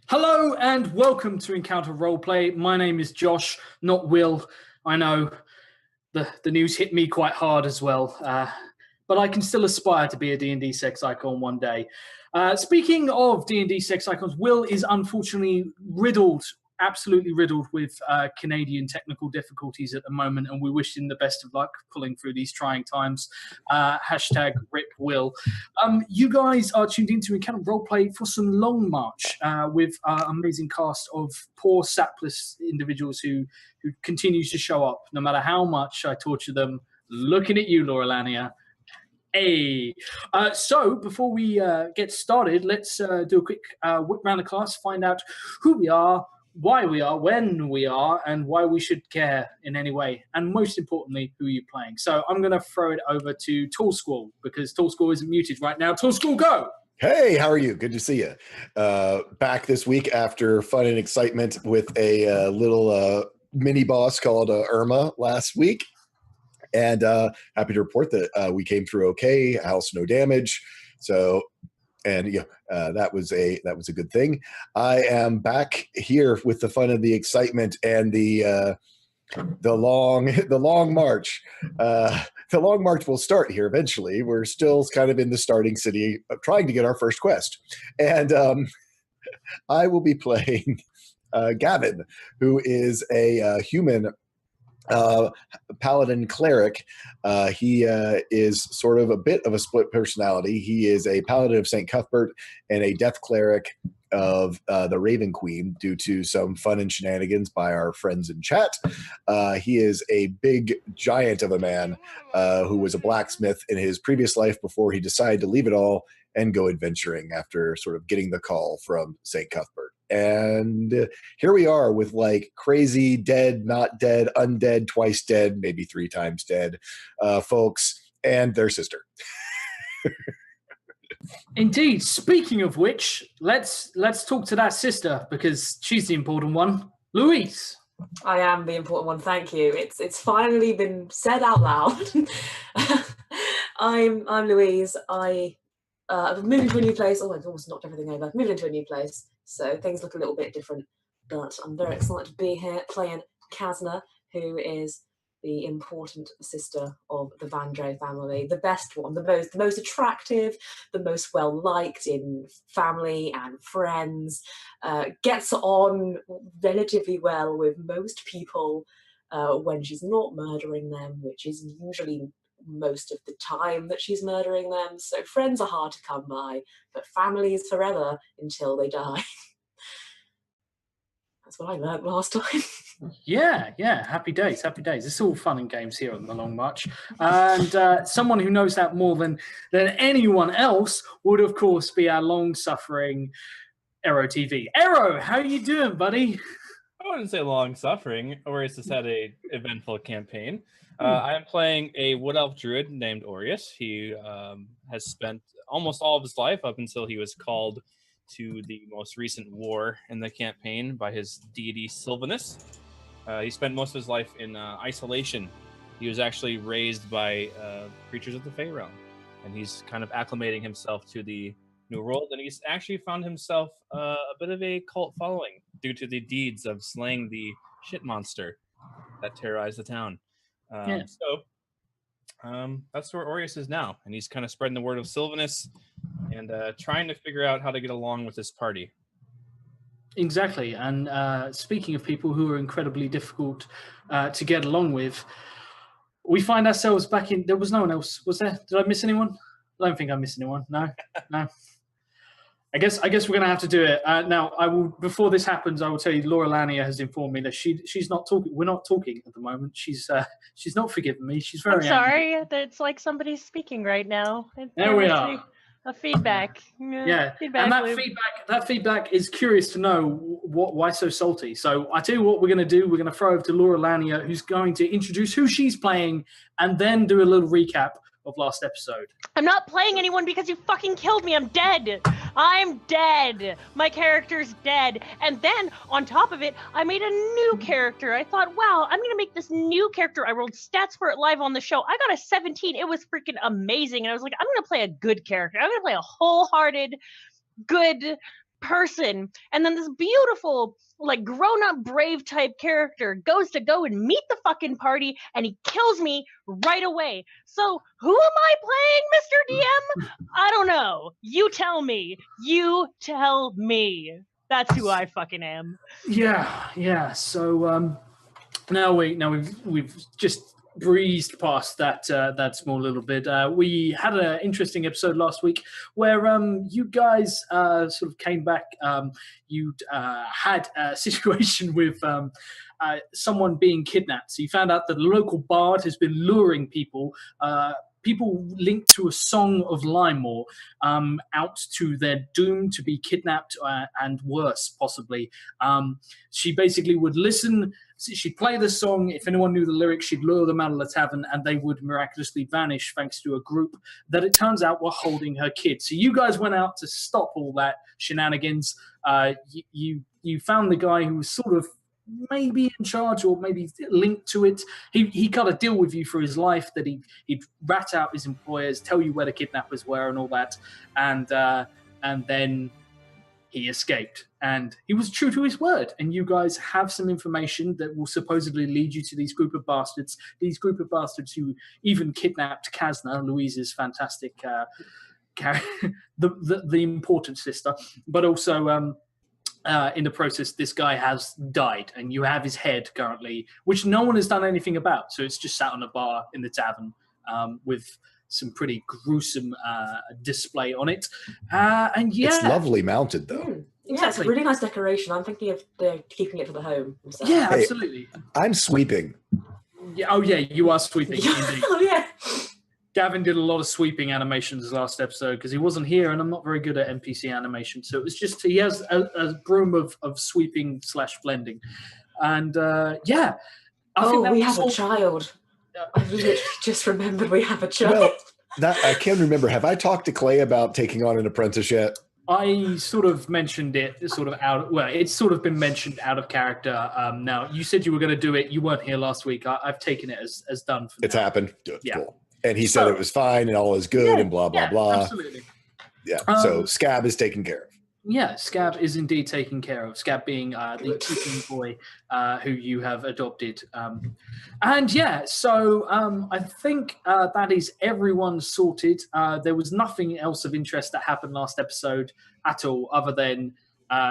Hello and welcome to Encounter Roleplay. My name is Josh, not Will. I know the news hit me quite hard as well, but I can still aspire to be a D&D sex icon one day. Speaking of D&D sex icons, Will is unfortunately absolutely riddled with Canadian technical difficulties at the moment, and we wish him the best of luck pulling through these trying times. Hashtag RIP Will. You guys are tuned into Encounter Roleplay for some Long March with our amazing cast of poor sapless individuals who continues to show up no matter how much I torture them. Looking at you, Laura Lania. Hey. So before we get started, let's do a quick whip round the class, find out who we are, why we are, when we are, and why we should care in any way. And most importantly, who you're playing. So I'm going to throw it over to Tall Squall because Tall Squall isn't muted right now. Tall Squall, go! Hey, how are you? Good to see you. Back this week after fun and excitement with a little mini boss called Irma last week. And happy to report that we came through okay, house no damage. So, and yeah, that was a good thing. I am back here with the fun and the excitement and the long march. The long march will start here eventually. We're still kind of in the starting city of trying to get our first quest. And I will be playing Gavin, who is a human paladin cleric. He is sort of a bit of a split personality. He is a paladin of St. Cuthbert and a death cleric of the Raven Queen due to some fun and shenanigans by our friends in chat. He is a big giant of a man who was a blacksmith in his previous life before he decided to leave it all and go adventuring after sort of getting the call from St. Cuthbert. And here we are with like crazy dead, not dead, undead, twice dead, maybe 3 times dead folks and their sister. Indeed. Speaking of which, let's talk to that sister because she's the important one. Louise. I am the important one. Thank you. It's finally been said out loud. I'm Louise. I've moved into a new place. Oh, I've almost knocked everything over. Moved into a new place, so things look a little bit different. But I'm very excited to be here playing Kasna, who is the important sister of the Vandre family, the best one, the most attractive, the most well liked in family and friends. Gets on relatively well with most people when she's not murdering them, which is usually most of the time that she's murdering them. So friends are hard to come by, but family is forever until they die. That's what I learned last time. Yeah. Happy days. It's all fun and games here on the Long March. And someone who knows that more than anyone else would, of course, be our long-suffering Aero TV. Aero, how you doing, buddy? I wouldn't say long-suffering. Aureus has had a eventful campaign. I am playing a Wood Elf Druid named Aureus. He has spent almost all of his life up until he was called to the most recent war in the campaign by his deity Sylvanus. He spent most of his life in isolation. He was actually raised by creatures of the Fey realm, and he's kind of acclimating himself to the new world, and he's actually found himself a bit of a cult following due to the deeds of slaying the shit monster that terrorized the town. So that's where Aureus is now, and he's kind of spreading the word of Sylvanus and trying to figure out how to get along with this party. Exactly. And speaking of people who are incredibly difficult to get along with, we find ourselves back in... There was no one else, was there? Did I miss anyone? I don't think I missed anyone. No. I guess we're going to have to do it. Now, I will. Before this happens, I will tell you, Laura Lania has informed me that she's not talking. We're not talking at the moment. She's not forgiven me. She's very I'm sorry. angry. It's like somebody's speaking right now. There we are. A feedback. Yeah. Feedback And loop. that feedback is curious to know why so salty. So I tell you what we're going to do. We're going to throw over to Laura Lania, who's going to introduce who she's playing and then do a little recap of last episode. I'm not playing anyone because you fucking killed me. I'm dead. I'm dead. My character's dead. And then on top of it, I made a new character. I thought, wow, I'm going to make this new character. I rolled stats for it live on the show. I got a 17. It was freaking amazing. And I was like, I'm going to play a good character. I'm going to play a wholehearted, good person. And then this beautiful, like, grown-up brave type character goes to go and meet the fucking party, and he kills me right away. So who am I playing, Mr. DM? I don't know. You tell me. You tell me. That's who I fucking am. Yeah. So now we've just breezed past that small little bit. We had an interesting episode last week where you guys sort of came back. You'd had a situation with someone being kidnapped. So you found out that the local bard has been luring people linked to a song of Limor out to their doom to be kidnapped and worse, possibly. She basically would listen. She'd play the song. If anyone knew the lyrics, she'd lure them out of the tavern, and they would miraculously vanish thanks to a group that it turns out were holding her kid. So you guys went out to stop all that shenanigans. You found the guy who was sort of maybe in charge or maybe linked to it. He got a deal with you for his life that he'd rat out his employers, tell you where the kidnappers were and all that, and then he escaped. And he was true to his word. And you guys have some information that will supposedly lead you to these group of bastards who even kidnapped Kasna, Louise's fantastic the important sister, but also in the process, this guy has died, and you have his head currently, which no one has done anything about. So it's just sat on a bar in the tavern with some pretty gruesome display on it. And yeah, it's lovely mounted though. Yeah, it's a really nice decoration. I'm thinking of keeping it for the home. So. Yeah, absolutely. I'm sweeping. Yeah, oh yeah, you are sweeping. Indeed. Oh yeah. Gavin did a lot of sweeping animations last episode because he wasn't here, and I'm not very good at NPC animation. So it was just he has a broom of sweeping / blending, and yeah. I think we have a child. I've literally just remembered we have a child. Well, I can't remember. Have I talked to Clay about taking on an apprentice yet? I sort of mentioned it sort of out. Well, it's sort of been mentioned out of character. Now you said you were going to do it. You weren't here last week. I've taken it as done. For it's now. Happened. Good. Yeah. Cool. And he said it was fine and all is good and blah blah blah. Absolutely. Yeah. So Scab is taken care of. Yeah, Scab is indeed taken care of. Scab being the keeping boy who you have adopted. And yeah, so I think that is everyone sorted. There was nothing else of interest that happened last episode at all, other than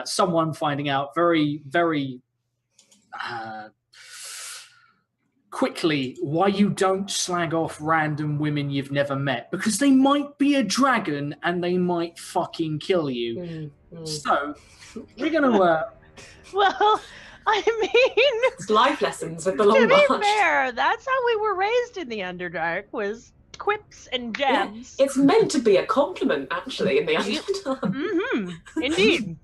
someone finding out very, very quickly why you don't slag off random women you've never met, because they might be a dragon and they might fucking kill you. So we're gonna well, I mean, it's life lessons with the long to march. be fair, that's how we were raised in the Underdark, was quips and jabs. Yeah, it's meant to be a compliment, actually, in the Underdark. Indeed.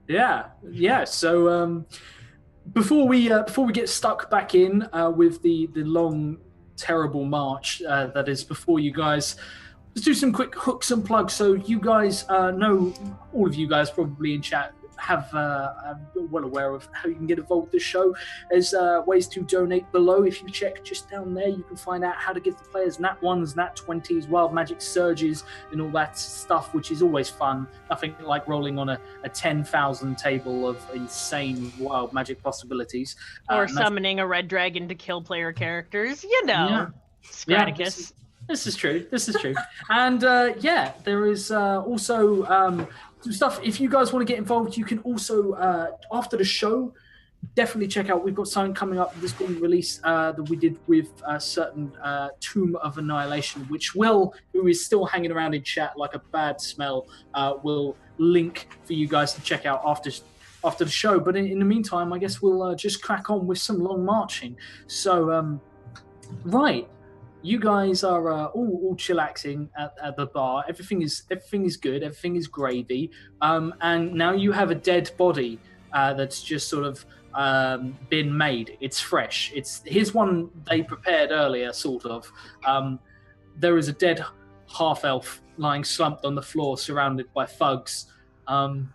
yeah. So before we get stuck back in with the long terrible march that is before you guys, let's do some quick hooks and plugs. So you guys know, all of you guys probably in chat have well aware of how you can get involved with the show. There's ways to donate below. If you check just down there, you can find out how to give the players Nat 1s, Nat 20s, Wild Magic Surges, and all that stuff, which is always fun. Nothing like rolling on a 10,000 table of insane wild magic possibilities. Or summoning a red dragon to kill player characters, you know. Scraticus. This is true. And there is also some stuff. If you guys want to get involved, you can also, after the show, definitely check out. We've got something coming up that's being released that we did with a certain Tomb of Annihilation, which Will, who is still hanging around in chat like a bad smell, will link for you guys to check out after the show. But in the meantime, I guess we'll just crack on with some long marching. So, right. You guys are all chillaxing at the bar. Everything is good. Everything is gravy. And now you have a dead body that's just sort of been made. It's fresh. Here's one they prepared earlier, sort of. There is a dead half-elf lying slumped on the floor, surrounded by thugs. And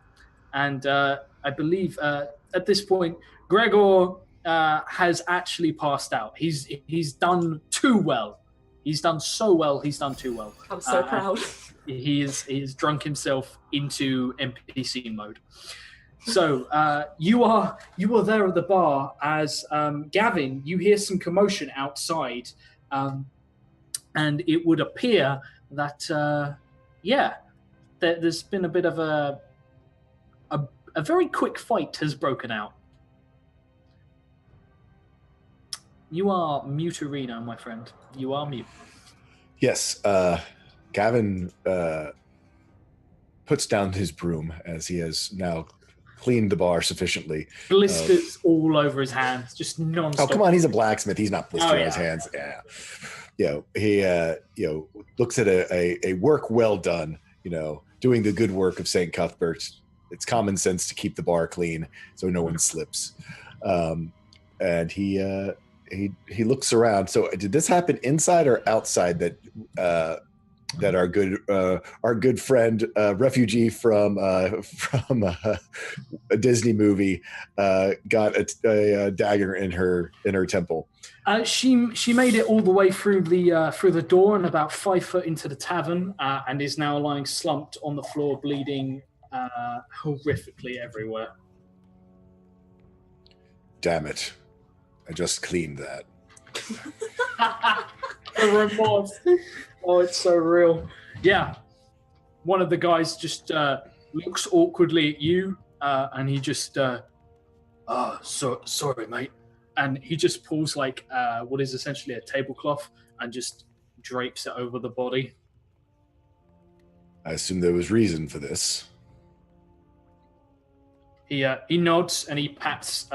I believe at this point, Gregor has actually passed out. He's done too well. He's done so well. He's done too well. I'm so proud. He's drunk himself into NPC mode. So you are there at the bar as Gavin. You hear some commotion outside, and it would appear that there's been a bit of a very quick fight has broken out. You are mute, Arena, my friend. You are mute. Yes, Gavin puts down his broom as he has now cleaned the bar sufficiently. Blisters all over his hands, just non-stop. Oh, come on, he's a blacksmith. He's not blistering his hands. Yeah. He looks at a work well done, doing the good work of St. Cuthbert. It's common sense to keep the bar clean so no one slips. And he looks around. So did this happen inside or outside that our good friend refugee from a Disney movie got a dagger in her temple? She made it all the way through the door and about 5 foot into the tavern, and is now lying slumped on the floor, bleeding horrifically everywhere. Damn it! I just cleaned that. The remorse. Oh, it's so real. Yeah. One of the guys just looks awkwardly at you, and he just, sorry, mate. And he just pulls what is essentially a tablecloth and just drapes it over the body. I assume there was reason for this. He nods and he pats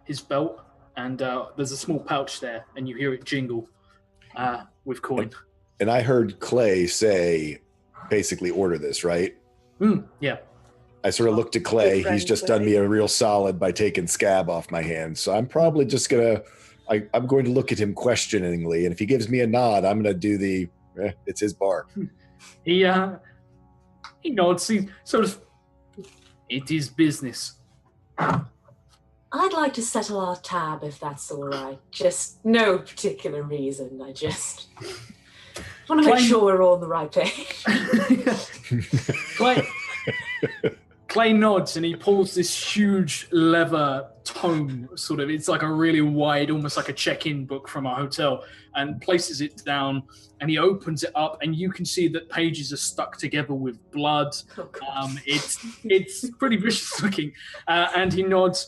his belt, and there's a small pouch there, and you hear it jingle with coin. And I heard Clay say, basically, order this, right? Yeah. I sort of looked at Clay. He's just done me a real solid by taking scab off my hands. So I'm probably just I'm going to look at him questioningly. And if he gives me a nod, I'm going to do it's his bar. He nods. He sort of, it is business. I'd like to settle our tab if that's all right. Just no particular reason. I just want to make sure we're all on the right page. Clay nods and he pulls this huge leather tome, sort of. It's like a really wide, almost like a check-in book from a hotel, and places it down. And he opens it up, and you can see that pages are stuck together with blood. Oh, it's pretty vicious looking. And he nods.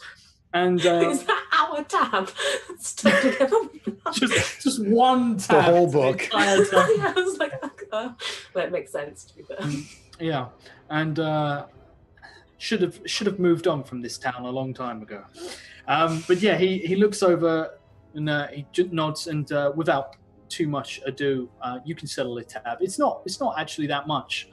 And is that our tab stuck together? just one tab. The whole book. Yeah, I was like, well, it makes sense to be fair. Yeah, and should have moved on from this town a long time ago. But yeah, he looks over and he nods, and without too much ado, you can settle a tab. It's not actually that much.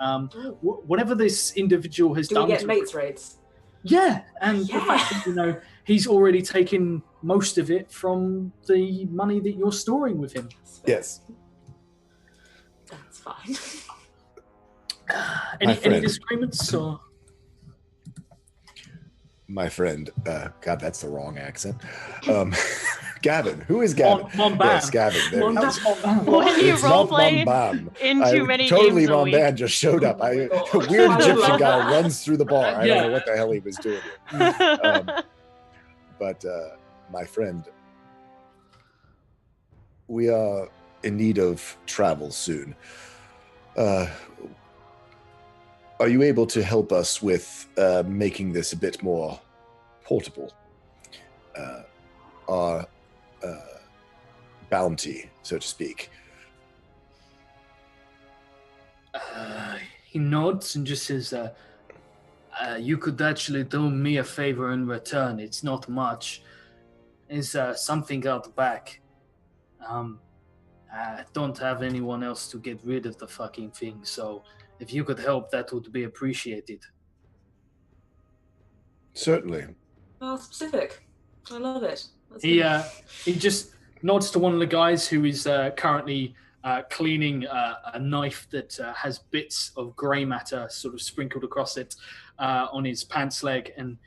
Whatever this individual has done. Do we get mates rates? Yeah, and the fact that, he's already taken most of it from the money that you're storing with him. Yes. That's fine. Any disagreements or? My friend, God, that's the wrong accent. Gavin, who is Gavin? Mon Yes, Gavin. There When you roleplay in too many totally games a week. Mon Ban just showed up. A weird Egyptian guy runs through the bar. I don't know what the hell he was doing here. But my friend, we are in need of travel soon. Are you able to help us with making this a bit more portable? Our bounty, so to speak. He nods and just says, you could actually do me a favor in return. It's not much. It's something out back. I don't have anyone else to get rid of the fucking thing, so if you could help, that would be appreciated. Certainly. Oh, specific. I love it. He just nods to one of the guys who is currently cleaning a knife that has bits of grey matter sort of sprinkled across it on his pants leg, and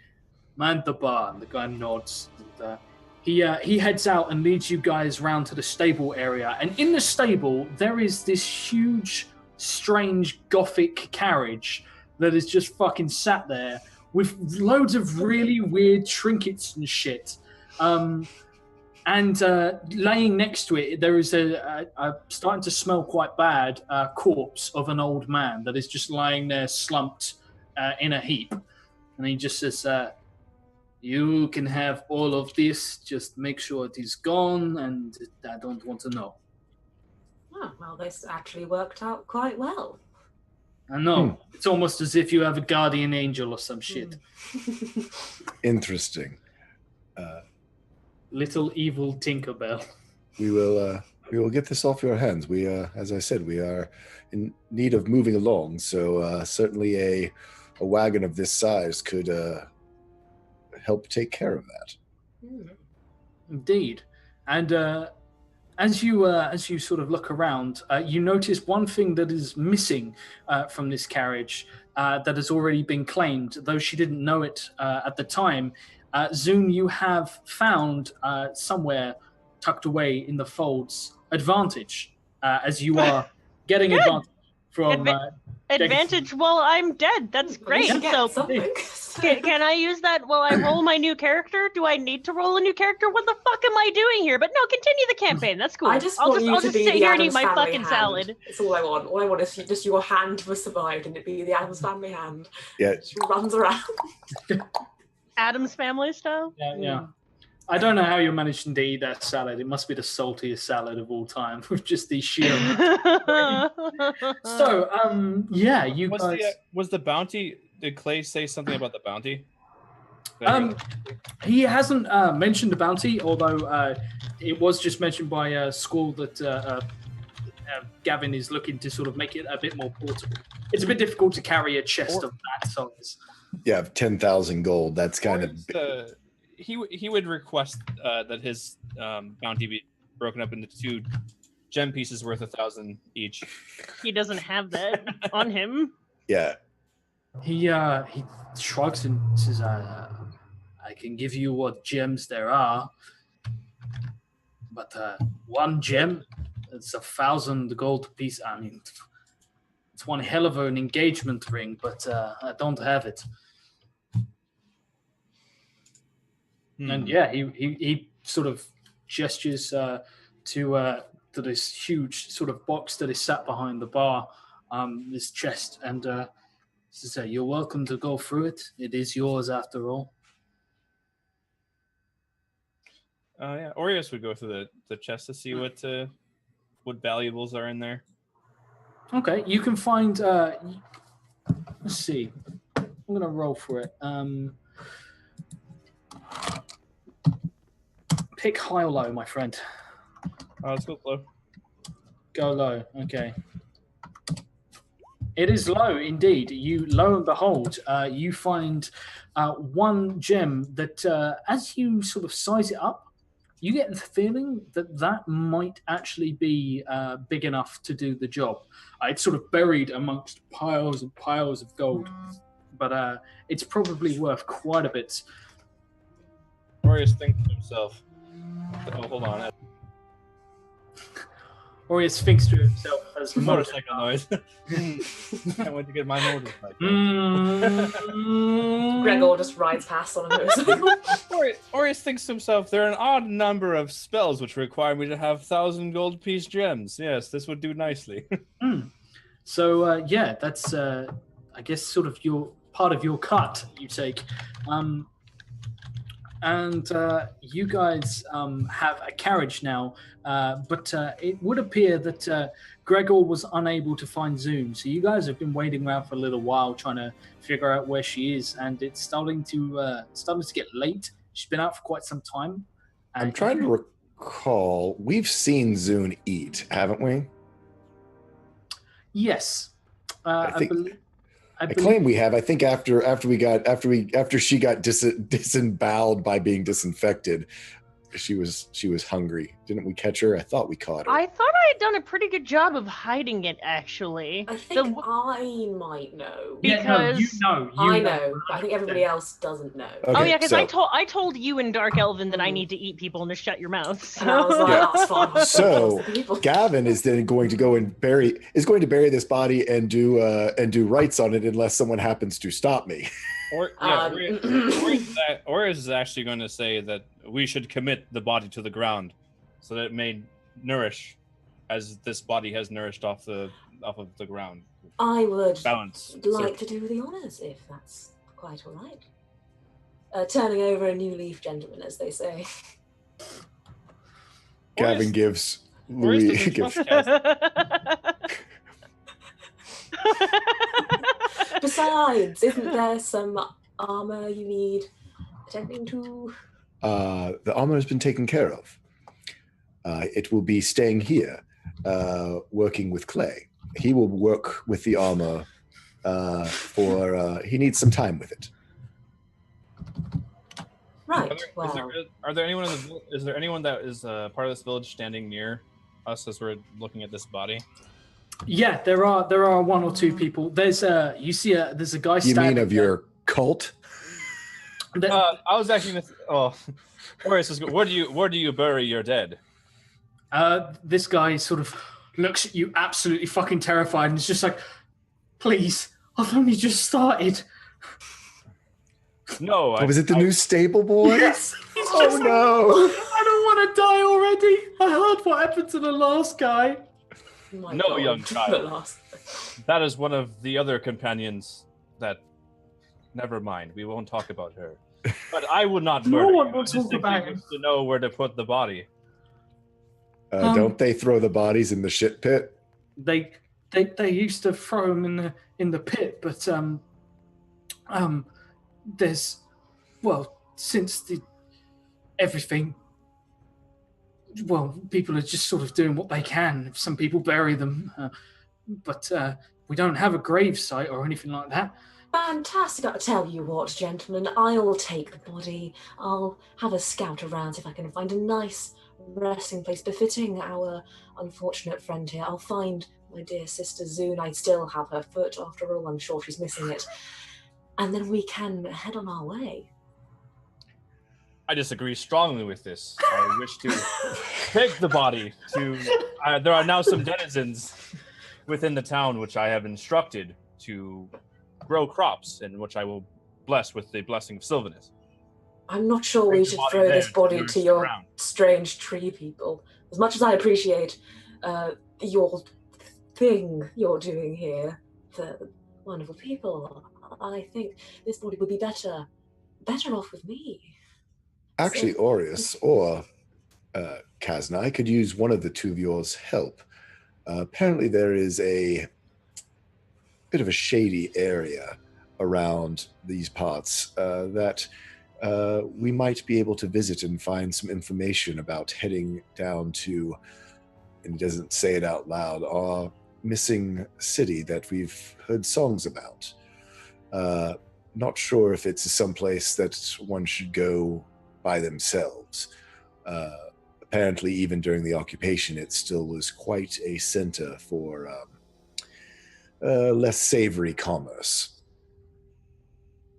man the bar. And the guy nods. And, He heads out and leads you guys round to the stable area. And in the stable, there is this huge, strange Gothic carriage that is just fucking sat there with loads of really weird trinkets and shit. And laying next to it, there is a starting to smell quite bad corpse of an old man that is just lying there slumped in a heap. And he just says, you can have all of this, just make sure it is gone, and I don't want to know. Oh, well, this actually worked out quite well. I know. It's almost as if you have a guardian angel or some shit. Interesting. Little evil Tinkerbell. We will get this off your hands. We as I said, we are in need of moving along, so certainly a wagon of this size could help take care of that. Indeed. And as you sort of look around, you notice one thing that is missing from this carriage that has already been claimed, though she didn't know it at the time. Zune, you have found somewhere tucked away in the folds advantage, as you are getting advantage from... advantage while I'm dead. That's great. So can I use that while I roll my new character? Do I need to roll a new character? What the fuck am I doing here? But no, continue the campaign. That's cool. I'll just sit here and eat my fucking salad. That's all I want. All I want is just your hand was survived and it be the Addams Family hand. Yeah. She runs around. Addams Family style? Yeah. I don't know how you're managing to eat that salad. It must be the saltiest salad of all time with just these sheer. So, you guys. Was the bounty? Did Clay say something about the bounty? He hasn't mentioned the bounty, although it was just mentioned by School that Gavin is looking to sort of make it a bit more portable. It's a bit difficult to carry a chest of that size. Yeah, 10,000 gold. That's kind of. He would request that his bounty be broken up into 2 gem pieces worth 1,000 each. He doesn't have that on him. Yeah. He shrugs and says, "I can give you what gems there are, but 1 gem, it's 1,000 gold piece. I mean, it's one hell of an engagement ring, but I don't have it." And he sort of gestures to this huge sort of box that is sat behind the bar, this chest, and says, "You're welcome to go through it. It is yours after all." Orius would go through the chest to see what valuables are in there. Okay, you can find. Let's see. I'm gonna roll for it. Pick high or low, my friend. Let's go low. Go low. Okay. It is low indeed. You, lo and behold, you find 1 gem that, as you sort of size it up, you get the feeling that might actually be big enough to do the job. It's sort of buried amongst piles and piles of gold, but it's probably worth quite a bit. Orius thinks to himself, "Oh, hold on." Orius thinks to himself as the motorcycle noise. Can't wait to get my motorcycle. Gregor just rides past on a motorcycle. Orius thinks to himself, there are an odd number of spells which require me to have 1,000 gold piece gems. Yes, this would do nicely. So, that's, I guess, sort of your part of your cut you take. And you guys have a carriage now, but it would appear that Gregor was unable to find Zune. So you guys have been waiting around for a little while trying to figure out where she is, and it's starting to get late. She's been out for quite some time. I'm trying to recall. We've seen Zune eat, haven't we? Yes, I claim we have. I think after she got disemboweled by being disinfected, she was hungry. Didn't we catch her? I thought we caught her. I thought I had done a pretty good job of hiding it, actually. I think I might know. Yeah, no, you Because- know. I know, but I think everybody else doesn't know. Okay, Oh yeah, because so- I told you in Dark Elven that I need to eat people and to shut your mouth. And I was like, Yeah. that's fine. So, People. Gavin is then going to go and bury this body and do rites on it unless someone happens to stop me. Or yeah, Um, Orius is actually going to say that we should commit the body to the ground, so that it may nourish, as this body has nourished off of the ground. I would Balance. like to do the honours, if that's quite all right. Turning over a new leaf, gentlemen, as they say. Gavin gives Orius Louis doesn't gives, trust us. Besides, isn't there some armour you need attending to? the armor has been taken care of. It will be staying here, working with Clay. He will work with the armor he needs some time with it. Right. Is Well, there anyone is there anyone that is part of this village standing near us as we're looking at this body? Yeah, there are one or two people. There's a guy You standing mean of there. your cult? I was actually Orius, where do you bury your dead? This guy sort of looks at you absolutely fucking terrified and is just like, please, I've only just started. No, Was it the new stable boy? Yes. He's Oh just like, no! I don't want to die already. I heard what happened to the last guy. my No, God, young child. the last- That is one of the other companions that. Never mind, we won't talk about her. But I would not No murder one you. will I just talk think about you him. to know where to put the body. Don't they throw the bodies in the shit pit? They used to throw him in the pit, but there's since everything. Well, people are just sort of doing what they can. Some people bury them, but we don't have a grave site or anything like that. Fantastic. I tell you what, gentlemen, I'll take the body. I'll have a scout around, see if I can find a nice resting place befitting our unfortunate friend here. I'll find my dear sister Zune. I still have her foot, after all. I'm sure she's missing it. And then we can head on our way. I disagree strongly with this. I wish to take the body to. There are now some denizens within the town which I have instructed to grow crops, and which I will bless with the blessing of Sylvanus. I'm not sure Bring we the should body throw there this to body nourish to the your ground. strange tree people. As much as I appreciate your thing you're doing here for wonderful people, I think this body would be better off with me. Actually, Orius or Kazna, I could use one of the two of yours help. Apparently there is a bit of a shady area around these parts that we might be able to visit and find some information about heading down to, and he doesn't say it out loud, our missing city that we've heard songs about. Not sure if it's someplace that one should go by themselves. Apparently, even during the occupation, it still was quite a center for less savory commerce.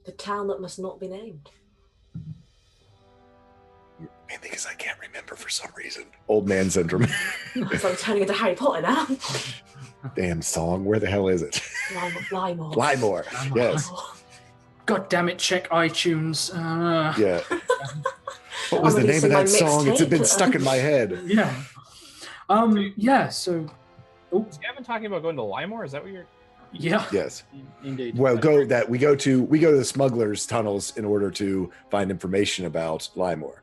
The town that must not be named. Mainly because I can't remember for some reason. Old man syndrome. So I'm turning into Harry Potter now. Damn song. Where the hell is it? Lymore. Lymore. Yes. God damn it! Check iTunes. Yeah. What was I'm the name of releasing my that song? It's been mixtape. stuck in my head. Yeah. Yeah. So. Oh, Is Gavin talking about going to Lymore? Is that what you're? yeah. Yes. Indeed. Well, we go to the smugglers' tunnels in order to find information about Lymore.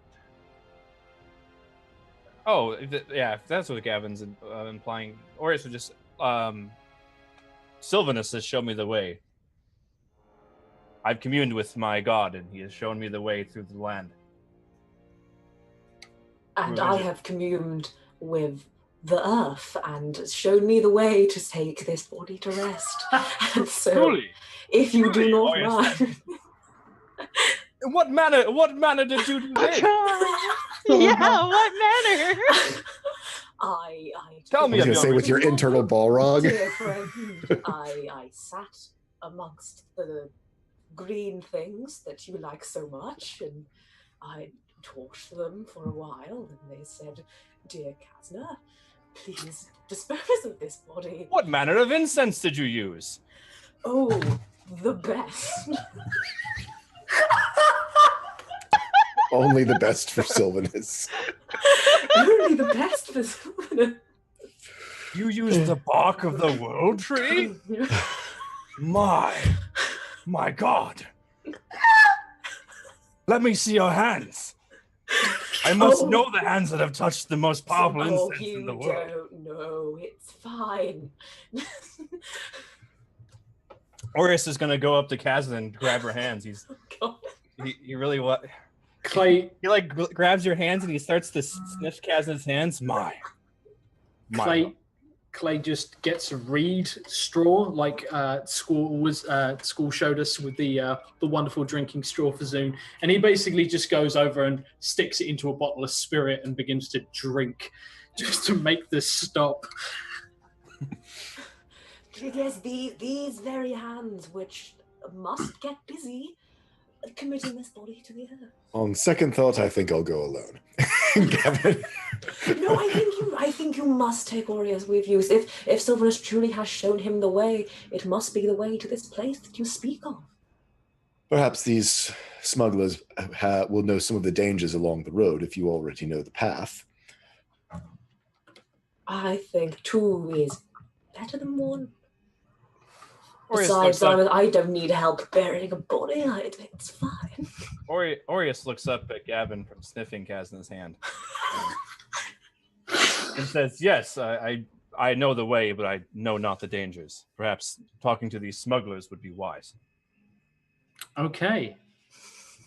Oh, yeah. If that's what Gavin's implying, or is it just Sylvanus has shown me the way. I've communed with my god, and he has shown me the way through the land. And Who I is it? have communed with the earth and shown me the way to take this body to rest. And so, Truly, if you do Truly, not oh, yes. mind, What manner did you do this? Yeah, what manner? I Tell me I was of going to say your with your internal Balrog. Dear friend, I sat amongst the green things that you like so much, and I talked to them for a while, and they said, "Dear Kasna, please dispose of this body." What manner of incense did you use? Oh, the best. Only the best for Sylvanus. Only the best for someone. You used the bark of the world tree? My God. Let me see your hands. I must know the hands that have touched the most powerful incense in the world. You don't know. It's fine. Orius is going to go up to Kazan and grab her hands. He really what? Clay, He like grabs your hands and he starts to sniff Kazan's hands. Clay just gets a reed straw, like school showed us with the wonderful drinking straw for Zune, and he basically just goes over and sticks it into a bottle of spirit and begins to drink, just to make this stop. Yes, these very hands which must get busy committing this body to the earth. On second thought, I think I'll go alone. Gavin. No, I think you must take Aureus with you. If Sylvanus truly has shown him the way, it must be the way to this place that you speak of. Perhaps these smugglers will know some of the dangers along the road if you already know the path. I think two is better than one. Orius Besides, looks up, I don't need help burying a body. It's fine. Orius looks up at Gavin from sniffing Kazan's hand and says, "Yes, I know the way, but I know not the dangers. Perhaps talking to these smugglers would be wise." Okay.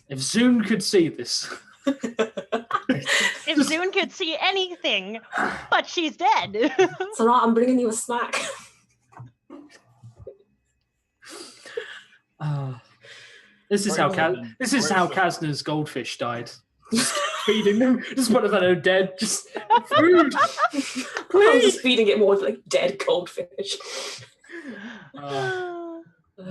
If Zune could see this. If Zune could see anything, but she's dead. It's all right, I'm bringing you a snack. This is how Kasna's goldfish died. Just feeding them. Just one of them dead. Just food. I was just feeding it more like dead goldfish.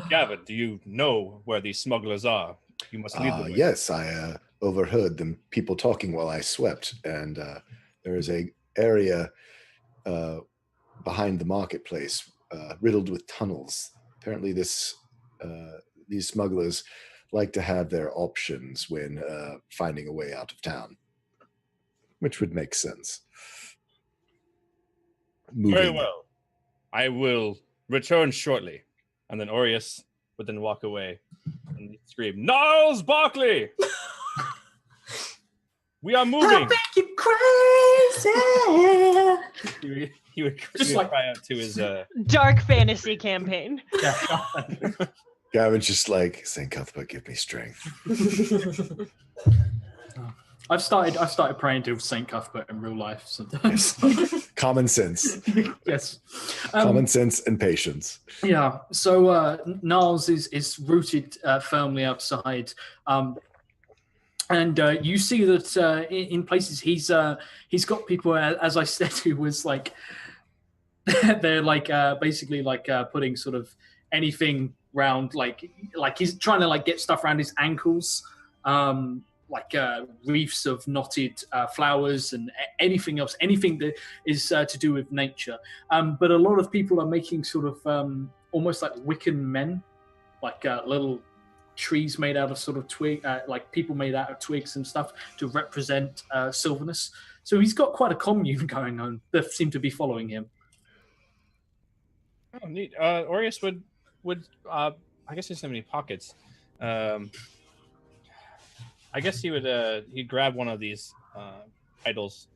Gavin, do you know where these smugglers are? You must lead the way. Yes, I overheard them people talking while I slept, and there is a area behind the marketplace riddled with tunnels. Apparently, these smugglers like to have their options when finding a way out of town, which would make sense. Very well. I will return shortly. And then Orius would then walk away and scream, "Niles Barkley! We are moving!" You crazy! He would cry out to his... Dark fantasy campaign. Gavin's just like, "St. Cuthbert, give me strength." I've started praying to St. Cuthbert in real life sometimes. Common sense. Yes. Common sense and patience. Yeah. So Niles is rooted firmly outside. And you see that in places he's got people, as I said, who was like, they're like basically like putting sort of anything round, like he's trying to like get stuff around his ankles, like reefs of knotted flowers and anything else, anything that is to do with nature. But a lot of people are making sort of almost like Wiccan men, like little trees made out of sort of twig, like people made out of twigs and stuff to represent Sylvanus. So he's got quite a commune going on that seem to be following him. Oh, neat. Orius would I guess he doesn't have any pockets. I guess he would he'd grab one of these idols.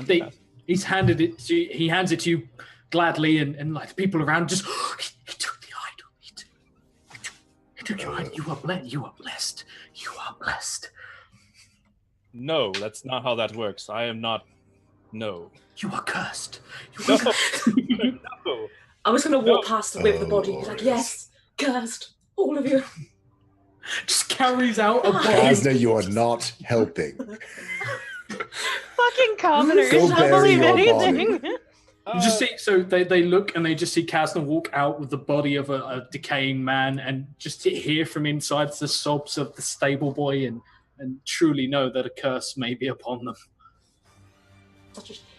He hands it to you gladly, and like the people around just he took the idol. He took your idol. You are blessed. You are blessed. No, that's not how that works. I am not. No. You are cursed. No. I was going to walk past with the body. He's like, "Yes, cursed, all of you." just carries out a body. Asna, you are not helping. Fucking commoners. Go Don't bury believe your anything. You just see, so they look and they just see Kazna walk out with the body of a decaying man, and just hear from inside the sobs of the stable boy, and truly know that a curse may be upon them.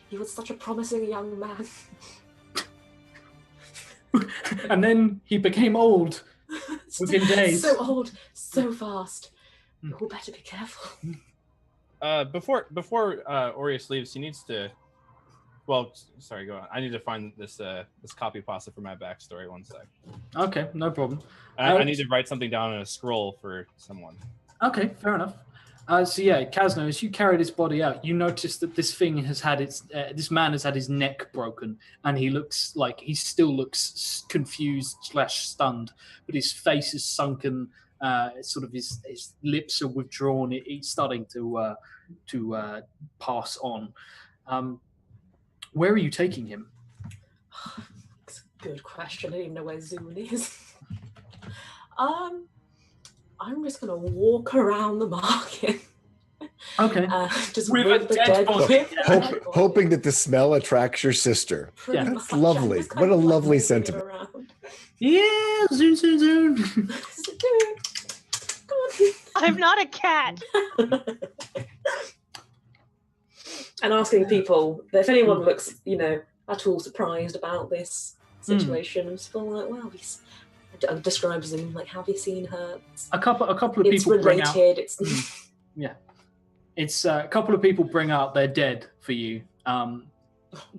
He was such a promising young man. And then he became old within days. So old, so fast. You all better be careful. Before Aureus leaves, he needs to. Well, sorry, go on. I need to find this copy pasta for my backstory. One sec. Okay, no problem. I need to write something down on a scroll for someone. Okay, fair enough. So yeah, Kazno, as you carry this body out, you notice that this thing has had this man has had his neck broken, and he still looks confused / stunned, but his face is sunken. Sort of his lips are withdrawn. He's starting to pass on. Where are you taking him? That's a good question. I don't even know where Zoon is. I'm just gonna walk around the market. Okay. Just With with a the dead dead body. body. Hoping that the smell attracts your sister. Yeah. That's lovely. What a lovely sentiment. Yeah, zoom. Come on. I'm not a cat. And asking people if anyone looks, at all surprised about this situation, and just feel like, well, describes him like, have you seen her? A couple of people It's bring out. related. It's Yeah, it's a couple of people bring out their dead for you.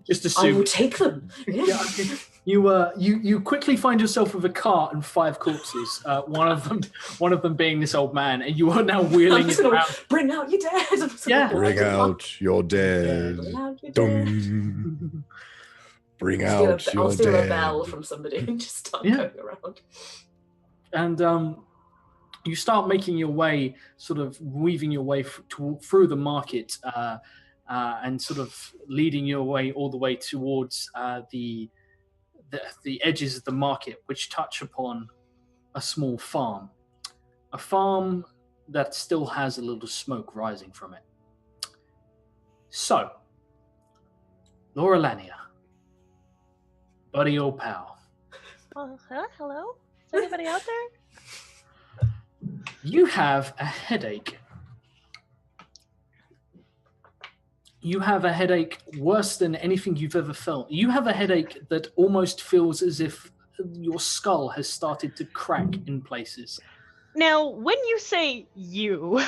Just I assume. will take them. Yeah. Yeah, okay. You quickly find yourself with a cart and 5 corpses. One of them being this old man, and you are now wheeling it around. Bring out your dead. Yeah. Bring out your dead. Bring out your dead. Dum. Bring I'll out your steal a dead. bell from somebody and just start Yeah. going around. And you start making your way, sort of weaving your way through the market, and sort of leading your way all the way towards the edges of the market, which touch upon a small farm. A farm that still has a little smoke rising from it. So, Laura Lanier, buddy old pal. Hello? Is anybody out there? You have a headache. You have a headache worse than anything you've ever felt. You have a headache that almost feels as if your skull has started to crack in places. Now, when you say you,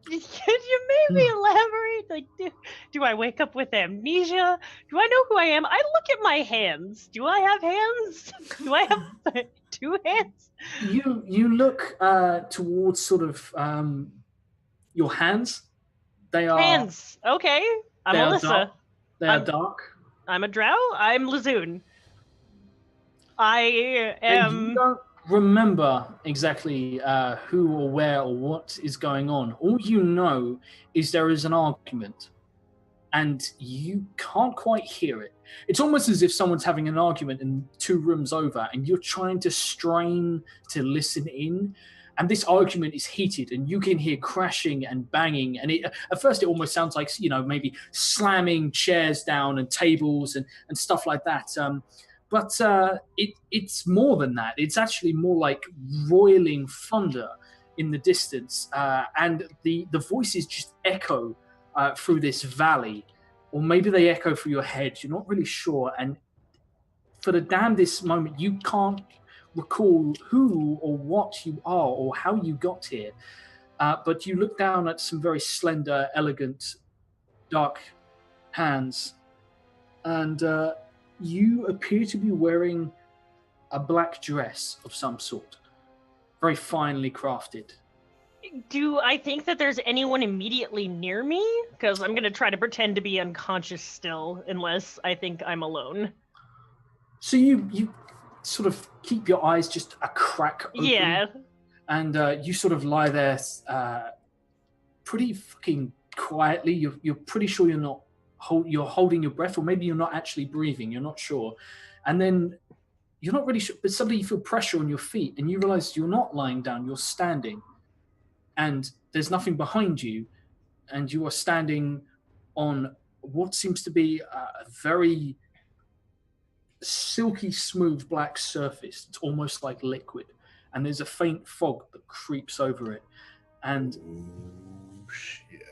could you maybe elaborate? Like, do I wake up with amnesia? Do I know who I am? I look at my hands. Do I have hands? Do I have 2 hands? You look towards sort of your hands. They are Hands. Okay. I'm they are Alyssa. dark. They are I'm- dark. I'm a drow. I'm Lazoon. I And you am. don't remember exactly who or where or what is going on. All you know is there is an argument, and you can't quite hear it. It's almost as if someone's having an argument in 2 rooms over, and you're trying to strain to listen in. And this argument is heated, and you can hear crashing and banging. And at first, it almost sounds like, maybe slamming chairs down and tables and stuff like that. But it's more than that. It's actually more like roiling thunder in the distance. And the voices just echo through this valley. Or maybe they echo through your head. You're not really sure. And for the damnedest moment, you can't recall who or what you are or how you got here. But you look down at some very slender, elegant, dark hands. And you appear to be wearing a black dress of some sort. Very finely crafted. Do I think that there's anyone immediately near me? Because I'm going to try to pretend to be unconscious still, unless I think I'm alone. So you sort of keep your eyes just a crack open. Yeah. And you sort of lie there pretty fucking quietly. You're pretty sure you're holding your breath, or maybe you're not actually breathing. You're not sure. And then you're not really sure, but suddenly you feel pressure on your feet and you realize you're not lying down, you're standing, and there's nothing behind you, and you are standing on what seems to be a very silky smooth black surface. It's almost like liquid, and there's a faint fog that creeps over it, and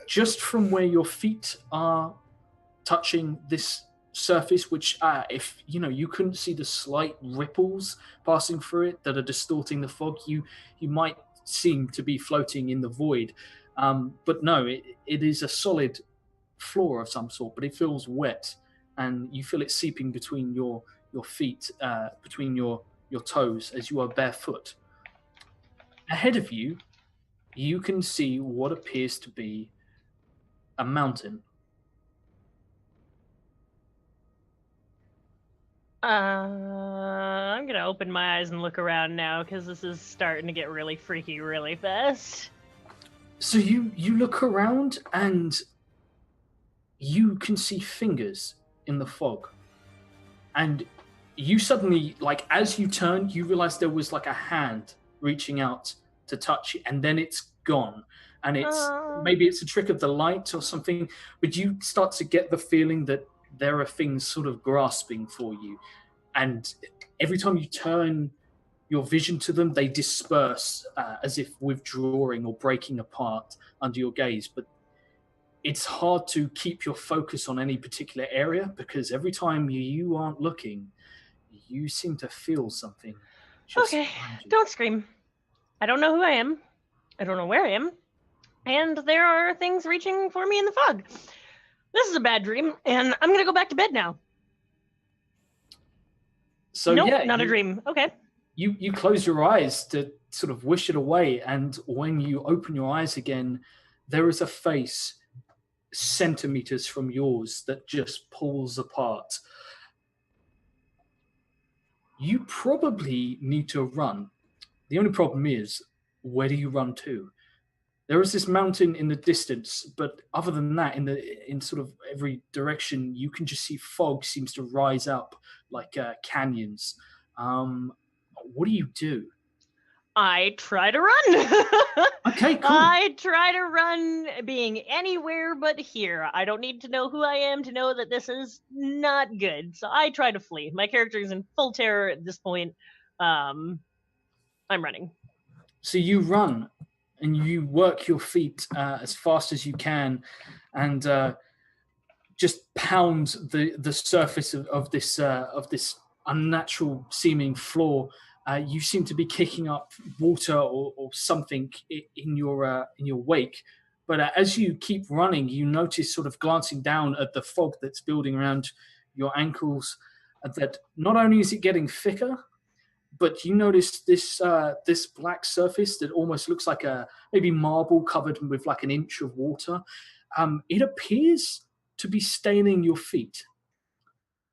just from where your feet are touching this surface, which if you couldn't see the slight ripples passing through it that are distorting the fog, you might seem to be floating in the void, but no, it is a solid floor of some sort, but it feels wet, and you feel it seeping between your feet, between your toes, as you are barefoot. Ahead of you, you can see what appears to be a mountain. I'm gonna open my eyes and look around now, because this is starting to get really freaky really fast. So you look around and you can see fingers in the fog, and you suddenly, like, as you turn, you realize there was like a hand reaching out to touch it, and then it's gone, and it's maybe it's a trick of the light or something, but you start to get the feeling that there are things sort of grasping for you, and every time you turn your vision to them, they disperse as if withdrawing or breaking apart under your gaze. But it's hard to keep your focus on any particular area, because every time you aren't looking, you seem to feel something. Okay, don't scream. I don't know who I am. I don't know where I am. And there are things reaching for me in the fog. This is a bad dream, and I'm going to go back to bed now. So nope, yeah, not a dream. Okay. You close your eyes to sort of wish it away, and when you open your eyes again, there is a face centimeters from yours that just pulls apart. You probably need to run. The only problem is, where do you run to? There is this mountain in the distance, but other than that, in sort of every direction, you can just see fog seems to rise up like canyons. What do you do? I try to run. Okay, cool. I try to run being anywhere but here. I don't need to know who I am to know that this is not good. So I try to flee. My character is in full terror at this point. I'm running. So you run and you work your feet as fast as you can, and just pound the surface of this unnatural seeming floor. You seem to be kicking up water or something in your wake. But as you keep running, you notice, sort of glancing down at the fog that's building around your ankles, that not only is it getting thicker, but you notice this black surface that almost looks like a maybe marble covered with like an inch of water. It appears to be staining your feet.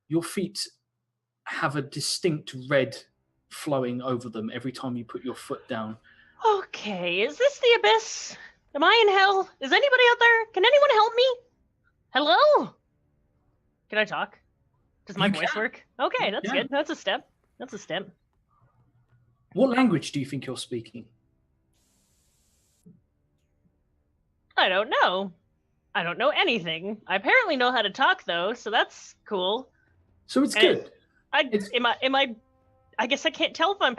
Your feet have a distinct red flowing over them every time you put your foot down. Okay, is this the abyss? Am I in hell? Is anybody out there? Can anyone help me? Hello? Can I talk? Does my voice work? Okay, that's good. That's a step. That's a step. What language do you think you're speaking? I don't know. I don't know anything. I apparently know how to talk though, so that's cool. So it's good. I guess I can't tell if I'm...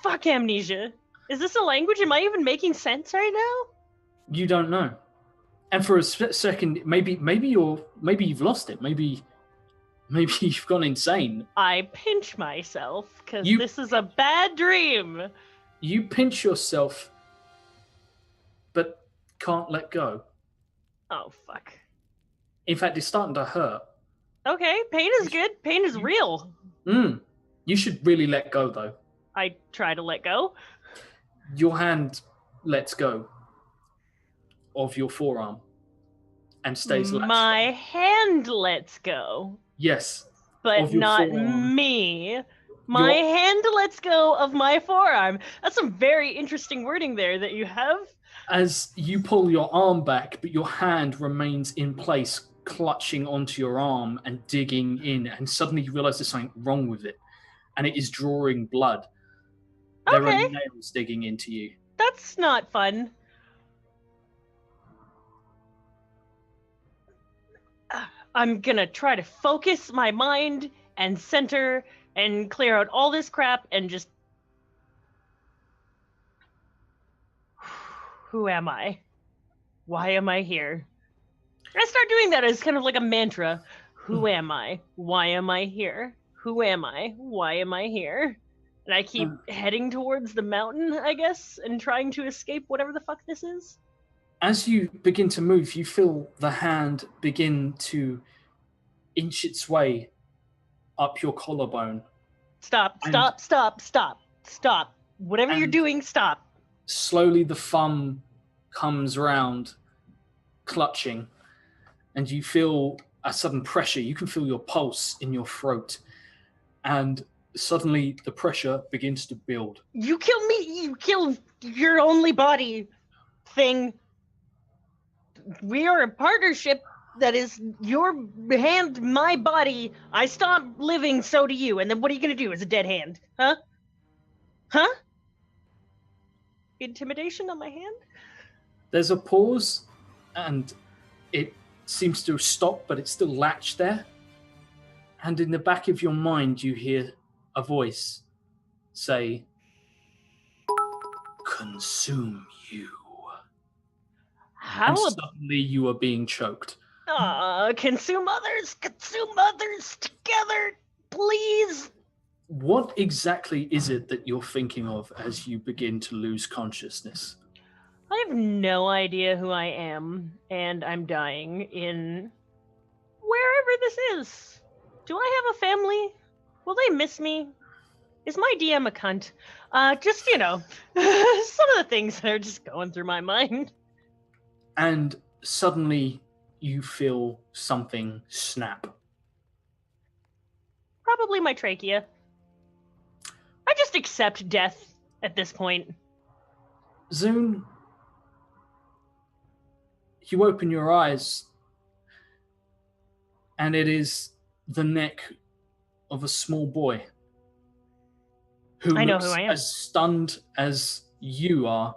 Fuck amnesia. Is this a language? Am I even making sense right now? You don't know. And for a second, maybe you've lost it. Maybe you've gone insane. I pinch myself because this is a bad dream. You pinch yourself, but can't let go. Oh, fuck. In fact, it's starting to hurt. Okay, pain is good. Pain is real. You should really let go, though. I try to let go. Your hand lets go of your forearm and stays latched. My hand lets go. Yes. But not forearm. Me. My hand lets go of my forearm. That's some very interesting wording there that you have. As you pull your arm back, but your hand remains in place, clutching onto your arm and digging in, and suddenly you realize there's something wrong with it. and it is drawing blood. There Okay. are nails digging into you. That's not fun. I'm gonna try to focus my mind and center and clear out all this crap and just... Who am I? Why am I here? I start doing that as kind of like a mantra. Who am I? Why am I here? Who am I? Why am I here? And I keep heading towards the mountain, I guess, and trying to escape whatever the fuck this is. As you begin to move, you feel the hand begin to inch its way up your collarbone. Stop. Whatever you're doing, stop. Slowly the thumb comes round, clutching, and you feel a sudden pressure. You can feel your pulse in your throat, and suddenly the pressure begins to build. You kill me. You kill your only body thing. We are a partnership that is your hand, my body. I stop living, so do you. And then what are you going to do as a dead hand? Huh? Intimidation on my hand? There's a pause, and it seems to stop, but it's still latched there. And in the back of your mind, you hear a voice say, "Consume you." How? And suddenly you are being choked. Consume others together, please. What exactly is it that you're thinking of as you begin to lose consciousness? I have no idea who I am, and I'm dying in wherever this is. Do I have a family? Will they miss me? Is my DM a cunt? Just, some of the things that are just going through my mind. And suddenly you feel something snap. Probably my trachea. I just accept death at this point. Zune, you open your eyes, and it is the neck of a small boy who I know looks who I am. as stunned as you are.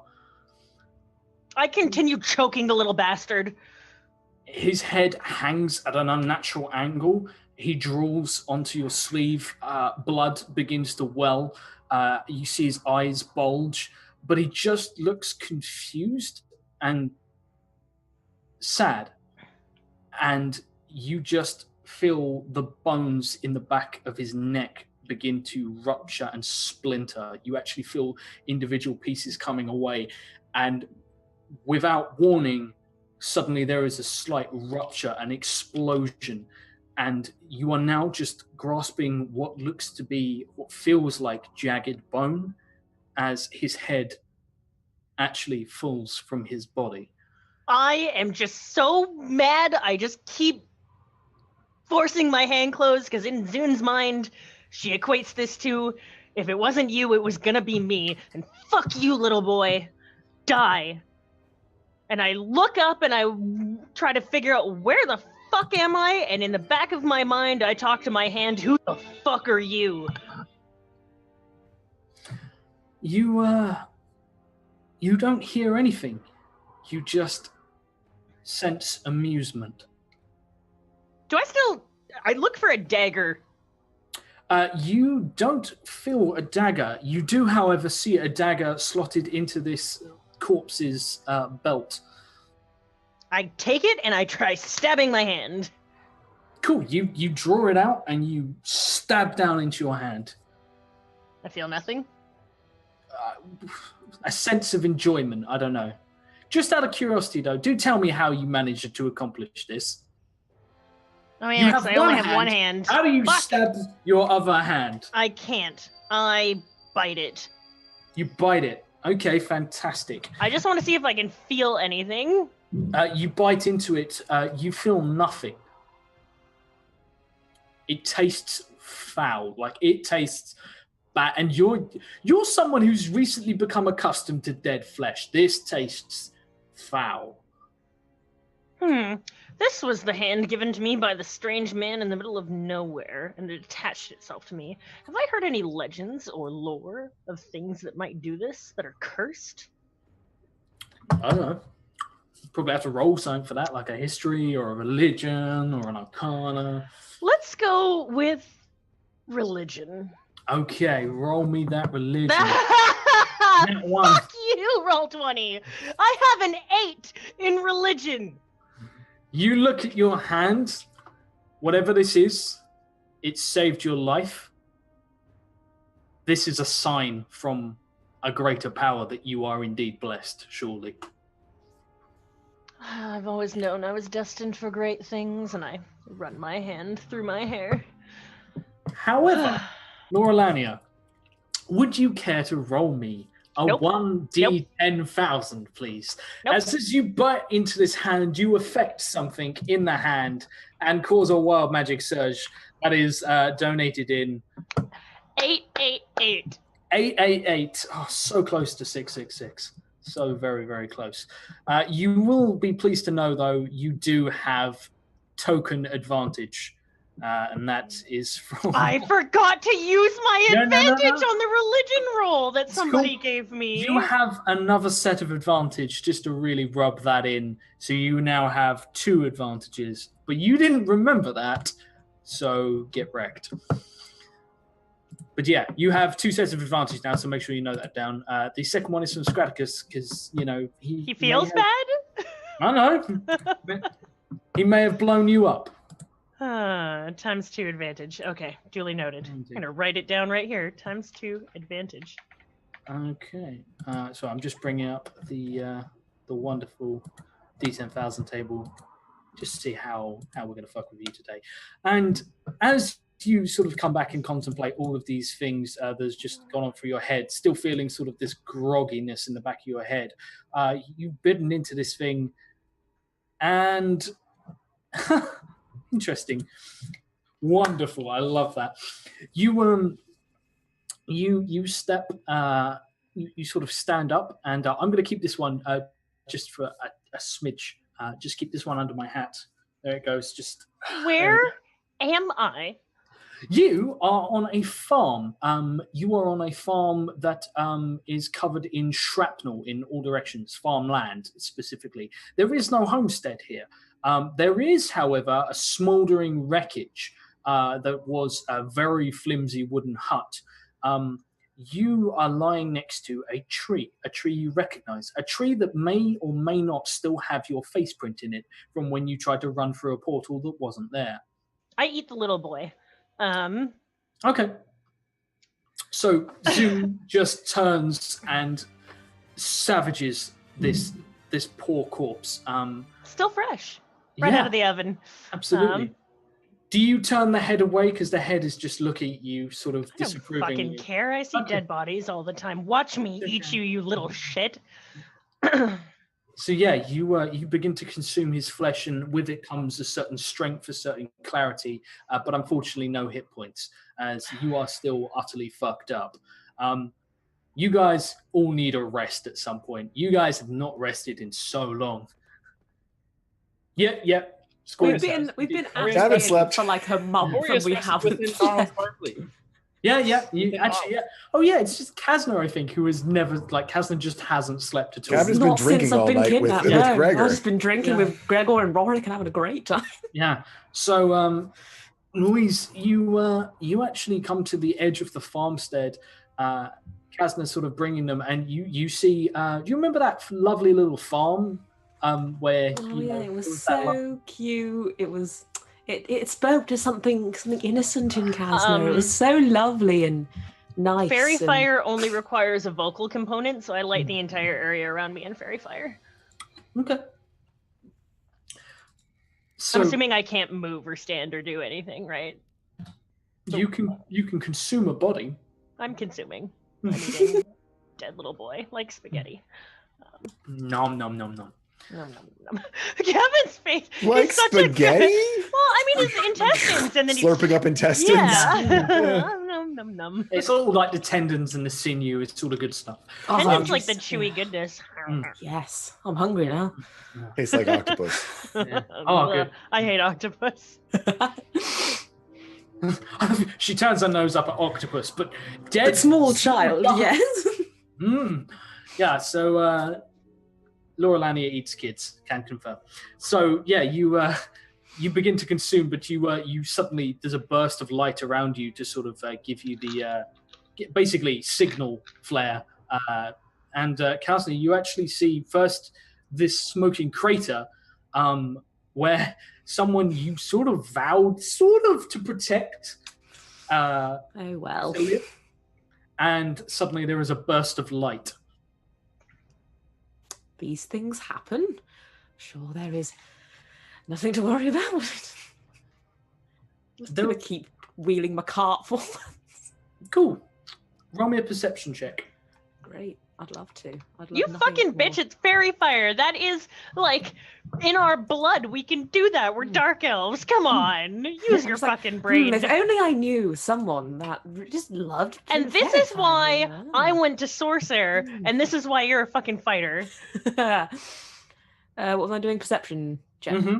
I continue choking the little bastard. His head hangs at an unnatural angle. He drools onto your sleeve. Blood begins to well. You see his eyes bulge, but he just looks confused and sad. And you just feel the bones in the back of his neck begin to rupture and splinter. You actually feel individual pieces coming away. And without warning, suddenly there is a slight rupture, an explosion, and you are now just grasping what looks to be, what feels like jagged bone, as his head actually falls from his body. I am just so mad. I just keep forcing my hand closed, because in Zune's mind, she equates this to, if it wasn't you, it was gonna be me. And fuck you, little boy. Die. And I look up and I try to figure out where the fuck am I? And in the back of my mind, I talk to my hand, who the fuck are you? You don't hear anything. You just sense amusement. I look for a dagger. You don't feel a dagger. You do, however, see a dagger slotted into this corpse's belt. I take it and I try stabbing my hand. Cool. You draw it out and you stab down into your hand. I feel nothing. A sense of enjoyment. I don't know. Just out of curiosity, though, do tell me how you managed to accomplish this. Oh yeah, because I only have one hand. How do you stab your other hand? I can't. I bite it. You bite it. Okay, fantastic. I just want to see if I can feel anything. You bite into it. You feel nothing. It tastes foul. Like, it tastes bad. And you're someone who's recently become accustomed to dead flesh. This tastes foul. This was the hand given to me by the strange man in the middle of nowhere, and it attached itself to me. Have I heard any legends or lore of things that might do this, that are cursed? I don't know. Probably have to roll something for that, like a history or a religion or an arcana. Let's go with religion. Okay, roll me that religion. One. Fuck you, roll 20. I have an 8 in religion. You look at your hand, whatever this is, it saved your life. This is a sign from a greater power that you are indeed blessed, surely. I've always known I was destined for great things, and I run my hand through my hair. However, Laurelania, would you care to roll me a Nope. 1d10,000, please? Nope. As you bite into this hand, you affect something in the hand and cause a wild magic surge that is donated in 888. 888. Oh, so close to 666. So very, very close. You will be pleased to know, though, you do have token advantage. And that is from... I forgot to use my No. advantage on the religion roll that It's somebody cool. gave me. You have another set of advantage just to really rub that in. So you now have 2 advantages. But you didn't remember that, so get wrecked. But yeah, you have 2 sets of advantage now, so make sure you know that down. The second one is from Scraticus, because, you know... He feels bad? I know. He may have blown you up. Times 2 advantage. Okay, duly noted. I'm going to write it down right here. Times 2 advantage. Okay. So I'm just bringing up the wonderful D10,000 table just to see how we're going to fuck with you today. And as you sort of come back and contemplate all of these things that's just gone on through your head, still feeling sort of this grogginess in the back of your head, you've bitten into this thing and... Interesting. Wonderful. I love that. You step, you sort of stand up, and I'm going to keep this one just for a smidge. Just keep this one under my hat. There it goes. Just Where am I? You are on a farm. You are on a farm that is covered in shrapnel in all directions, farmland specifically. There is no homestead here. There is, however, a smouldering wreckage that was a very flimsy wooden hut. You are lying next to a tree you recognize, a tree that may or may not still have your face print in it from when you tried to run through a portal that wasn't there. I eat the little boy. Okay. So Zoom just turns and savages this poor corpse. Still fresh. Right out of the oven. Absolutely. Do you turn the head away because the head is just looking at you, sort of disapproving? I don't fucking care. I see dead bodies all the time. Watch me eat you, you little shit. So yeah, you begin to consume his flesh, and with it comes a certain strength, a certain clarity, but unfortunately no hit points, as you are still utterly fucked up. You guys all need a rest at some point. You guys have not rested in so long. Yeah. We've been Haven't slept for like a month, and we haven't. Yeah. Oh yeah, it's just Kazna, I think, who has never Kazna just hasn't slept at all. Gavin's been drinking all night with Gregor. I've just been drinking with Gregor and Rorik and having a great time. Yeah. So, Louise, you actually come to the edge of the farmstead. Kazna sort of bringing them, and you see. Do you remember that lovely little farm? Where it was so cute. It spoke to something innocent in Kazna. It was so lovely and nice. Fairy fire only requires a vocal component, so I light the entire area around me in fairy fire. Okay. So I'm assuming I can't move or stand or do anything, right? You can consume a body. I'm consuming. I'm eating dead little boy like spaghetti. Nom nom nom nom. Nom, nom, nom. Kevin's face Like is such spaghetti? a well, I mean his intestines, and then Slurping up intestines. yeah. Nom, nom, nom. It's all like the tendons and the sinew. It's all the good stuff. Oh, And it's like the just- chewy goodness. Yes, I'm hungry now. Tastes like octopus. Yeah. Oh, good. I hate octopus. She turns her nose up at octopus, but dead. A small child, yes. Yeah, so Laura Lanier eats kids, can confirm. So yeah, you begin to consume, but you suddenly, there's a burst of light around you to sort of give you the basically signal flare. And Kausner, you actually see first this smoking crater where someone you sort of vowed to protect. Oh well. Celia, and suddenly there is a burst of light. These things happen. Sure, there is nothing to worry about. Just There- gonna keep wheeling my cart forward. Cool. Roll me a perception check. Great. I'd love to. I'd love You nothing fucking more. bitch, it's fairy fire. That is like in our blood. We can do that. We're dark elves. Come on. Use I your was like, fucking brain. If only I knew someone that just loved. And this is why I went to Sorcerer, and this is why you're a fucking fighter. What was I doing? Perception check. Mm-hmm.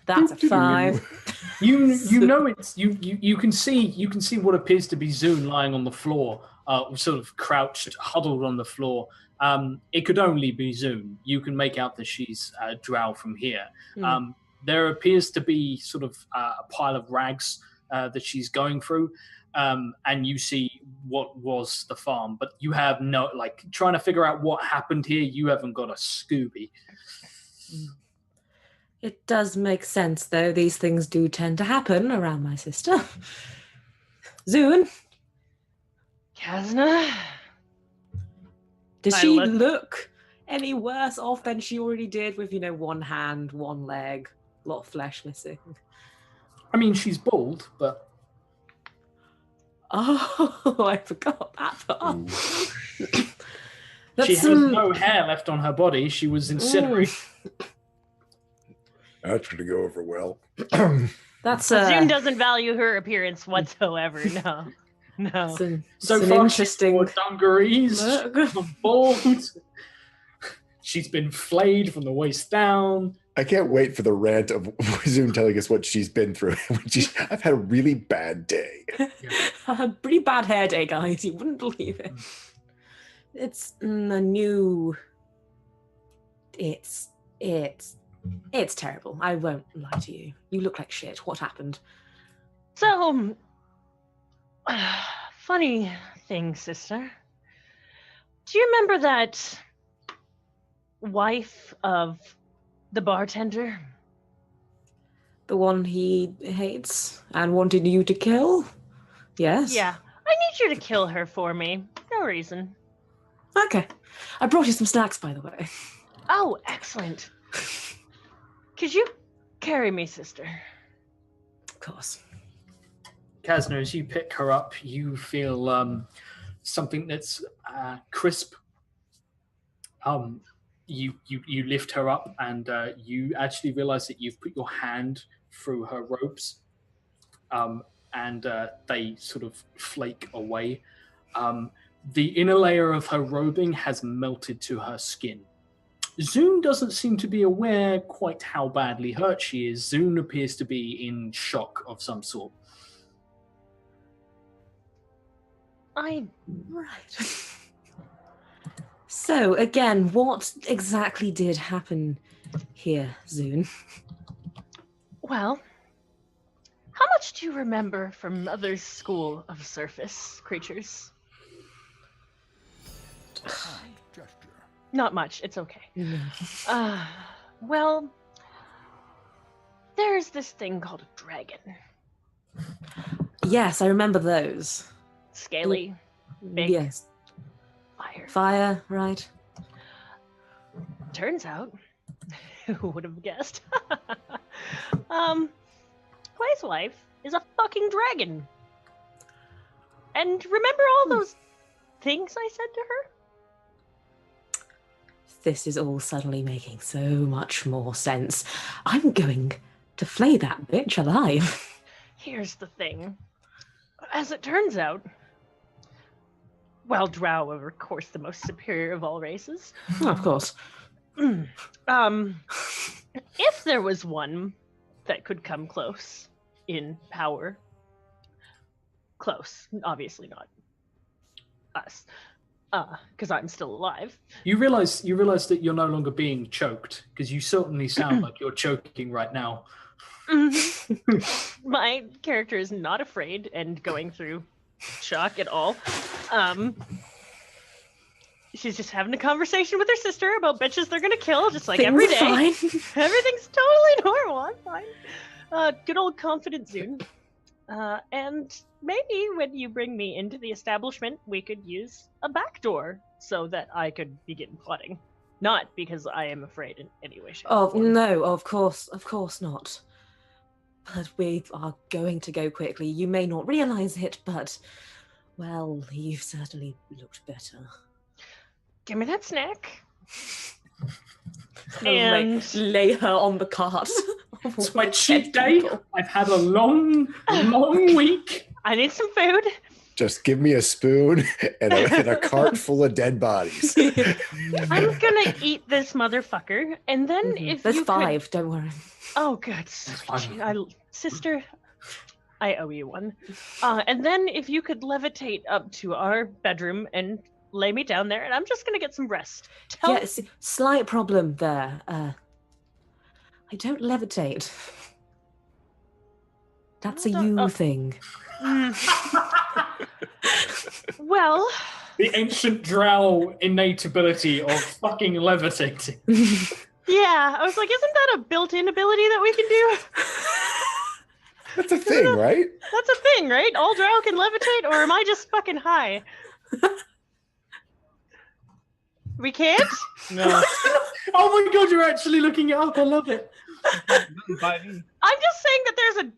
That's a 5. You know it's you can see what appears to be Zune lying on the floor, sort of crouched, huddled on the floor. It could only be Zune. You can make out that she's Drow from here. There appears to be sort of a pile of rags that she's going through, and you see what was the farm, but you have no, like, trying to figure out what happened here. You haven't got a Scooby. It does make sense, though. These things do tend to happen around my sister. Zune, Kazna? does I she look- look any worse off than she already did with, one hand, one leg, a lot of flesh missing? I mean, she's bald, but Oh, I forgot that part. she has no hair left on her body. She was incinerated. That's going to go over well. That's Zune doesn't value her appearance whatsoever. No. No. So it's an far, interesting. she's wore dungarees, Look. bald. She's been flayed from the waist down. I can't wait for the rant of Zoom telling us what she's been through. I've had a really bad day. A pretty bad hair day, guys. You wouldn't believe it. It's a new. It's terrible. I won't lie to you. You look like shit. What happened? So, funny thing, sister. Do you remember that wife of the bartender? The one he hates and wanted you to kill? Yes. Yeah. I need you to kill her for me. No reason. Okay. I brought you some snacks, by the way. Oh, excellent. Could you carry me, sister? Of course. Kazna, as you pick her up, you feel something that's crisp. You lift her up, and you actually realize that you've put your hand through her robes, and they sort of flake away. The inner layer of her robing has melted to her skin. Zune doesn't seem to be aware quite how badly hurt she is. Zune appears to be in shock of some sort. Right. So, again, what exactly did happen here, Zune? Well, how much do you remember from Mother's School of Surface Creatures? Not much. It's okay. Well, there's this thing called a dragon. Yes, I remember those. Scaly, big, Yes. fire. Fire, right? Turns out, who would have guessed? Clay's wife is a fucking dragon. And remember all those things I said to her? This is all suddenly making so much more sense. I'm going to flay that bitch alive. Here's the thing. As it turns out, well, drow are, of course, the most superior of all races. Oh, of course. If there was one that could come close in power, close, obviously not us, because I'm still alive. You realize that you're no longer being choked, because you certainly sound like you're choking right now. My character is not afraid and going through shock at all. She's just having a conversation with her sister about bitches they're gonna kill, just like every day. Fine. Everything's totally normal. I'm fine. Good old confident Zune. And maybe when you bring me into the establishment, we could use a back door so that I could begin plotting. Not because I am afraid in any way, shape, or form. No, of course not. But we are going to go quickly. You may not realize it, but, well, you've certainly looked better. Give me that snack. And lay her on the cart. It's my cheat day. I've had a long week. I need some food. Just give me a spoon and a cart full of dead bodies. I'm gonna eat this motherfucker, and then if There's you 5, don't worry. Oh, good. Sister, I owe you one. And then if you could levitate up to our bedroom and lay me down there, and I'm just gonna get some rest. Yes, slight problem there. I don't levitate. That's a you thing. Well, The ancient drow innate ability of fucking levitating. yeah, I was like, isn't that a built-in ability that we can do? That's a thing, right? That's a thing, right? All drow can levitate, or am I just fucking high? We can't? No. Oh my god, you're actually looking it up. I love it. By me. I'm just saying that there's an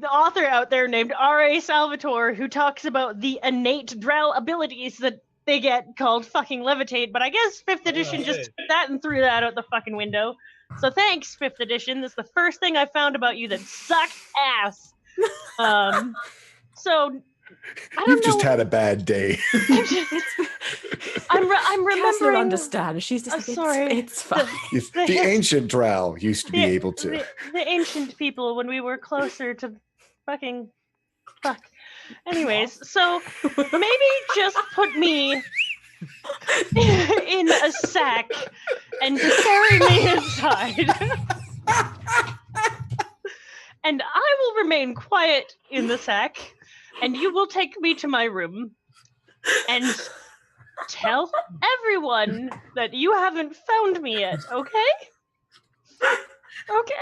author out there named R.A. Salvatore who talks about the innate drow abilities that they get called fucking levitate, but I guess 5th edition just took that and threw that out the fucking window. So thanks, 5th edition. That's the first thing I found about you that sucked ass. So I don't You've know. just had a bad day. I'm Cass remembering. will understand. She's just sorry. It's fine. The ancient drow used to be able to. The ancient people when we were closer to fucking fuck. Anyways, so maybe just put me in a sack and carry me inside. And I will remain quiet in the sack, and you will take me to my room and tell everyone that you haven't found me yet, okay? Okay?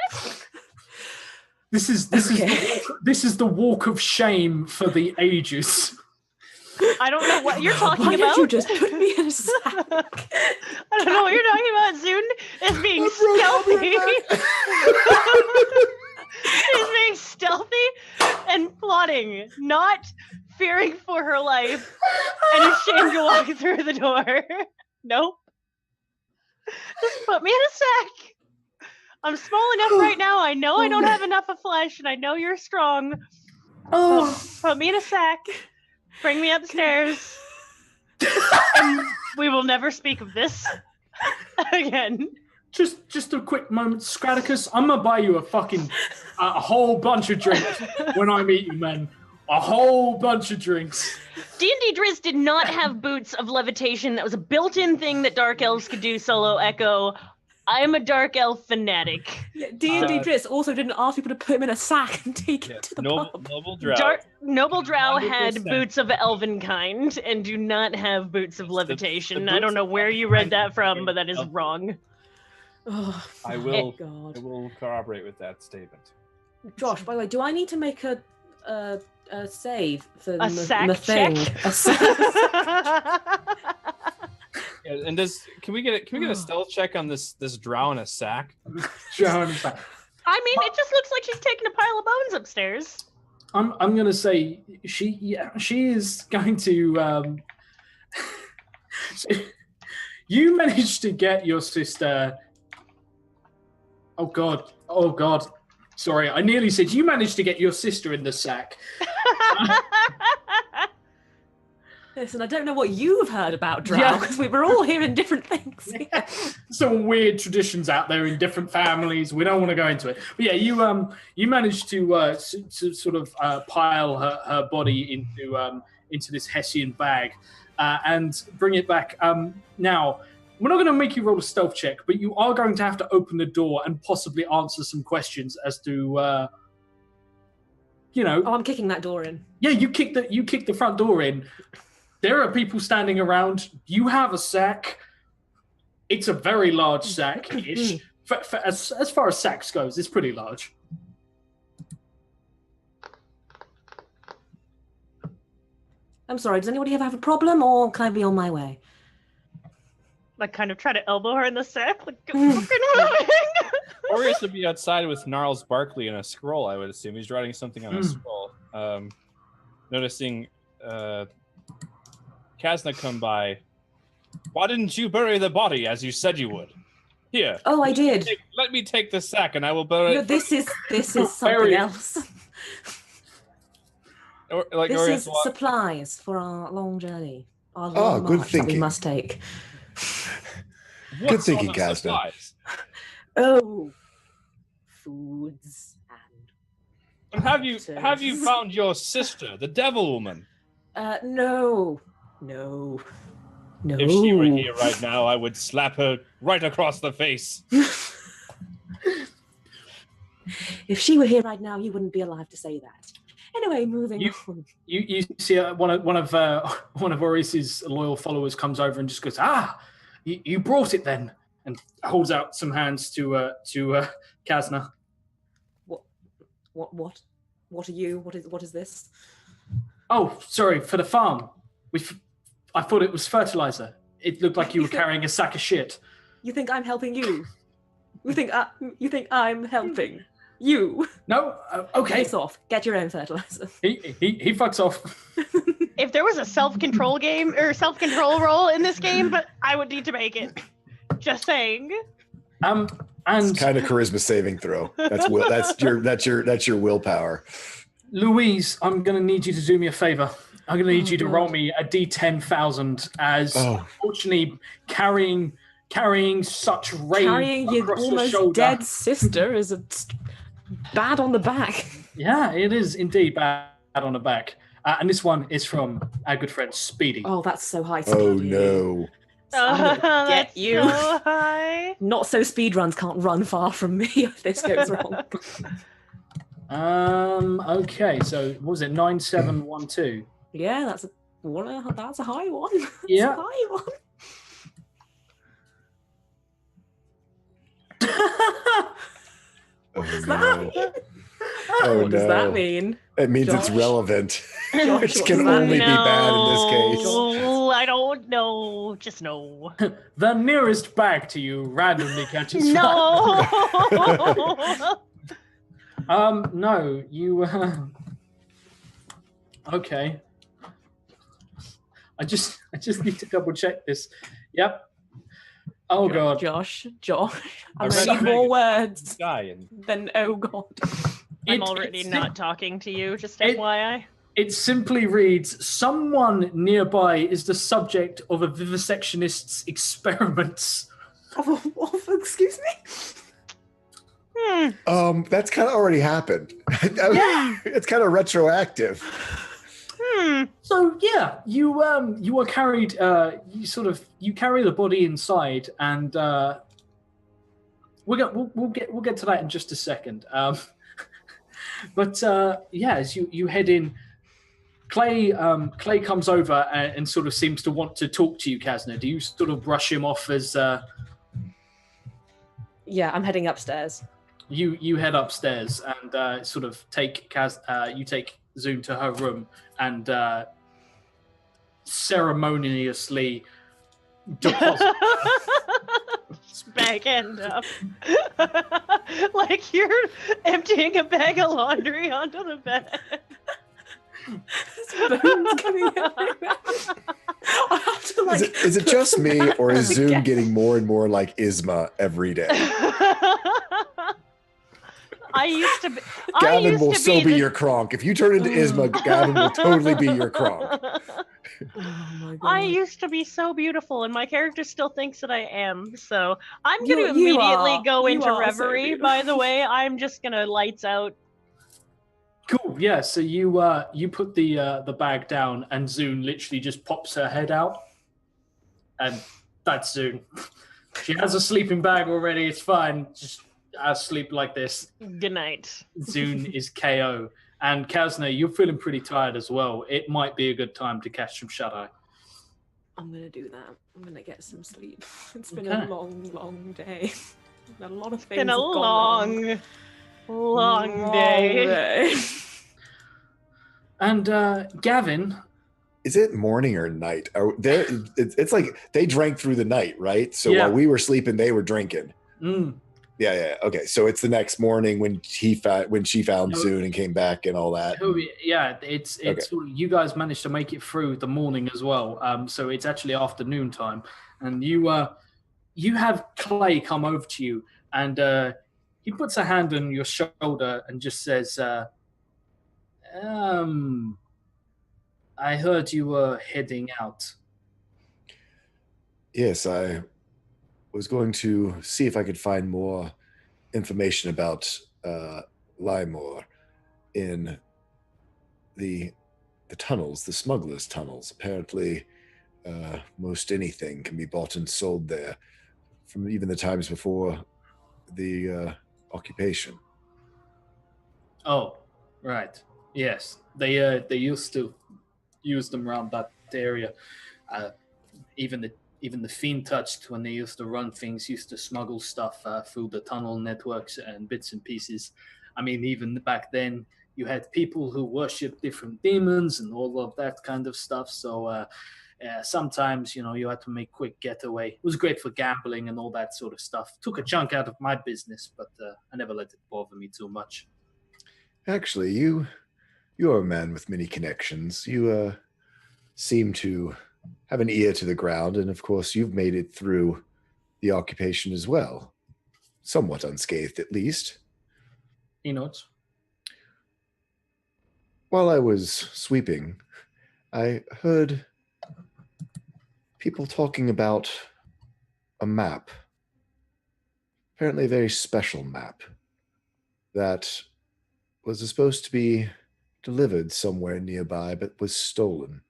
This is the walk of shame for the ages. I don't know what you're talking Why about. did you just put me in a sack? I don't know what you're talking about, Zune. It's being stealthy. She's being stealthy and plotting, not fearing for her life and ashamed to walk through the door. Nope. Just put me in a sack. I'm small enough right now. I know I don't have enough of flesh, and I know you're strong. Put me in a sack. Bring me upstairs. And we will never speak of this again. Just a quick moment, Scraticus. I'm gonna buy you a whole bunch of drinks when I meet you, man. A whole bunch of drinks. D&D Driz did not have boots of levitation. That was a built-in thing that Dark Elves could do, Solo Echo. I am a Dark Elf fanatic. D&D Driz also didn't ask people to put him in a sack and take it to the pub. Noble drow. Noble Drow had 100%. boots of elven kind and do not have boots of levitation. I don't know where you read that from, but that is wrong. Oh, I will God. corroborate with that statement. Josh, by the way, do I need to make a save for A sack the thing? check? A sack. Yeah, and can we get a stealth check on this drow in a sack? Drow in a sack. I mean, it just looks like she's taking a pile of bones upstairs. I'm gonna say she is going to You managed to get your sister. Oh God. Sorry, I nearly said you managed to get your sister in the sack. Listen, I don't know what you've heard about Drow, Yeah. because we were all hearing different things. Some weird traditions out there in different families. We don't want to go into it. But yeah, you managed to sort of pile her body into this Hessian bag and bring it back. Now, we're not going to make you roll a stealth check, but you are going to have to open the door and possibly answer some questions as to, Oh, I'm kicking that door in. Yeah, you kick the front door in. There are people standing around. You have a sack. It's a very large sack-ish. As far as sacks goes, it's pretty large. I'm sorry, does anybody ever have a problem, or can I be on my way? I kind of try to elbow her in the sack. Like, get fucking moving. Orius would be outside with Gnarls Barkley and a scroll, I would assume. He's writing something on a scroll. Noticing Kazna come by. Why didn't you bury the body as you said you would? Here. Oh, I did. Let me take the sack and I will bury No, it. this is something else. This is supplies for our long journey. Our long good march that we thinking. must take. Good thinking, Kazna. Oh, foods And have you found your sister, the devil woman? No. If she were here right now, I would slap her right across the face. If she were here right now, you wouldn't be alive to say that. Anyway, moving on. You see one of Orius's loyal followers comes over and just goes, you brought it then, and holds out some hands to Kazna. What are you? What is this? Oh, sorry, for the farm. I thought it was fertilizer. It looked like you were carrying a sack of shit. You think I'm helping you? You think I'm helping you? No, okay. Face off. Get your own fertilizer. He fucks off. If there was a self-control game or self-control role in this game, but I would need to make it. Just saying. And it's kind of charisma saving throw. That's your willpower. Louise, I'm gonna need you to do me a favor. I'm gonna need you to roll me a D10,000 as unfortunately carrying such rain carrying your across almost your shoulder. Dead sister is bad on the back. Yeah, it is indeed bad on the back. And this one is from our good friend Speedy. Oh, that's so high. Speedy. Oh no. Get you. So high. Not so speed runs can't run far from me if this goes wrong. Okay, so what was it? 9712. Yeah, that's a high one. Yeah. That's a high one. Oh What no. does that mean? It means it's Josh? relevant. Josh, Which what can does that only be mean? bad in this case. No, I don't know. Just no. The nearest bag to you randomly catches fire. No. No, you. Okay. I just need to double check this. Yep. Oh god. Josh. I read need more words Dying. than oh god. I'm already not talking to you, just FYI. It simply reads, someone nearby is the subject of a vivisectionist's experiments. Excuse me? That's kind of already happened. Yeah. It's kind of retroactive. So yeah, you are carried. You carry the body inside, and we'll get to that in just a second. But as you head in, Clay comes over and sort of seems to want to talk to you, Kazna. Do you sort of brush him off as? Yeah, I'm heading upstairs. You head upstairs and sort of take you take Zoom to her room and ceremoniously deposit Bag end up. Like you're emptying a bag of laundry onto the bed. Bones coming everywhere. I have to Is it just me, or is Zoom Yes. getting more and more like Isma every day? I used to be. Gavin will so be your Kronk. If you turn into Isma, Gavin will totally be your Kronk. Oh my god. I used to be so beautiful, and my character still thinks that I am. So I'm You- going to you immediately are. go You into are so reverie. beautiful. By the way, I'm just gonna lights out. Cool. Yeah. So you put the bag down, and Zune literally just pops her head out, and that's Zune. She has a sleeping bag already. It's fine. Just sleep like this. Good night. Zune is KO. And Kazna, you're feeling pretty tired as well. It might be a good time to catch some shut eye. I'm gonna do that. I'm gonna get some sleep. It's been Okay. a long day. A lot of things. Been a have gone wrong. long day. And Gavin, Is it morning or night? It's like they drank through the night, right? So Yeah. while we were sleeping, they were drinking. mm, Yeah. Okay, so it's the next morning when she found No. Zune and came back and all that. yeah, it's you guys managed to make it through the morning as well. So it's actually afternoon time, and you have Clay come over to you, and he puts a hand on your shoulder and just says, I heard you were heading out. Yes, I was going to see if I could find more information about Lymore in the tunnels, the smugglers' tunnels. Apparently, most anything can be bought and sold there, from even the times before the occupation. Oh, right. Yes, they used to use them around that area. Even the Fiend Touched, when they used to run things, used to smuggle stuff through the tunnel networks and bits and pieces. I mean, even back then, you had people who worshipped different demons and all of that kind of stuff. So sometimes, you had to make quick getaway. It was great for gambling and all that sort of stuff. Took a chunk out of my business, but I never let it bother me too much. Actually, you're a man with many connections. You seem to have an ear to the ground, and of course, you've made it through the occupation as well. Somewhat unscathed, at least. He nods. While I was sweeping, I heard people talking about a map. Apparently a very special map that was supposed to be delivered somewhere nearby, but was stolen.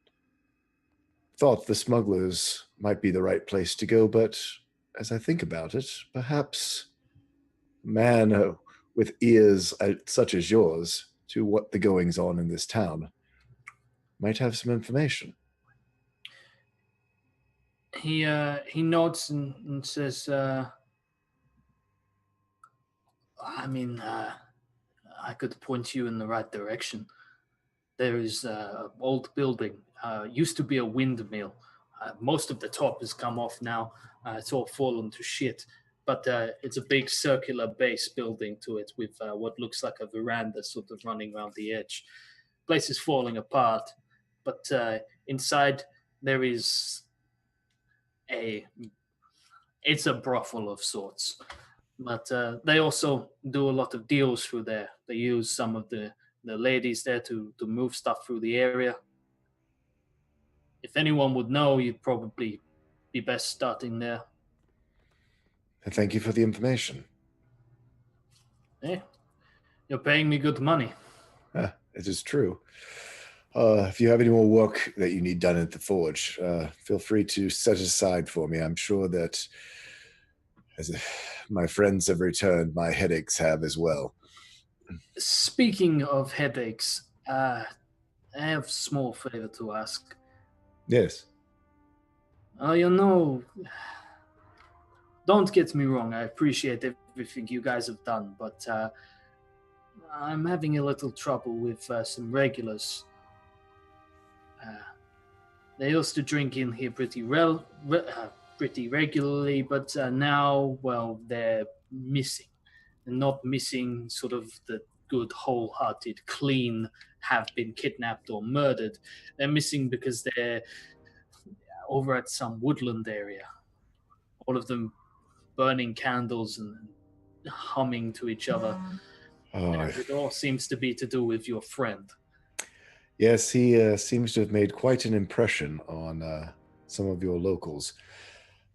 Thought the smugglers might be the right place to go, but as I think about it, perhaps a man with ears such as yours to what the goings on in this town might have some information. He nods and says, I could point you in the right direction. There is an old building. Used to be a windmill. Most of the top has come off now. It's all fallen to shit. But it's a big circular base building to it with what looks like a veranda sort of running around the edge. Place is falling apart. But inside there is it's a brothel of sorts. But they also do a lot of deals through there. They use some of the ladies there to move stuff through the area. If anyone would know, you'd probably be best starting there. Thank you for the information. Hey, you're paying me good money. It is true. If you have any more work that you need done at the forge, feel free to set it aside for me. I'm sure that as my friends have returned, my headaches have as well. Speaking of headaches, I have a small favor to ask. Yes. Don't get me wrong, I appreciate everything you guys have done, but I'm having a little trouble with some regulars. They used to drink in here pretty regularly, but now, well, they're missing. They're not missing sort of the good, wholehearted, clean, have been kidnapped or murdered. They're missing because they're over at some woodland area. All of them burning candles and humming to each other. Oh, And it all seems to be to do with your friend. yes, he seems to have made quite an impression on some of your locals.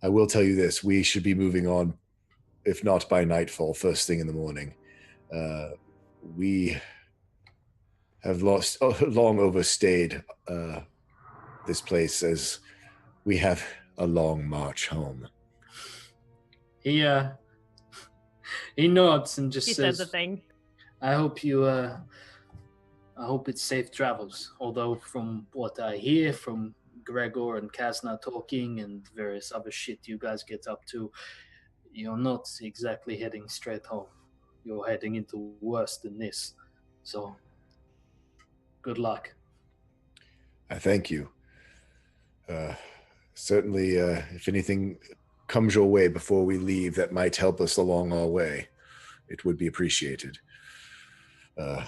I will tell you this, we should be moving on, if not by nightfall, first thing in the morning. We have long overstayed this place, as we have a long march home. He nods and just He says, says a thing. I hope it's safe travels. Although from what I hear from Gregor and Kazna talking and various other shit you guys get up to, you're not exactly heading straight home. You're heading into worse than this. So, good luck. I thank you. Certainly, if anything comes your way before we leave that might help us along our way, it would be appreciated. Well,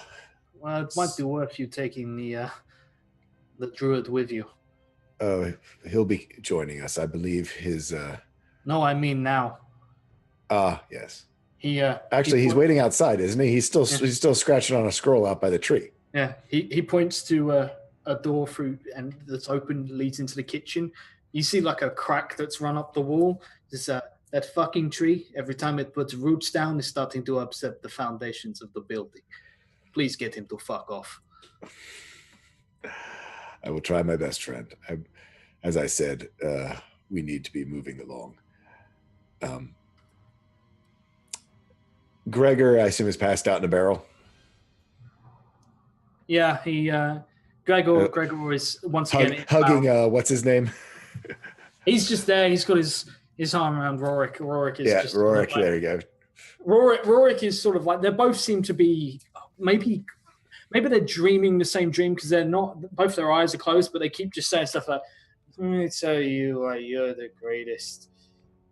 it might be worth you taking the druid with you. He'll be joining us, I believe. His No, I mean now. Yes. Actually, he's waiting outside, isn't he? He's still scratching on a scroll out by the tree. Yeah, he points to a door through and that's open, leads into the kitchen. You see like a crack that's run up the wall. There's that fucking tree. Every time it puts roots down, it's starting to upset the foundations of the building. Please get him to fuck off. I will try my best, friend. As I said, we need to be moving along. Gregor, I assume, is passed out in a barrel. Yeah, Gregor is once again hugging. What's his name? He's just there. He's got his arm around Rorik. Rorik is just Rorik. There you go. Rorik is sort of like, they both seem to be maybe they're dreaming the same dream, because they're not. Both their eyes are closed, but they keep just saying stuff like, "Let me tell you, you're the greatest."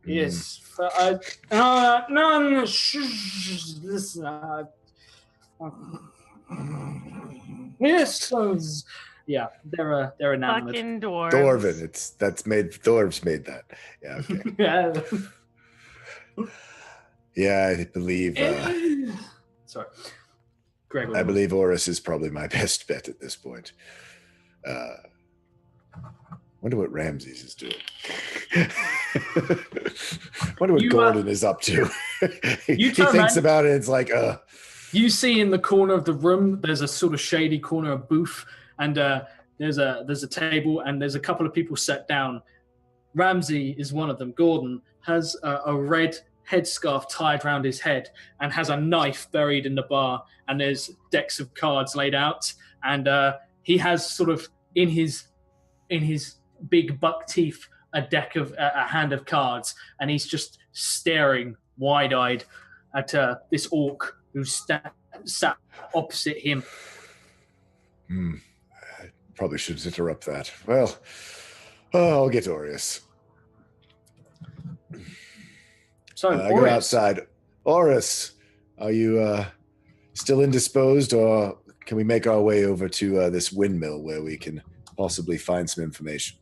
Yes, no, listen. Yes, yeah, they're enamored. Fucking dwarves. Dwarven. Dwarves made that. Yeah. Okay. Yeah. Yeah, I believe. Sorry, Gregor. I believe Oris is probably my best bet at this point. Wonder what Ramses is doing. Wonder what Gordon is up to. he thinks about it. It's like, You see in the corner of the room, there's a sort of shady corner, a booth, and there's a table, and there's a couple of people sat down. Ramsey is one of them. Gordon has a red headscarf tied around his head and has a knife buried in the bar, and there's decks of cards laid out, and he has sort of in his big buck teeth a hand of cards, and he's just staring wide-eyed at this orc who's sat opposite him. I probably should interrupt that. Well, I'll get Orius. So I go outside. Oris, are you still indisposed, or can we make our way over to this windmill where we can possibly find some information?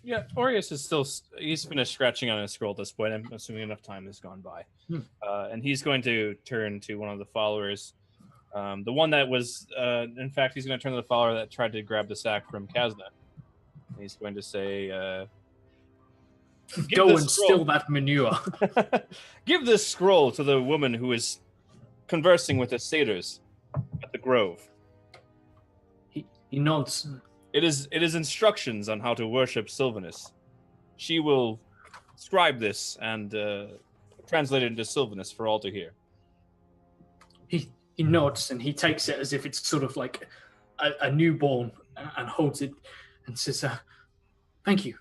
Yeah, Orius is he's finished scratching on his scroll at this point. I'm assuming enough time has gone by. And he's going to turn to one of the followers. The one that was, in fact, he's going to turn to the follower that tried to grab the sack from Kazna. He's going to say, go and steal that manure. Give this scroll to the woman who is conversing with the satyrs at the grove. He nods. It is instructions on how to worship Sylvanus. She will scribe this and translate it into Sylvanus for all to hear. He nods and he takes it as if it's sort of like a newborn and holds it and says, "Thank you,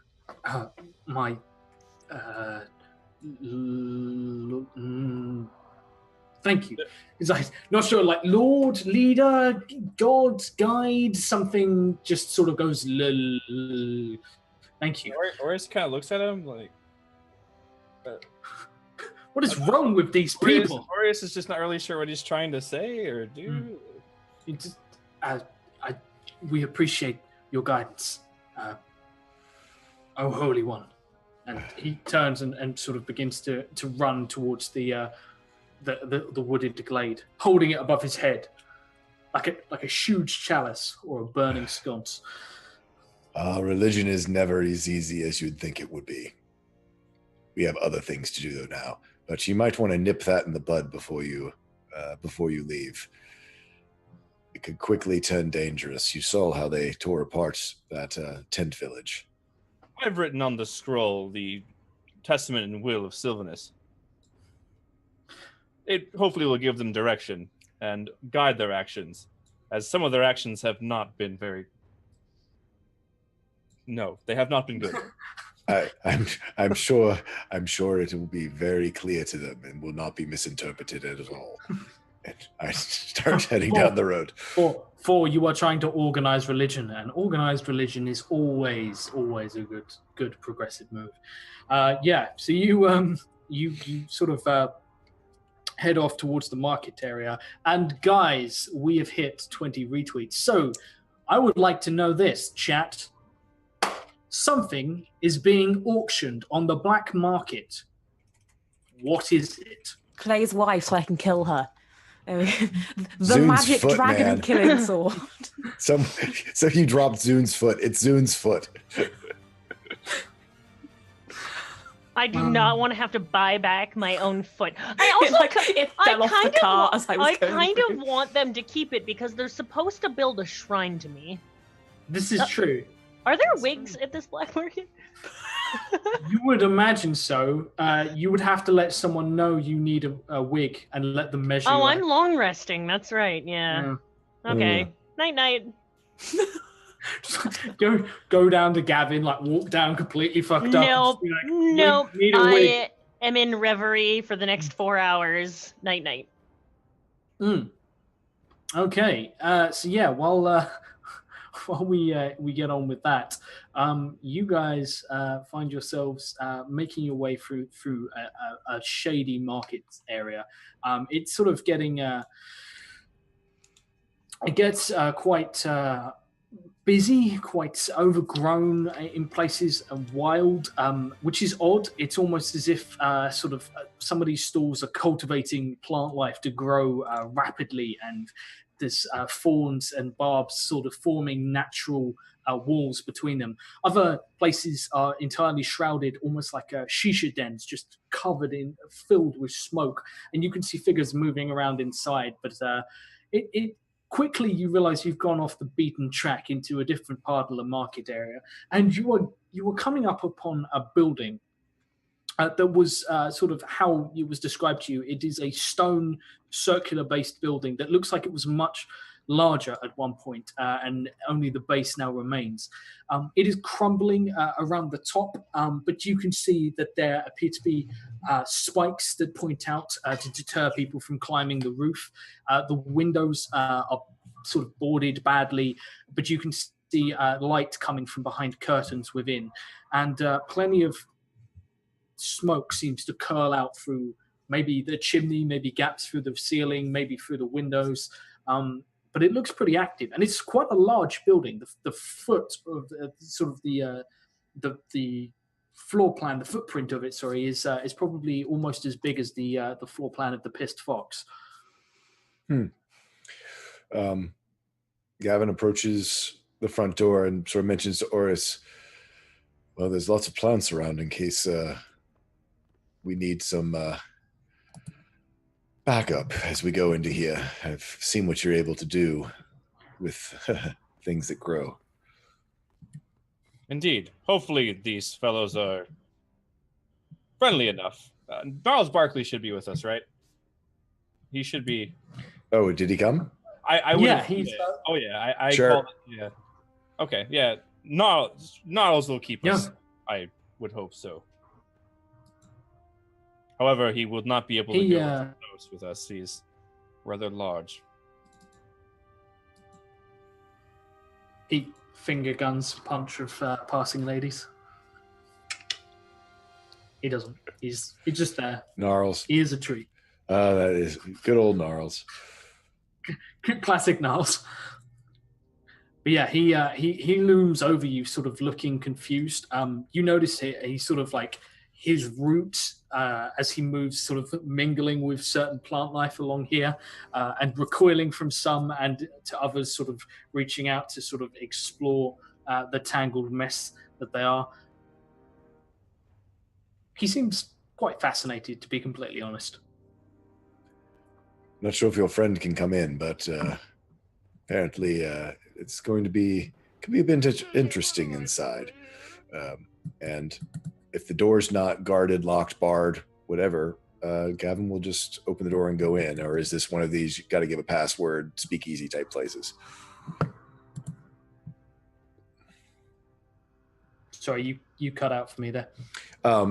thank you." He's like, not sure, like Lord, leader, God, guide, something just sort of goes, thank you. Oris kind of looks at him like, what is wrong with these people? Oris is just not really sure what he's trying to say or do. We appreciate your guidance. "Oh, Holy One," and he turns and sort of begins to run towards the wooded glade, holding it above his head, like a huge chalice or a burning sconce. Religion is never as easy as you'd think it would be. We have other things to do though now, but you might want to nip that in the bud before you leave. It could quickly turn dangerous. You saw how they tore apart that tent village. I've written on the scroll the testament and will of Sylvanus. It hopefully will give them direction and guide their actions, as some of their actions have not been very... No, they have not been good. I'm sure it will be very clear to them and will not be misinterpreted at all. And I start heading down the road. For you are trying to organize religion, and organized religion is always a good progressive move. So you sort of head off towards the market area, and guys, we have hit 20 retweets. So I would like to know this, chat. Something is being auctioned on the black market. What is it? Clay's wife, so I can kill her. The Zune's magic foot, dragon man. killing sword. So you dropped Zune's foot. It's Zune's foot. I do not want to have to buy back my own foot. I also It fell off the cart as I was going kind through. of want them to keep it because they're supposed to build a shrine to me. This is true. Are there wigs at this black market? You would imagine so. You would have to let someone know you need a wig and let them measure. Oh, I'm long resting. That's right. Yeah. Okay. Night. Go down to Gavin, like walk down completely fucked up. Nope. Like, need a wig. I am in reverie for the next 4 hours. Night. Okay. So yeah, while we get on with that, you guys find yourselves making your way through a shady market area. It's sort of getting it gets quite busy, quite overgrown in places, and wild, which is odd. It's almost as if some of these stalls are cultivating plant life to grow rapidly, and there's thorns and barbs sort of forming natural walls between them. Other places are entirely shrouded, almost like shisha dens, just filled with smoke, and you can see figures moving around inside. But it quickly you realize you've gone off the beaten track into a different part of the market area, and you were coming up upon a building that was sort of how it was described to you. It is a stone circular-based building that looks like it was much larger at one point, and only the base now remains. It is crumbling around the top, but you can see that there appear to be spikes that point out to deter people from climbing the roof. The windows are sort of boarded badly, but you can see light coming from behind curtains within, and plenty of smoke seems to curl out through maybe the chimney, maybe gaps through the ceiling, maybe through the windows. But it looks pretty active, and it's quite a large building. The foot of the floor plan, the footprint of it, is probably almost as big as the floor plan of the Pissed Fox. Gavin approaches the front door and sort of mentions to Oris, well, there's lots of plants around in case we need some backup as we go into here. I've seen what you're able to do with things that grow. Indeed. Hopefully these fellows are friendly enough. Charles Barkley should be with us, right? He should be. Oh, did he come? I he's. Oh yeah, I Sure. called it, yeah. Okay, yeah. Gnarls will keep us. I would hope so. However, he would not be able to go close with us. He's rather large. He finger guns punch of passing ladies. He doesn't. He's just there. Gnarls. He is a treat. That is good old Gnarls. Classic Gnarls. But yeah, he looms over you, sort of looking confused. You notice he sort of like his roots as he moves, sort of mingling with certain plant life along here, and recoiling from some, and to others, sort of reaching out to sort of explore the tangled mess that they are. He seems quite fascinated, to be completely honest. Not sure if your friend can come in, but apparently it's going to could be a bit interesting inside. And if the door's not guarded, locked, barred, whatever, Gavin will just open the door and go in. Or is this one of these you got to give a password, speakeasy type places? Sorry, you cut out for me there.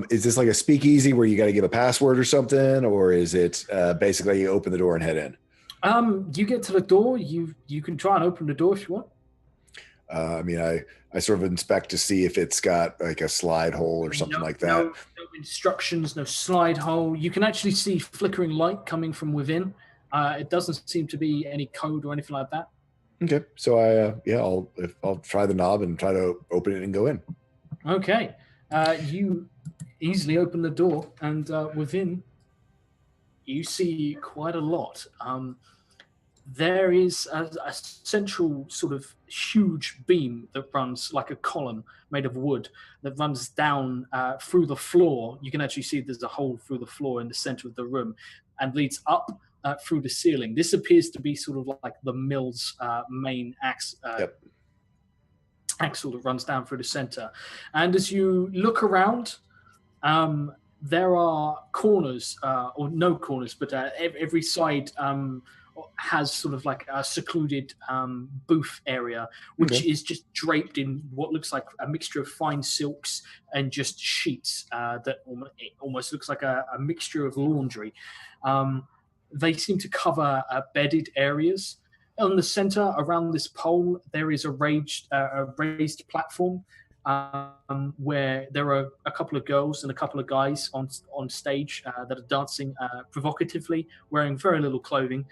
Is this like a speakeasy where you got to give a password or something, or is it basically you open the door and head in? You get to the door. You can try and open the door if you want. I mean, I sort of inspect to see if it's got like a slide hole or something like that. No instructions, no slide hole. You can actually see flickering light coming from within. It doesn't seem to be any code or anything like that. Okay, so I'll try the knob and try to open it and go in. Okay, you easily open the door, and within you see quite a lot. There is a central sort of huge beam that runs like a column made of wood that runs down through the floor. You can actually see there's a hole through the floor in the center of the room and leads up through the ceiling. This appears to be sort of like the mill's main axle that runs down through the center. And as you look around, there are corners, or no corners, but every side has sort of like a secluded booth area, which is just draped in what looks like a mixture of fine silks and just sheets that almost looks like a mixture of laundry. They seem to cover bedded areas. On the center, around this pole, there is a raised platform where there are a couple of girls and a couple of guys on stage that are dancing provocatively, wearing very little clothing.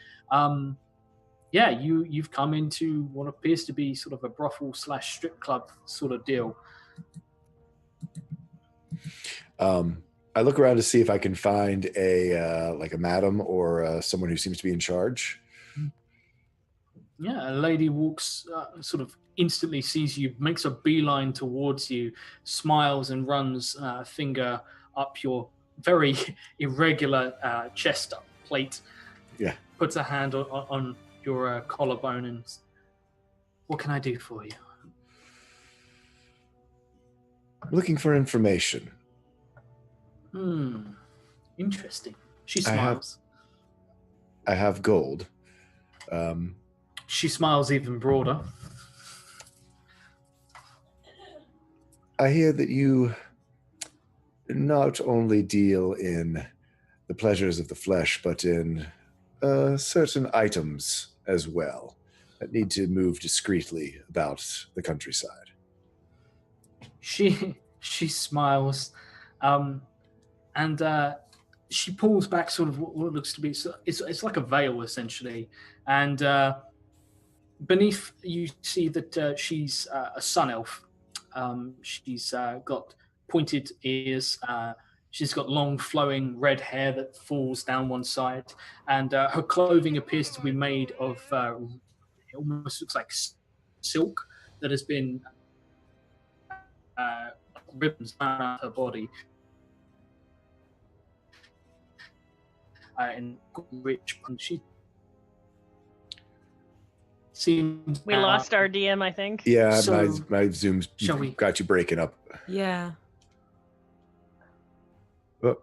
You've come into what appears to be sort of a brothel / strip club sort of deal. I look around to see if I can find a madam or someone who seems to be in charge. Yeah, a lady walks, sort of instantly sees you, makes a beeline towards you, smiles and runs a finger up your very irregular chest plate. Yeah. Puts a hand on your collarbone and, what can I do for you? Looking for information. Interesting. She smiles. I have gold. She smiles even broader. I hear that you not only deal in the pleasures of the flesh, but in certain items as well that need to move discreetly about the countryside. She smiles, and she pulls back sort of what looks to be, it's like a veil essentially, and beneath you see that she's a sun elf. She's got pointed ears. She's got long flowing red hair that falls down one side, and her clothing appears to be made of it almost looks like silk that has been ribbons around her body. And rich, punchy. Seems we lost our DM, I think. Yeah, so, my Zoom's got you breaking up. Yeah. Oh.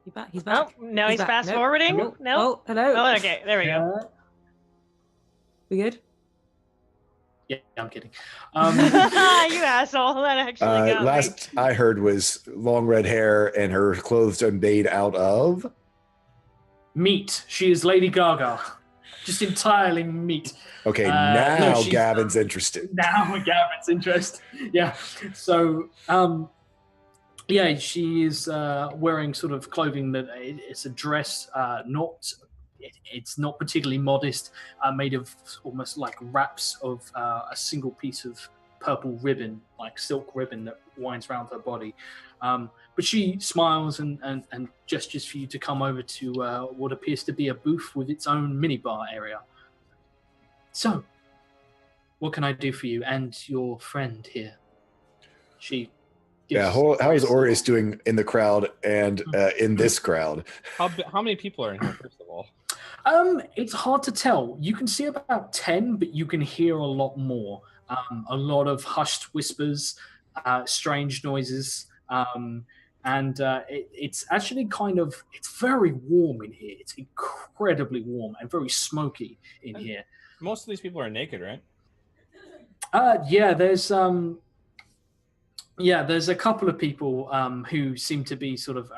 He's back. Oh, now he's back. fast forwarding. No. No. Oh, hello. Oh, okay. There we go. We good? Yeah, I'm kidding. You asshole. That actually got last me. I heard was long red hair and her clothes are made out of meat. She is Lady Gaga. Just entirely meat. Okay, now Gavin's interested. Now Gavin's interested. Yeah. So, she is wearing sort of clothing that it's a dress, not it's not particularly modest, made of almost like wraps of a single piece of purple ribbon, like silk ribbon that winds around her body. But she smiles and gestures for you to come over to what appears to be a booth with its own minibar area. So, what can I do for you and your friend here? She gives how's Aureus doing in the crowd and in this crowd? How many people are in here, first of all? It's hard to tell. You can see about 10, but you can hear a lot more. A lot of hushed whispers, strange noises, and it's actually it's very warm in here. It's incredibly warm and very smoky in here. Most of these people are naked, right? There's a couple of people who seem to be sort of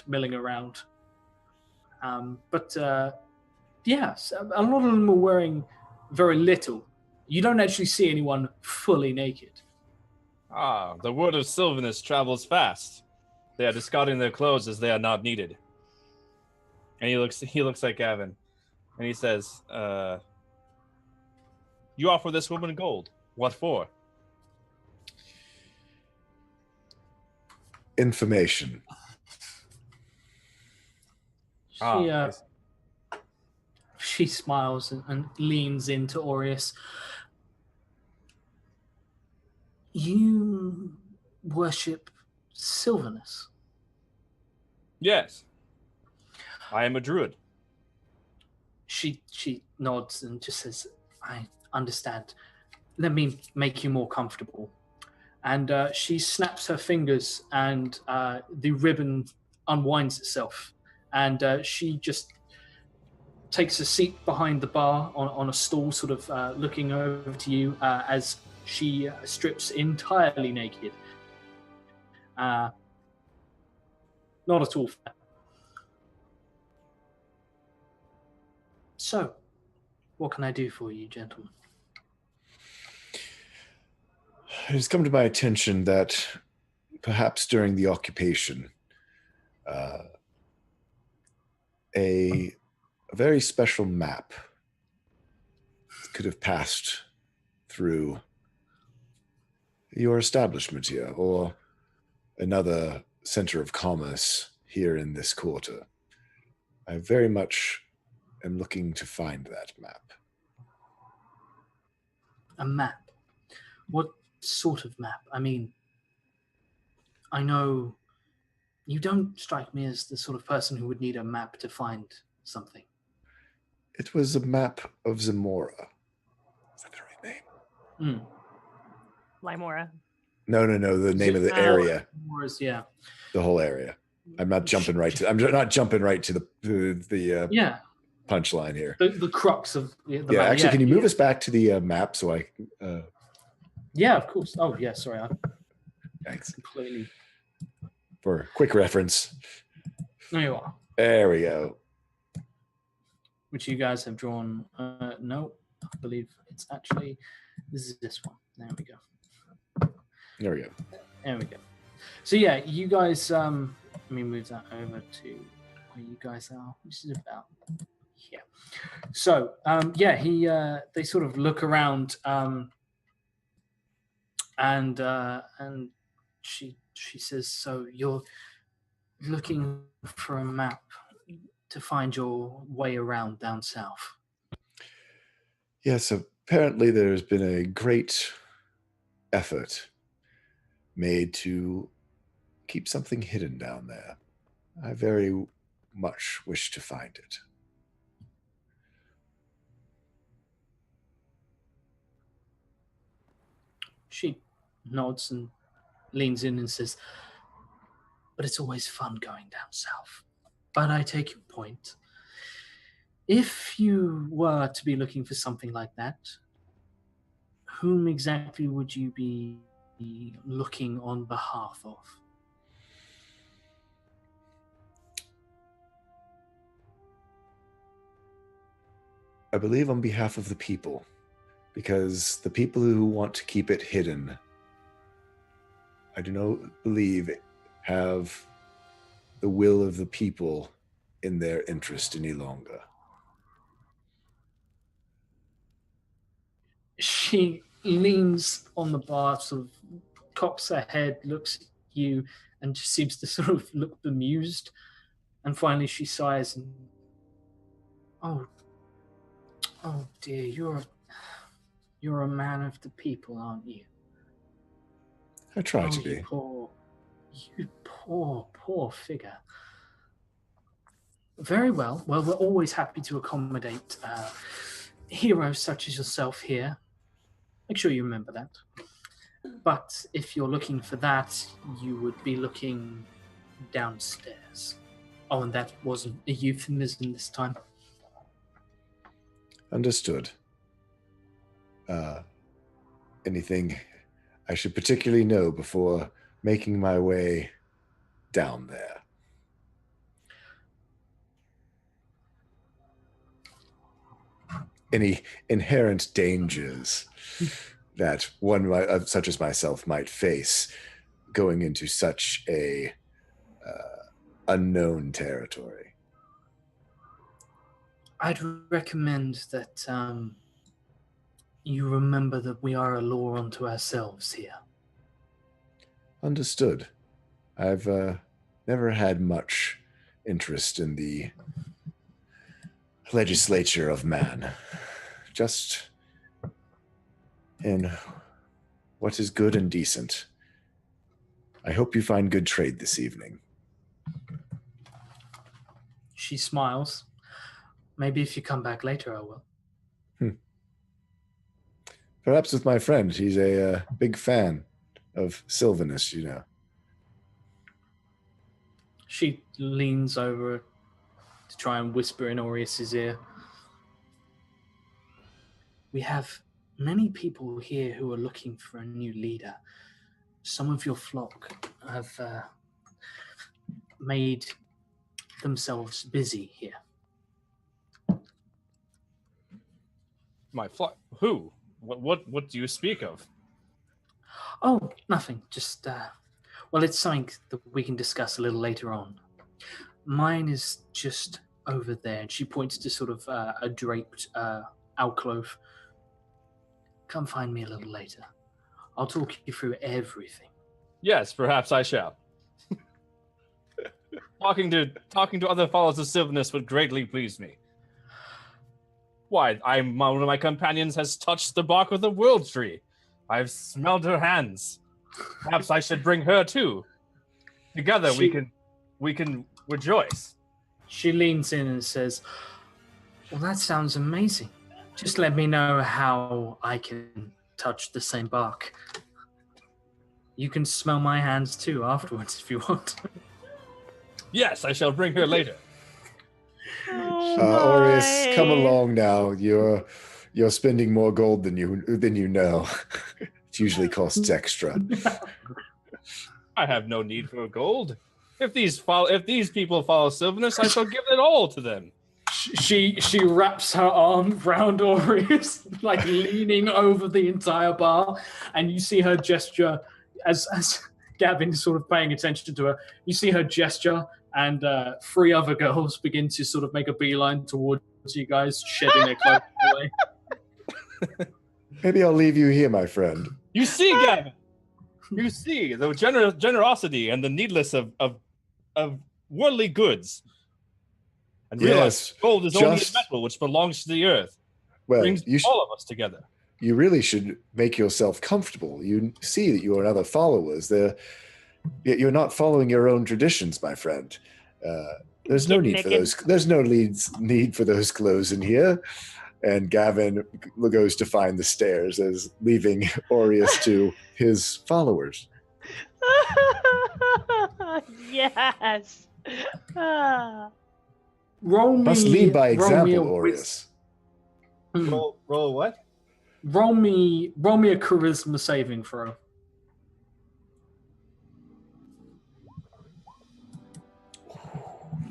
milling around. Yes, a lot of them are wearing very little. You don't actually see anyone fully naked. Ah, the word of Sylvanus travels fast. They are discarding their clothes as they are not needed. And he looks like Gavin, and he says, "You offer this woman gold. What for?" Information. She smiles and leans into Aureus. You worship Sylvanus? Yes. I am a druid. She nods and just says, I understand. Let me make you more comfortable. And she snaps her fingers and the ribbon unwinds itself. And she just takes a seat behind the bar on a stool, sort of looking over to you as she strips entirely naked. Not at all fair. So, what can I do for you, gentlemen? It has come to my attention that perhaps during the occupation, a very special map could have passed through your establishment here, or another center of commerce here in this quarter. I very much am looking to find that map. A map? What sort of map? I mean, I know you don't strike me as the sort of person who would need a map to find something. It was a map of Zamora. Is that the right name? Limora. No, the name of the area. Zamora's, yeah. The whole area. I'm not jumping right to the punchline here. The crux of the map. Actually, can you move us back to the map so I Yeah, of course. Oh, yeah, sorry. Thanks. Completely. For quick reference. There you are. There we go. Which you guys have drawn. No, I believe it's actually, this one. There we go. There we go. There we go. So yeah, you guys, let me move that over to where you guys are, which is about here. So, they sort of look around, and she says, so you're looking for a map to find your way around down south? Yes, apparently there's been a great effort made to keep something hidden down there. I very much wish to find it. She nods and leans in and says, but it's always fun going down south. But I take your point. If you were to be looking for something like that, whom exactly would you be looking on behalf of? I believe on behalf of the people, because the people who want to keep it hidden, I do not believe have the will of the people in their interest any longer. She leans on the bar, sort of cocks her head, looks at you, and just seems to sort of look bemused. And finally she sighs and, oh dear, you're a man of the people, aren't you? I try to You be. poor figure. Very well. Well, we're always happy to accommodate heroes such as yourself here. Make sure you remember that. But if you're looking for that, you would be looking downstairs. Oh, and that wasn't a euphemism this time. Understood. Anything I should particularly know before making my way down there? Any inherent dangers that one such as myself might face going into such a unknown territory? I'd recommend that you remember that we are a law unto ourselves here. Understood. I've never had much interest in the legislature of man, just in what is good and decent. I hope you find good trade this evening. She smiles. Maybe if you come back later, I will. Perhaps with my friend. He's a big fan of Sylvanus, you know. She leans over to try and whisper in Aureus's ear. We have many people here who are looking for a new leader. Some of your flock have made themselves busy here. My flock? Who? What do you speak of? Oh, nothing. Just, well, it's something that we can discuss a little later on. Mine is just over there. And she points to sort of a draped alcove. Come find me a little later. I'll talk you through everything. Yes, perhaps I shall. Talking to other followers of Sylvanus would greatly please me. Why, one of my companions has touched the bark of the world tree. I've smelled her hands. Perhaps I should bring her too. Together we can rejoice. She leans in and says, well, that sounds amazing. Just let me know how I can touch the same bark. You can smell my hands too afterwards if you want. Yes, I shall bring her later. Aureus, come along now. You're spending more gold than you know. It usually costs extra. I have no need for gold. If these people follow Sylvanus, I shall give it all to them. She wraps her arm round Aureus, like leaning over the entire bar, and you see her gesture as Gavin is sort of paying attention to her. You see her gesture, and 3 other girls begin to sort of make a beeline towards you guys, shedding their clothes away. Maybe I'll leave you here, my friend. You see, Gavin. You see the generosity and the needless of worldly goods. And realize gold is only a metal which belongs to the earth. Well, brings all of us together. You really should make yourself comfortable. You see that you are other followers. You're not following your own traditions, my friend. There's no need for those. There's no need for those clothes in here. And Gavin goes to find the stairs, as leaving Aureus to his followers. Yes. Must lead by example, Aureus. Roll what? Roll me a charisma saving throw.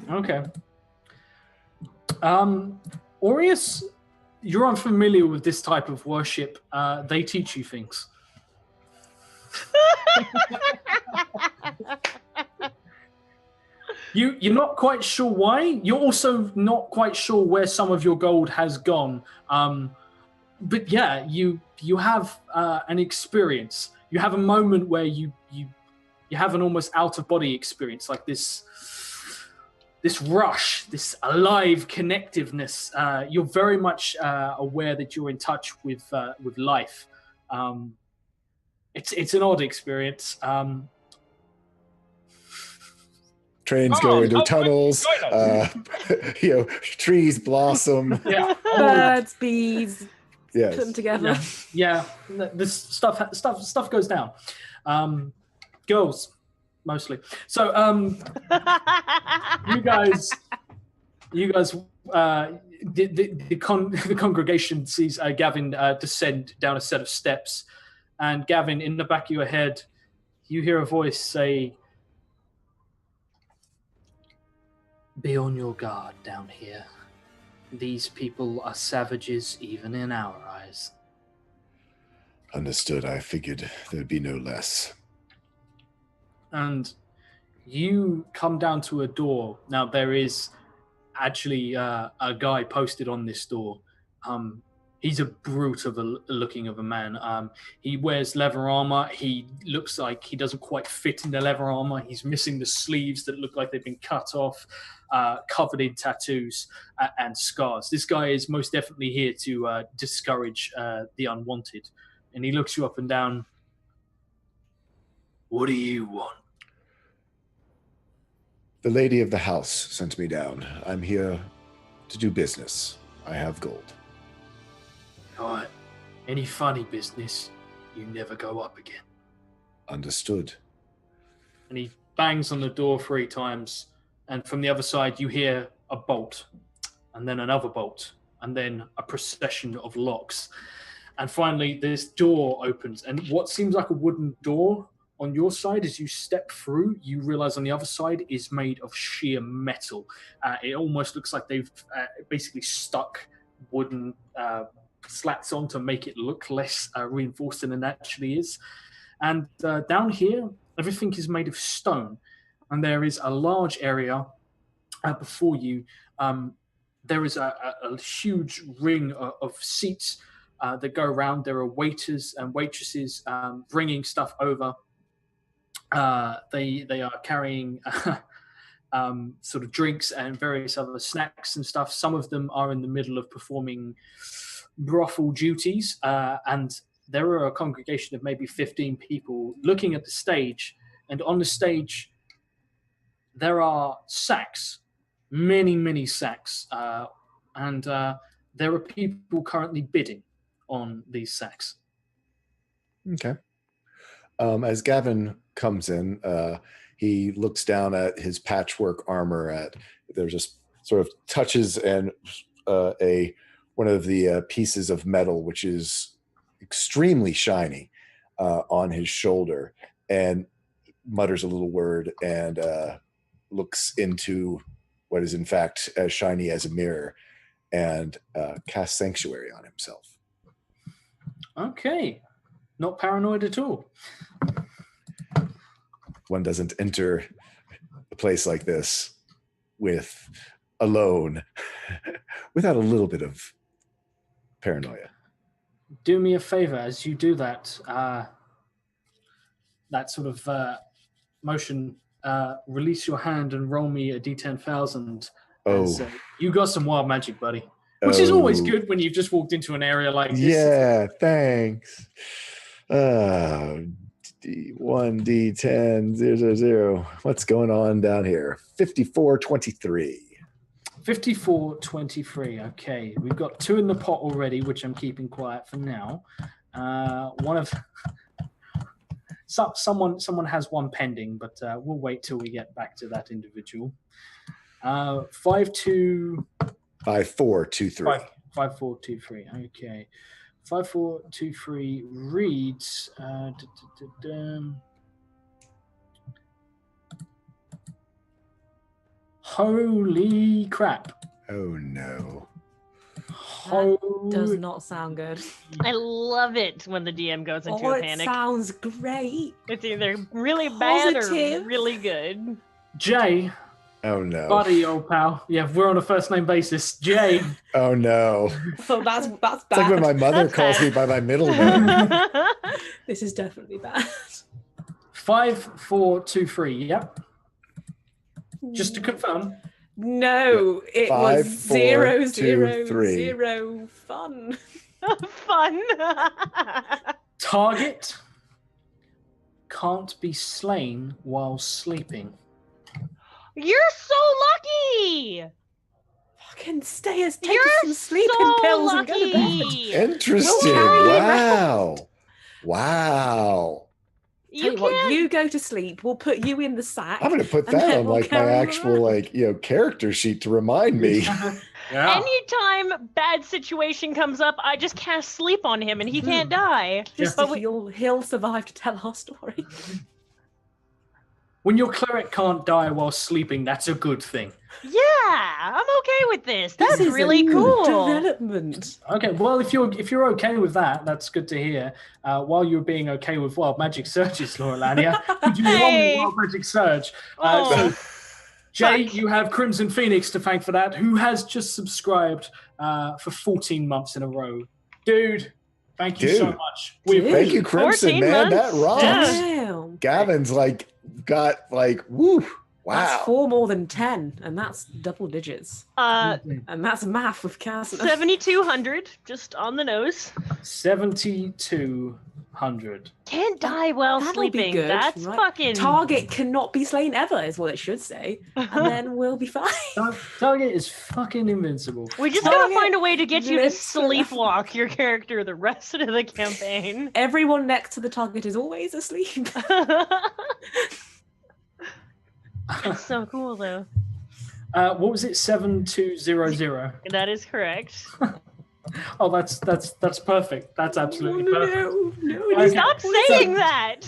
Okay. Aureus, you're unfamiliar with this type of worship. They teach you things. You're not quite sure why. You're also not quite sure where some of your gold has gone. but yeah, you have an experience. You have a moment where you have an almost out of body experience, like this rush, this alive connectiveness. You're very much aware that you're in touch with life. It's an odd experience. Trains go into tunnels. Trees blossom. Yeah, Birds, bees, Yes. put them together. yeah. This stuff goes down. Girls, mostly. So, you guys, the congregation sees Gavin descend down a set of steps, and Gavin, in the back of your head, you hear a voice say, "Be on your guard down here. These people are savages even in our eyes." Understood. I figured there'd be no less. And you come down to a door. Now, there is actually a guy posted on this door. He's a brute of a looking of a man. He wears leather armor. He looks like he doesn't quite fit in the leather armor. He's missing the sleeves that look like they've been cut off, covered in tattoos and scars. This guy is most definitely here to discourage the unwanted. And he looks you up and down. "What do you want?" The lady of the house sent me down. I'm here to do business. I have gold. "All right. Any funny business, you never go up again." Understood. And he bangs on the door 3 times, and from the other side you hear a bolt, and then another bolt, and then a procession of locks. And finally this door opens, and what seems like a wooden door on your side, as you step through, you realize on the other side is made of sheer metal. It almost looks like they've basically stuck wooden slats on to make it look less reinforced than it actually is. And down here, everything is made of stone. And there is a large area before you. There is a huge ring of seats that go around. There are waiters and waitresses bringing stuff over. They are carrying sort of drinks and various other snacks and stuff. Some of them are in the middle of performing brothel duties, and there are a congregation of maybe 15 people looking at the stage, and on the stage there are sacks, many sacks, and there are people currently bidding on these sacks. Okay. As Gavin comes in, he looks down at his patchwork armor. There's just sort of touches and one of the pieces of metal, which is extremely shiny, on his shoulder, and mutters a little word and looks into what is in fact as shiny as a mirror, and casts Sanctuary on himself. Okay. Not paranoid at all. One doesn't enter a place like this alone without a little bit of paranoia. Do me a favor as you do that. That sort of motion. Release your hand and roll me a d10,000. Oh, you got some wild magic, buddy. Which is always good when you've just walked into an area like this. Yeah, thanks. 1d10 000. What's going on down here? 5423. 5423. Okay, we've got 2 in the pot already, which I'm keeping quiet for now. Someone has 1 pending, but we'll wait till we get back to that individual. 5423. 5423. Okay. 5423 reads. Holy crap. Oh no. That does not sound good. I love it when the DM goes into a panic. It sounds great. It's either really bad or Positive. really good. Jay, Oh no. Buddy, old pal. Yeah, we're on a first name basis. Jay. Oh no. Oh, that's It's like when bad. my mother That's calls bad. me by my middle name. This is definitely bad. 5, 4, 2, 3. Yep. Just to confirm. No, it 5, was 4, 0, 2, 0, 3. 0. Fun. Fun. Target can't be slain while sleeping. You're so lucky. Fucking take us You're some sleeping so pills and go to bed. lucky. Interesting. We'll carry you Wow. Wow. Tell You you what, can't. you go to sleep. We'll put you in the sack. I'm gonna put And that then on we'll like my carry you actual around. character sheet to remind me. Yeah. Anytime bad situation comes up, I just cast sleep on him and he can't die. Just But so he'll survive to tell our story. When your cleric can't die while sleeping, that's a good thing. Yeah, I'm okay with this. That's This is really a good cool. development. Okay, well, if you're okay with that, that's good to hear. While you're being okay with wild magic surges, Laura Lania, could you roll Hey. wild magic surge? Oh, So, Jay, fuck. you have Crimson Phoenix to thank for that, who has just subscribed for 14 months in a row. Dude, thank you so Dude. much. Dude. Thank you, Crimson, 14 man. That months? rocks. Yeah. Damn. Gavin's got woo. Wow. That's 4 more than 10, and that's double digits. And that's math with Casna. 7,200, just on the nose. 7,200. Can't die while That'll sleeping. be good. That's right? fucking. Target cannot be slain ever, is what it should say. And then we'll be fine. Target is fucking invincible. We just gotta Target find a way to get you to lives forever. sleepwalk your character the rest of the campaign. Everyone next to the target is always asleep. It's so cool though. What was it? 7,200. That is correct. Oh, that's perfect. That's absolutely perfect. No, Okay. Stop saying that.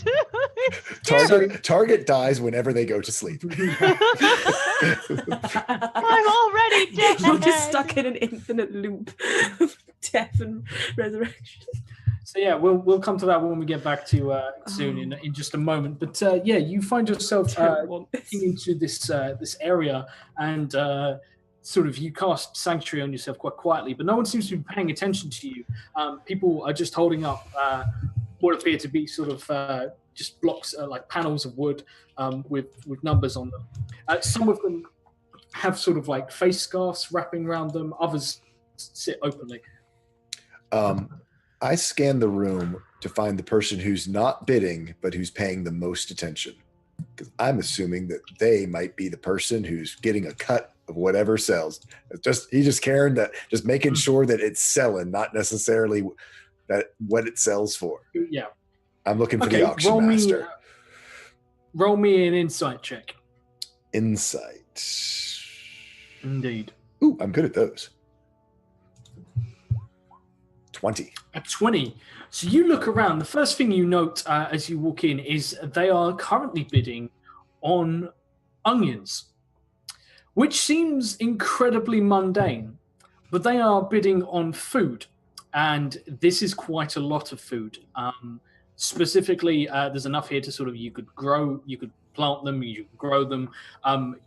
Target dies whenever they go to sleep. I'm already dead. You're just stuck in an infinite loop of death and resurrection. So yeah, we'll come to that when we get back to soon in just a moment. But yeah, you find yourself Don't want this. getting into this area, and sort of you cast Sanctuary on yourself quite quietly, but no one seems to be paying attention to you. People are just holding up what appear to be sort of just blocks, like panels of wood with numbers on them. Some of them have sort of like face scarves wrapping around them. Others sit openly. I scan the room to find the person who's not bidding, but who's paying the most attention. Because I'm assuming that they might be the person who's getting a cut of whatever sells. He's just caring that, just making sure that it's selling, not necessarily that what it sells for. Yeah. I'm looking for the auction master. Roll me an insight check. Insight. Indeed. Ooh, I'm good at those. 20. At 20. So you look around. The first thing you note as you walk in is they are currently bidding on onions, which seems incredibly mundane, but they are bidding on food. And this is quite a lot of food. Specifically, there's enough here to sort of, you could plant them, you could grow them.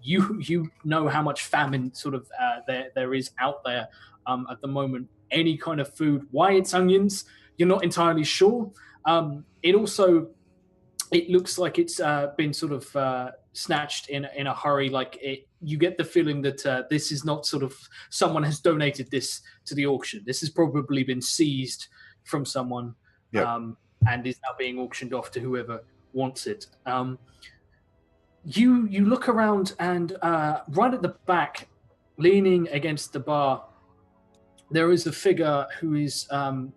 You know how much famine sort of there is out there at the moment. Any kind of food, why it's onions, you're not entirely sure. It looks like it's been sort of snatched in a hurry. Like you get the feeling that this is not sort of someone has donated this to the auction. This has probably been seized from someone. Yep. And is now being auctioned off to whoever wants it. You look around, and right at the back, leaning against the bar, there is a figure who is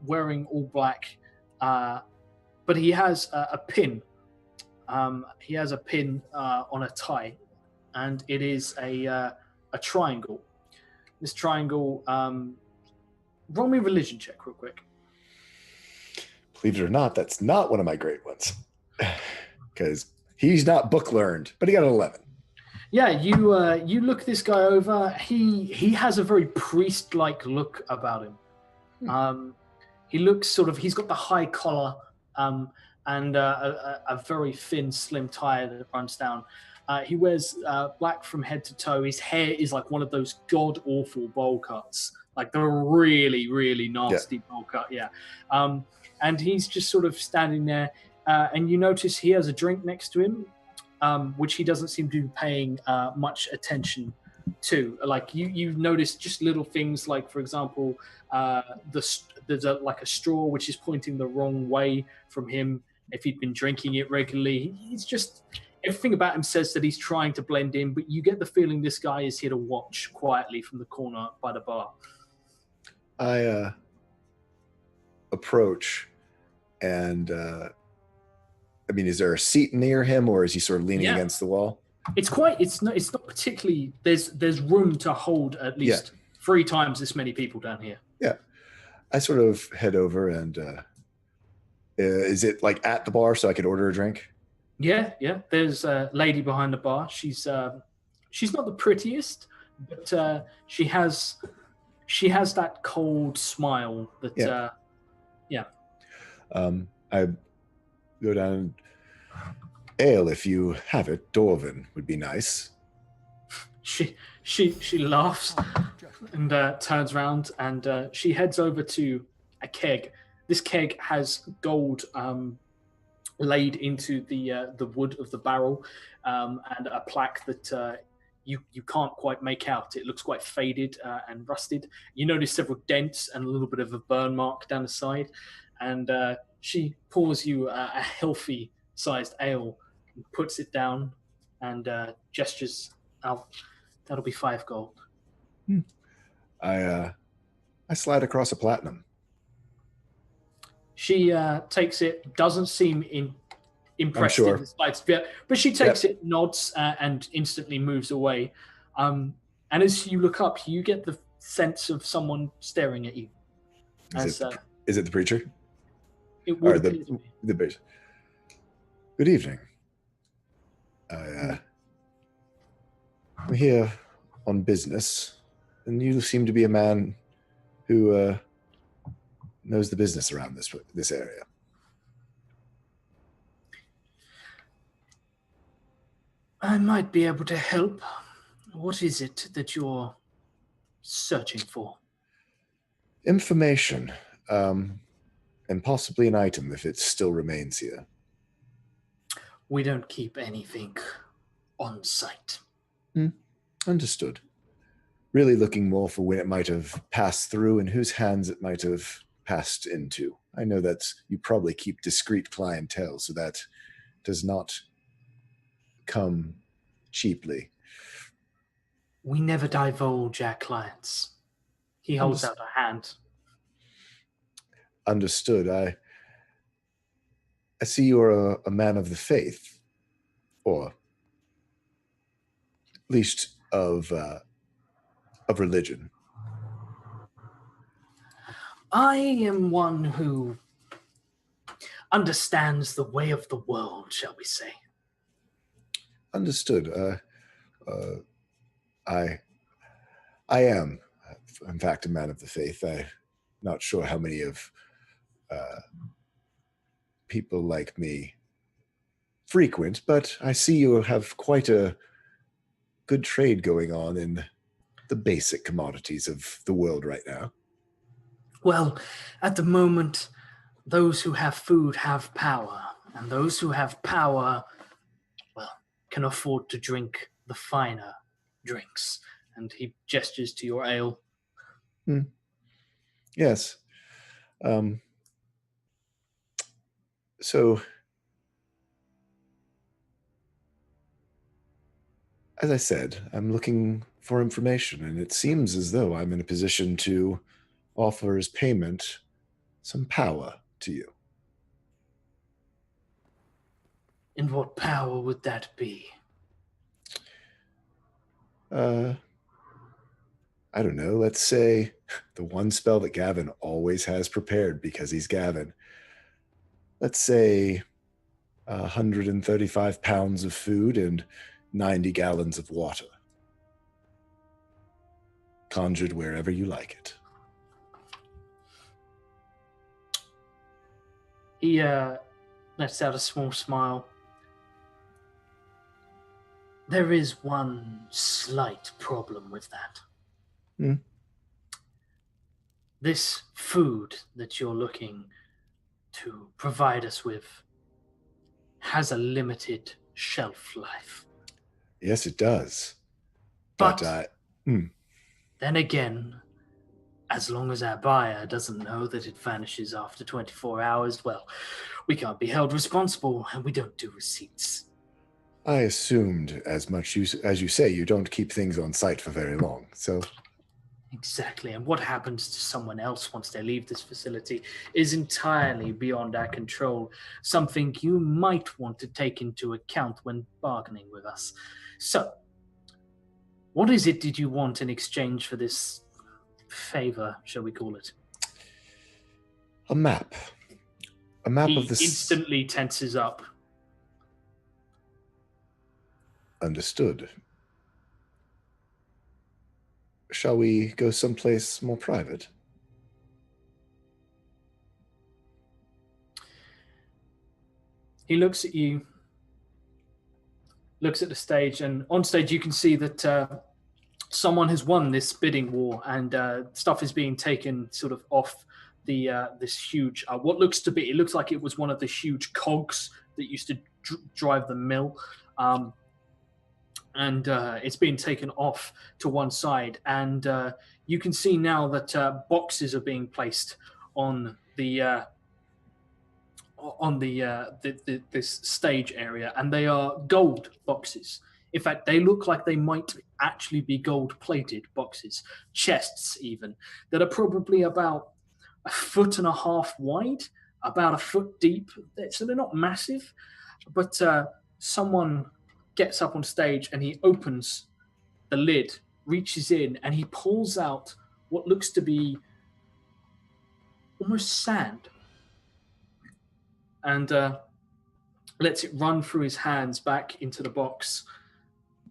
wearing all black, but he has a pin. He has a pin on a tie, and it is a triangle. This triangle. Roll me a religion check real quick. Believe it or not, that's not one of my great ones. Because he's not book learned, but he got an 11. Yeah, you look this guy over. He has a very priest-like look about him. He looks sort of. He's got the high collar and a very thin, slim tie that runs down. He wears black from head to toe. His hair is like one of those god-awful bowl cuts. Like the really, really nasty bowl cut, yeah. And he's just sort of standing there, and you notice he has a drink next to him, which he doesn't seem to be paying much attention to. Like you notice just little things, like for example, there's like a straw which is pointing the wrong way from him. If he'd been drinking it regularly, he's just everything about him says that he's trying to blend in, but you get the feeling this guy is here to watch quietly from the corner by the bar. I approach, and I mean, is there a seat near him, or is he sort of leaning against the wall? It's not particularly. There's room to hold at least 3 times this many people down here. Yeah, I sort of head over, and is it like at the bar so I could order a drink? Yeah. There's a lady behind the bar. She's not the prettiest, but she has that cold smile that I go down and ale, if you have it. Dwarven would be nice. She laughs and turns around, and she heads over to a keg. This keg has gold laid into the wood of the barrel, and a plaque that you can't quite make out. It looks quite faded and rusted. You notice several dents and a little bit of a burn mark down the side, and she pours you a healthy sized ale, and puts it down, and gestures out. That'll be 5 gold. I slide across a platinum. She takes it, doesn't seem impressed in the slightest bit, but she takes it, nods, and instantly moves away. And as you look up, you get the sense of someone staring at you. Is it the preacher? It would the preacher. Good evening. I'm here on business, and you seem to be a man who knows the business around this area. I might be able to help. What is it that you're searching for? Information, and possibly an item if it still remains here. We don't keep anything on site. Understood. Really looking more for when it might have passed through and whose hands it might have passed into. I know that you probably keep discreet clientele, so that does not come cheaply. We never divulge our clients. He holds out a hand. Understood. I see you're a man of the faith, or at least of religion. I am one who understands the way of the world, shall we say. Understood. I am, in fact, a man of the faith. I'm not sure how many of people like me frequent, but I see you have quite a good trade going on in the basic commodities of the world right now. Well, at the moment, those who have food have power, and those who have power, well, can afford to drink the finer drinks. And he gestures to your ale. Yes. So, as I said, I'm looking for information, and it seems as though I'm in a position to offer as payment some power to you. And what power would that be? I don't know. Let's say the one spell that Gavin always has prepared because he's Gavin. Let's say 135 pounds of food and 90 gallons of water. Conjured wherever you like it. He lets out a small smile. There is one slight problem with that. Hmm. This food that you're looking to provide us with has a limited shelf life. Yes, it does. But then again, as long as our buyer doesn't know that it vanishes after 24 hours, well, we can't be held responsible, and we don't do receipts. I assumed as much. As you say, you don't keep things on site for very long, so... Exactly, and what happens to someone else once they leave this facility is entirely beyond our control, something you might want to take into account when bargaining with us. So, what is it did you want in exchange for this favor, shall we call it? A map. A map He of the... instantly tenses up. Understood. Shall we go someplace more private? He looks at you, looks at the stage, and on stage you can see that someone has won this bidding war, and stuff is being taken sort of off the this huge, what looks to be, it looks like it was one of the huge cogs that used to drive the mill. And it's being taken off to one side, and you can see now that boxes are being placed on this stage area, and they are gold boxes. In fact, they look like they might actually be gold-plated boxes, chests even, that are probably about 1.5 feet wide, about 1 foot deep. So they're not massive, but someone gets up on stage and he opens the lid, reaches in, and he pulls out what looks to be almost sand, and lets it run through his hands back into the box,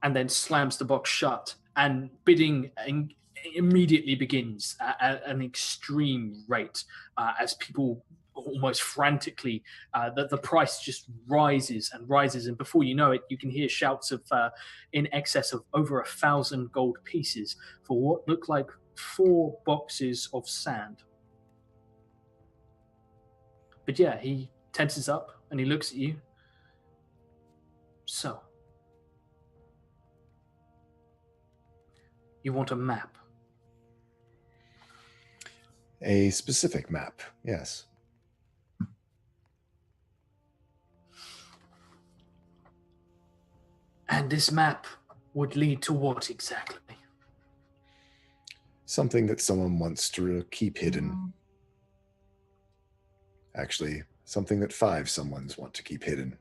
and then slams the box shut, and bidding immediately begins at an extreme rate as people almost frantically, the price just rises and rises, and before you know it, you can hear shouts of in excess of over 1,000 gold pieces for what look like 4 boxes of sand. But yeah, he tenses up and he looks at you. So, you want a map? A specific map, yes. And this map would lead to what exactly? Something that someone wants to keep hidden. Actually, something that 5 someones want to keep hidden.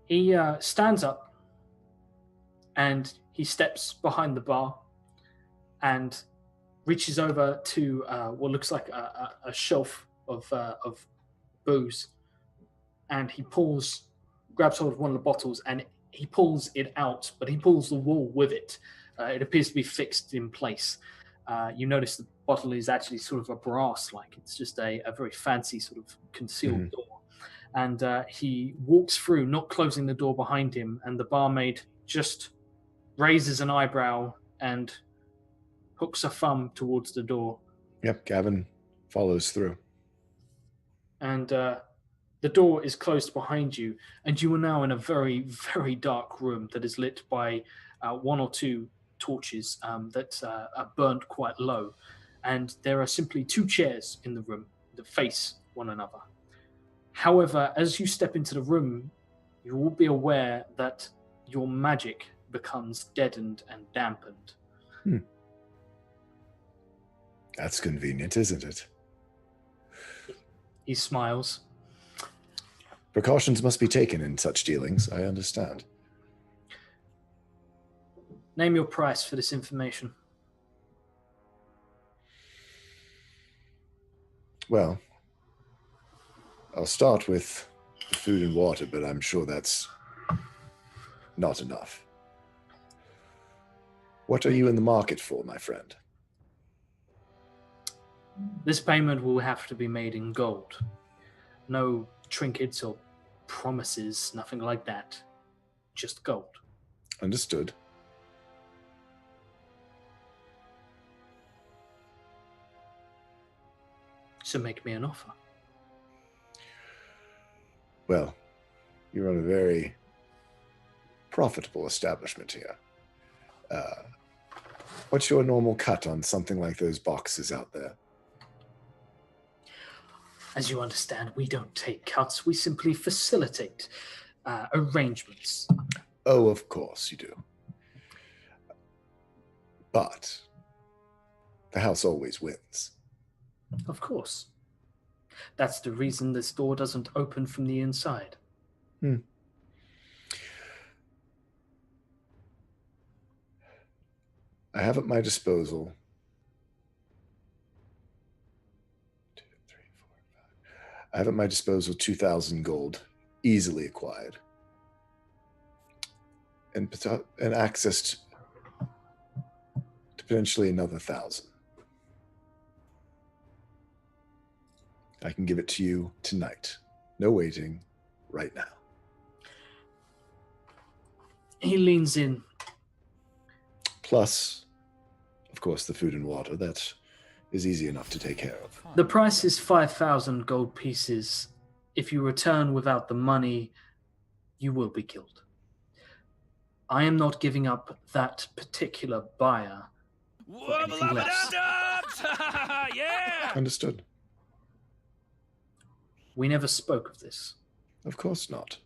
He stands up and he steps behind the bar and reaches over to what looks like a shelf of booze, and he grabs hold of one of the bottles, and he pulls it out, but he pulls the wall with it. It appears to be fixed in place. You notice the bottle is actually sort of a brass-like. It's just a very fancy sort of concealed door. And he walks through, not closing the door behind him, and the barmaid just raises an eyebrow and hooks a thumb towards the door. Yep, Gavin follows through. And the door is closed behind you, and you are now in a very, very dark room that is lit by 1 or 2 torches that are burnt quite low. And there are simply 2 chairs in the room that face one another. However, as you step into the room, you will be aware that your magic becomes deadened and dampened. That's convenient, isn't it? He smiles. Precautions must be taken in such dealings, I understand. Name your price for this information. Well, I'll start with the food and water, but I'm sure that's not enough. What are you in the market for, my friend? This payment will have to be made in gold. No trinkets or promises, nothing like that. Just gold. Understood. So make me an offer. Well, you run a very profitable establishment here. What's your normal cut on something like those boxes out there? As you understand, we don't take cuts. We simply facilitate arrangements. Oh, of course you do. But the house always wins. Of course. That's the reason this door doesn't open from the inside. I have at my disposal 2, 3, 4, 5. I have at my disposal 2,000 gold, easily acquired, and access to potentially another 1,000. I can give it to you tonight. No waiting, right now. He leans in. Plus, of course, the food and water. That is easy enough to take care of. The price is 5,000 gold pieces. If you return without the money, you will be killed. I am not giving up that particular buyer for anything less. Yeah! Understood. We never spoke of this. Of course not.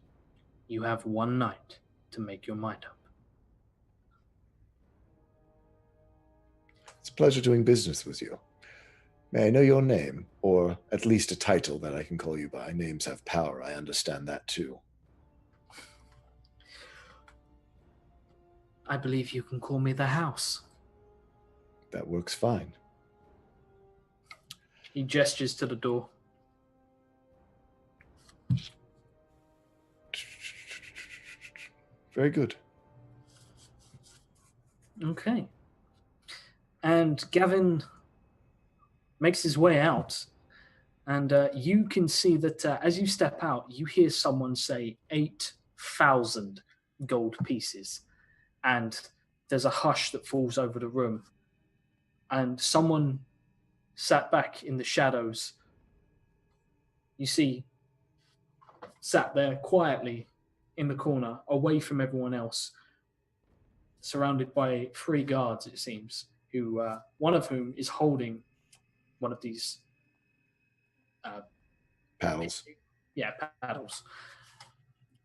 You have one night to make your mind up. It's a pleasure doing business with you. May I know your name, or at least a title that I can call you by? Names have power, I understand that too. I believe you can call me the House. That works fine. He gestures to the door. Very good. Okay. And Gavin makes his way out, and you can see that as you step out, you hear someone say 8,000 gold pieces, and there's a hush that falls over the room, and someone sat back in the shadows. You see, sat there quietly in the corner, away from everyone else, surrounded by 3 guards, it seems, who one of whom is holding one of these Paddles. Yeah, paddles.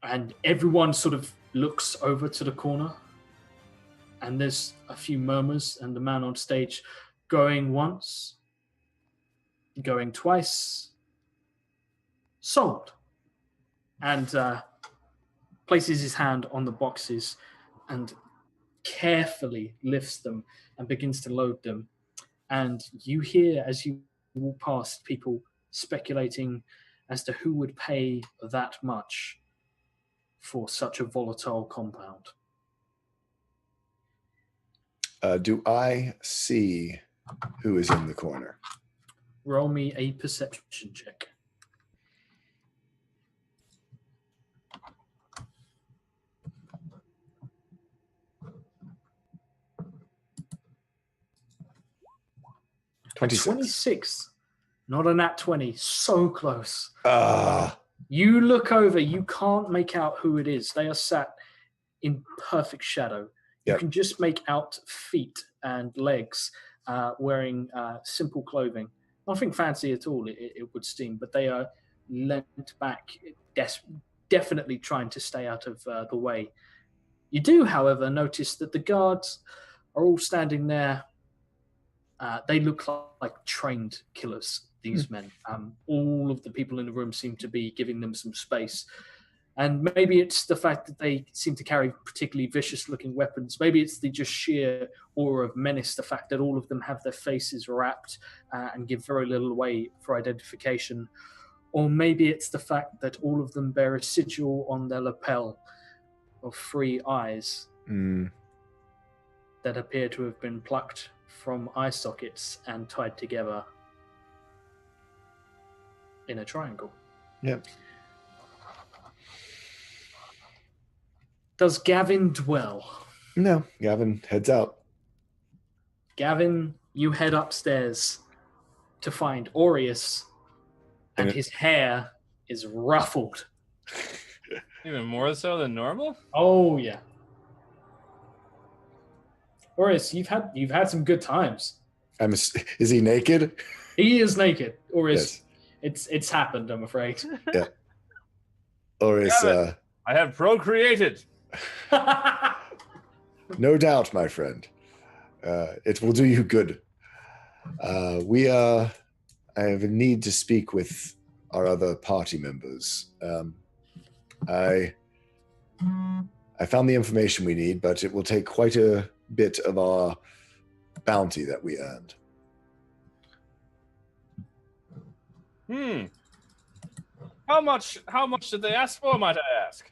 And everyone sort of looks over to the corner, and there's a few murmurs, and the man on stage going once, going twice, sold. And places his hand on the boxes and carefully lifts them and begins to load them. And you hear, as you walk past, people speculating as to who would pay that much for such a volatile compound. Do I see who is in the corner? Roll me a perception check. $26. 26. Not a nat 20. So close. Ah. You look over, you can't make out who it is. They are sat in perfect shadow. You Yep. can just make out feet and legs wearing simple clothing. Nothing fancy at all, it would seem, but they are leant back, definitely trying to stay out of the way. You do, however, notice that the guards are all standing there. They look like trained killers, these men. All of the people in the room seem to be giving them some space. And maybe it's the fact that they seem to carry particularly vicious-looking weapons. Maybe it's the just sheer aura of menace, the fact that all of them have their faces wrapped and give very little away for identification. Or maybe it's the fact that all of them bear a sigil on their lapel of 3 eyes that appear to have been plucked from eye sockets and tied together in a triangle. Yep. Does Gavin dwell? No, Gavin heads out. Gavin, you head upstairs to find Aureus, and his hair is ruffled. Even more so than normal? Oh yeah. Aureus, you've had some good times. Is he naked? He is naked. Aureus, Yes. it's happened, I'm afraid. Yeah. Aureus, Gavin, I have procreated. no doubt, my friend. It will do you good. I have a need to speak with our other party members. I found the information we need, but it will take quite a bit of our bounty that we earned. How much did they ask for, might I ask?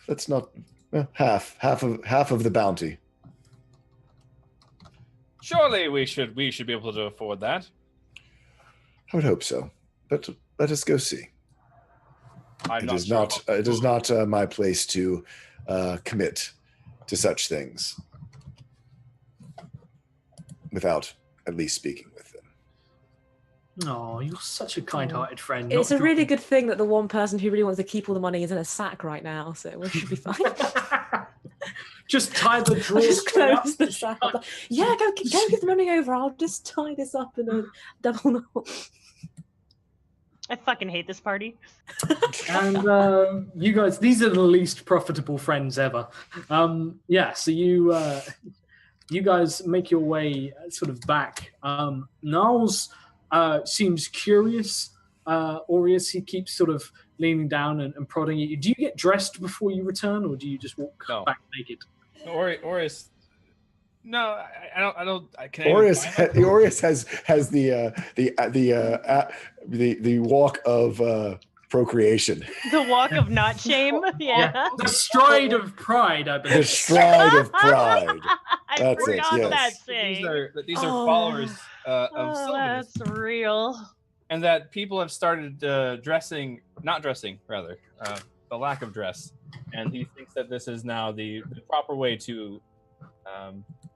That's not half of the bounty. Surely we should be able to afford that. I would hope so, but let us go see. It is not my place to commit to such things without at least speaking with them. Oh, you're such a kind-hearted friend. It's a really good thing that the one person who really wants to keep all the money is in a sack right now, so we should be fine. Just tie the I'll drawers. just close the sack. Yeah, go give the money over. I'll just tie this up in a double knot. I fucking hate this party. And you guys, these are the least profitable friends ever. Yeah, so you guys make your way sort of back. Niles seems curious. Aureus, he keeps sort of leaning down and prodding at you. Do you get dressed before you return, or do you just walk back naked? Aureus. No, I don't. Aureus has the walk of procreation. The walk of not shame. Yeah. The stride of pride, I believe. The stride of pride. I That's it, forgot yes. that thing. These are followers of Oh, Sylvanus, that's real. and that people have started not dressing, rather, the lack of dress, and he thinks that this is now the proper way to.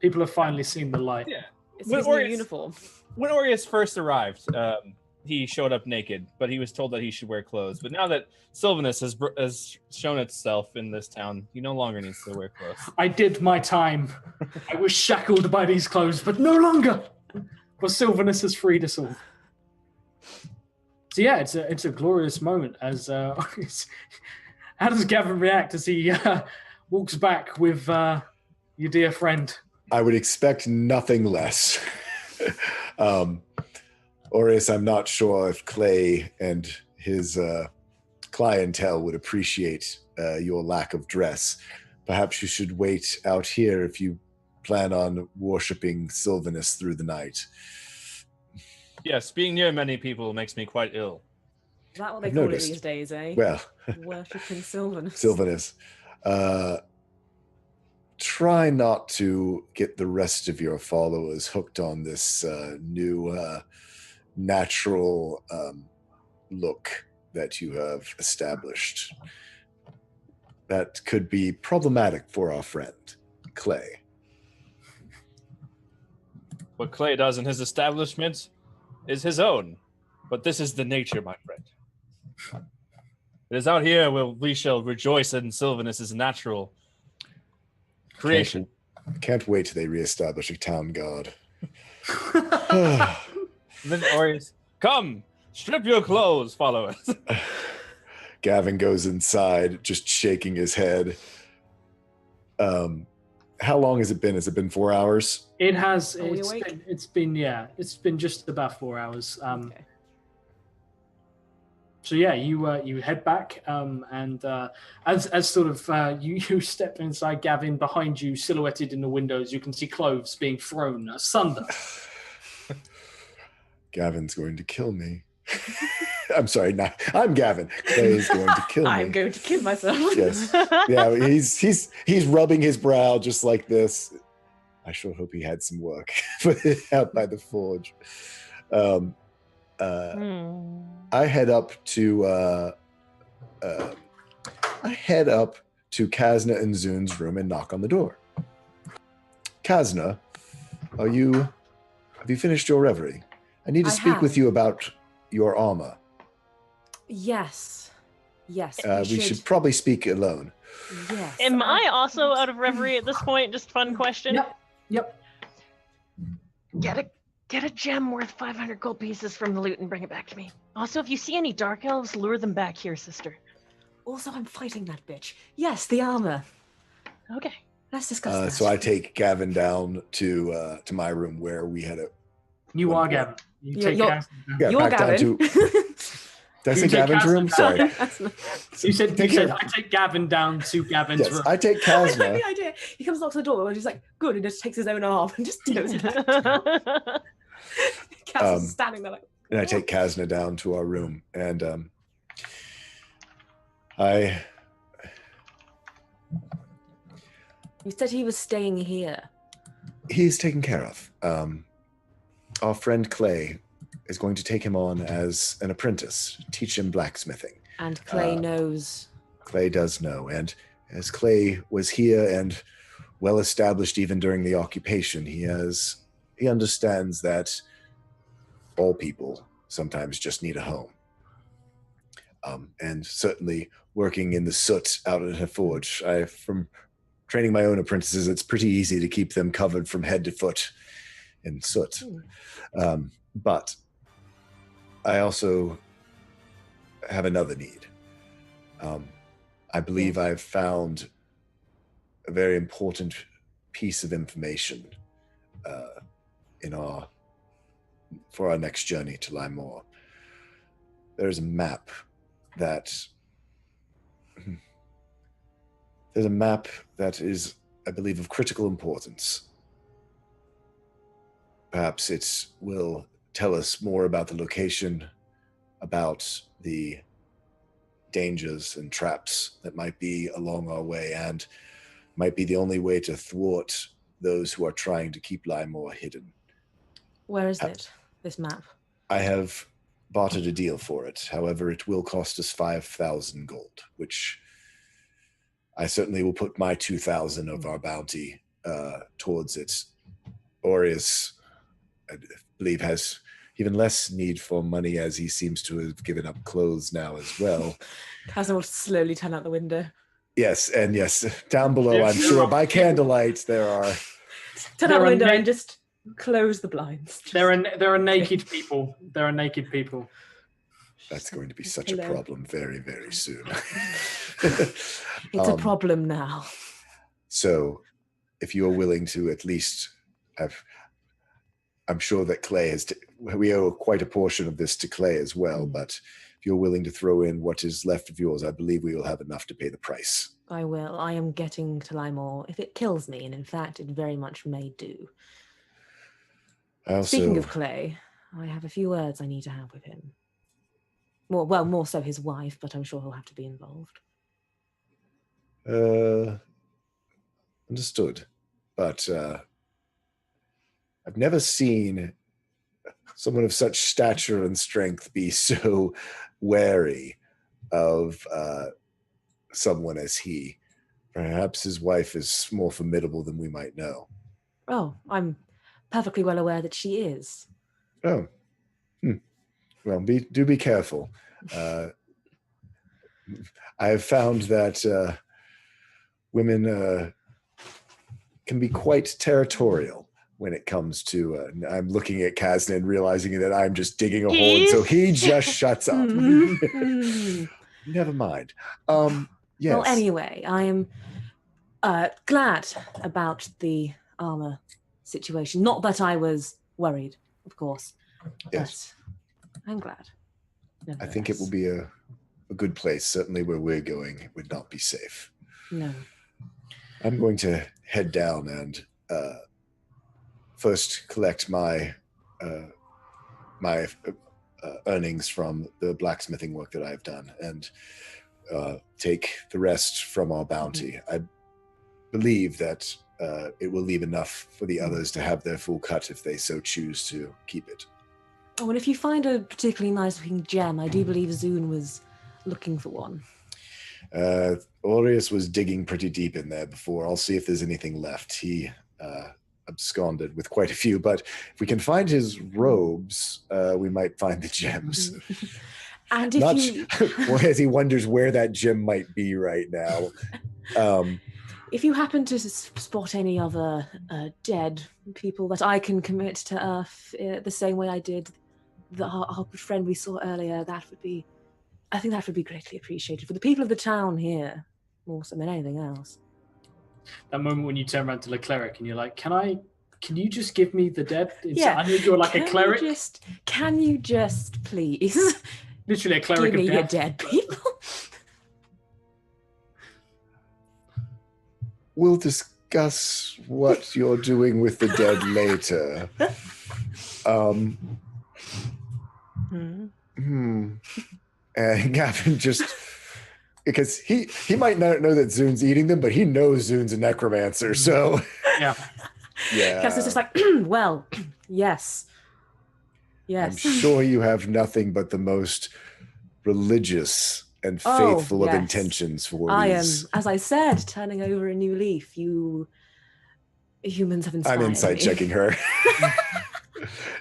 People have finally seen the light. Yeah. It's his new uniform. When Aureus first arrived, he showed up naked, but he was told that he should wear clothes. But now that Sylvanus has shown itself in this town, he no longer needs to wear clothes. I did my time. I was shackled by these clothes, but no longer. For Sylvanus has freed us all. So yeah, it's a glorious moment. As how does Gavin react as he walks back with your dear friend? I would expect nothing less. Aureus, I'm not sure if Clay and his clientele would appreciate your lack of dress. Perhaps you should wait out here if you plan on worshipping Sylvanus through the night. Yes, being near many people makes me quite ill. Is that what they I've call noticed. it these days, eh? Well, Worshipping Sylvanus. Sylvanus. Try not to get the rest of your followers hooked on this new natural look that you have established. That could be problematic for our friend, Clay. What Clay does in his establishment is his own, but this is the nature, my friend. It is out here where we shall rejoice in Sylvanus's natural creation. Can't wait till they reestablish a town guard. Then Aureus, come, strip your clothes, followers. Gavin goes inside, just shaking his head. How long has it been? Has it been 4 hours? It has. Are we awake? It's been just about 4 hours. Okay. So yeah, you head back, and as sort of you step inside, Gavin, behind you, silhouetted in the windows, you can see clothes being thrown asunder. Gavin's going to kill me. I'm sorry, I'm Gavin. Clay is going to kill me. I'm going to kill myself. Yes. Yeah, he's rubbing his brow just like this. I sure hope he had some work out by the forge. I head up to Kazna and Zun's room and knock on the door. Kazna, have you finished your reverie? I need to speak with you about your armor. Yes. Yes. We should probably speak alone. Yes. Am I also out of reverie at this point? Just fun question. Yep. Get a gem worth 500 gold pieces from the loot and bring it back to me. Also, if you see any dark elves, lure them back here, sister. Also, I'm fighting that bitch. Yes, the armor. Okay. Let's discuss that. So I take Gavin down to my room where we had a. You are Gavin. You take You're back Gavin. down to. Did I say Gavin's room? Sorry. You said I take Gavin down to Gavin's room. I take I like Kazna. the idea. He comes up to the door and he's like, good, and just takes his own arm and just goes back. Kaz is standing there like. And I take Kazna down to our room, and You said he was staying here. He's taken care of. Our friend Clay is going to take him on as an apprentice, teach him blacksmithing. And Clay knows. Clay does know, and as Clay was here and well established even during the occupation, he understands that all people sometimes just need a home. And certainly working in the soot out at a forge, from training my own apprentices, it's pretty easy to keep them covered from head to foot in soot. But I also have another need. I believe I've found a very important piece of information for our next journey to Limor. There's a map that is, I believe, of critical importance. Perhaps it will tell us more about the location, about the dangers and traps that might be along our way, and might be the only way to thwart those who are trying to keep Limor hidden. Where is it, this map? I have bartered a deal for it. However, it will cost us 5,000 gold, which I certainly will put my 2,000 of our bounty towards it. Aureus, I believe, has even less need for money, as he seems to have given up clothes now as well. Kazan will slowly turn out the window. Yes, and yes, down below, I'm sure by candlelight there are. Turn out the window and just close the blinds. There are naked people. There are naked people. That's going to be such a problem very, very soon. It's a problem now. So, if you are willing to at least have, I'm sure that Clay has, we owe quite a portion of this to Clay as well, but if you're willing to throw in what is left of yours, I believe we will have enough to pay the price. I will. I am getting to Limor if it kills me, and in fact, it very much may do. Speaking of Clay, I have a few words I need to have with him. More so his wife, but I'm sure he'll have to be involved. Understood. But I've never seen someone of such stature and strength be so wary of someone as he. Perhaps his wife is more formidable than we might know. Oh, I'm perfectly well aware that she is. Oh. Well, do be careful. I have found that women can be quite territorial when it comes to. I'm looking at Kazna and realizing that I'm just digging a hole, and so he just shuts up. Never mind. Yes. Well, anyway, I am glad about the armor situation. Not that I was worried, of course. Yes. But I'm glad. I think it will be a good place. Certainly where we're going, it would not be safe. No. I'm going to head down and first collect my earnings from the blacksmithing work that I've done, and take the rest from our bounty. I believe that it will leave enough for the others to have their full cut if they so choose to keep it. Oh, and if you find a particularly nice-looking gem, I do believe Zune was looking for one. Aureus was digging pretty deep in there before. I'll see if there's anything left. He absconded with quite a few, but if we can find his robes, we might find the gems. And if as he wonders where that gem might be right now. If you happen to spot any other dead people that I can commit to Earth the same way I did our friend we saw earlier, I think that would be greatly appreciated for the people of the town here, more so than anything else. That moment when you turn around to the cleric and you're like, can you just give me the dead? Yeah. I think you're like a cleric. Can you just please? Literally a cleric give me of your death. dead people. We'll discuss what you're doing with the dead later. And Gavin just, because he might not know that Zune's eating them, but he knows Zune's a necromancer, so Yeah. Cass's just like, well, yes. I'm sure you have nothing but the most religious and faithful of intentions for I these. am, as I said, turning over a new leaf. You humans have inspired I'm inside me. checking her.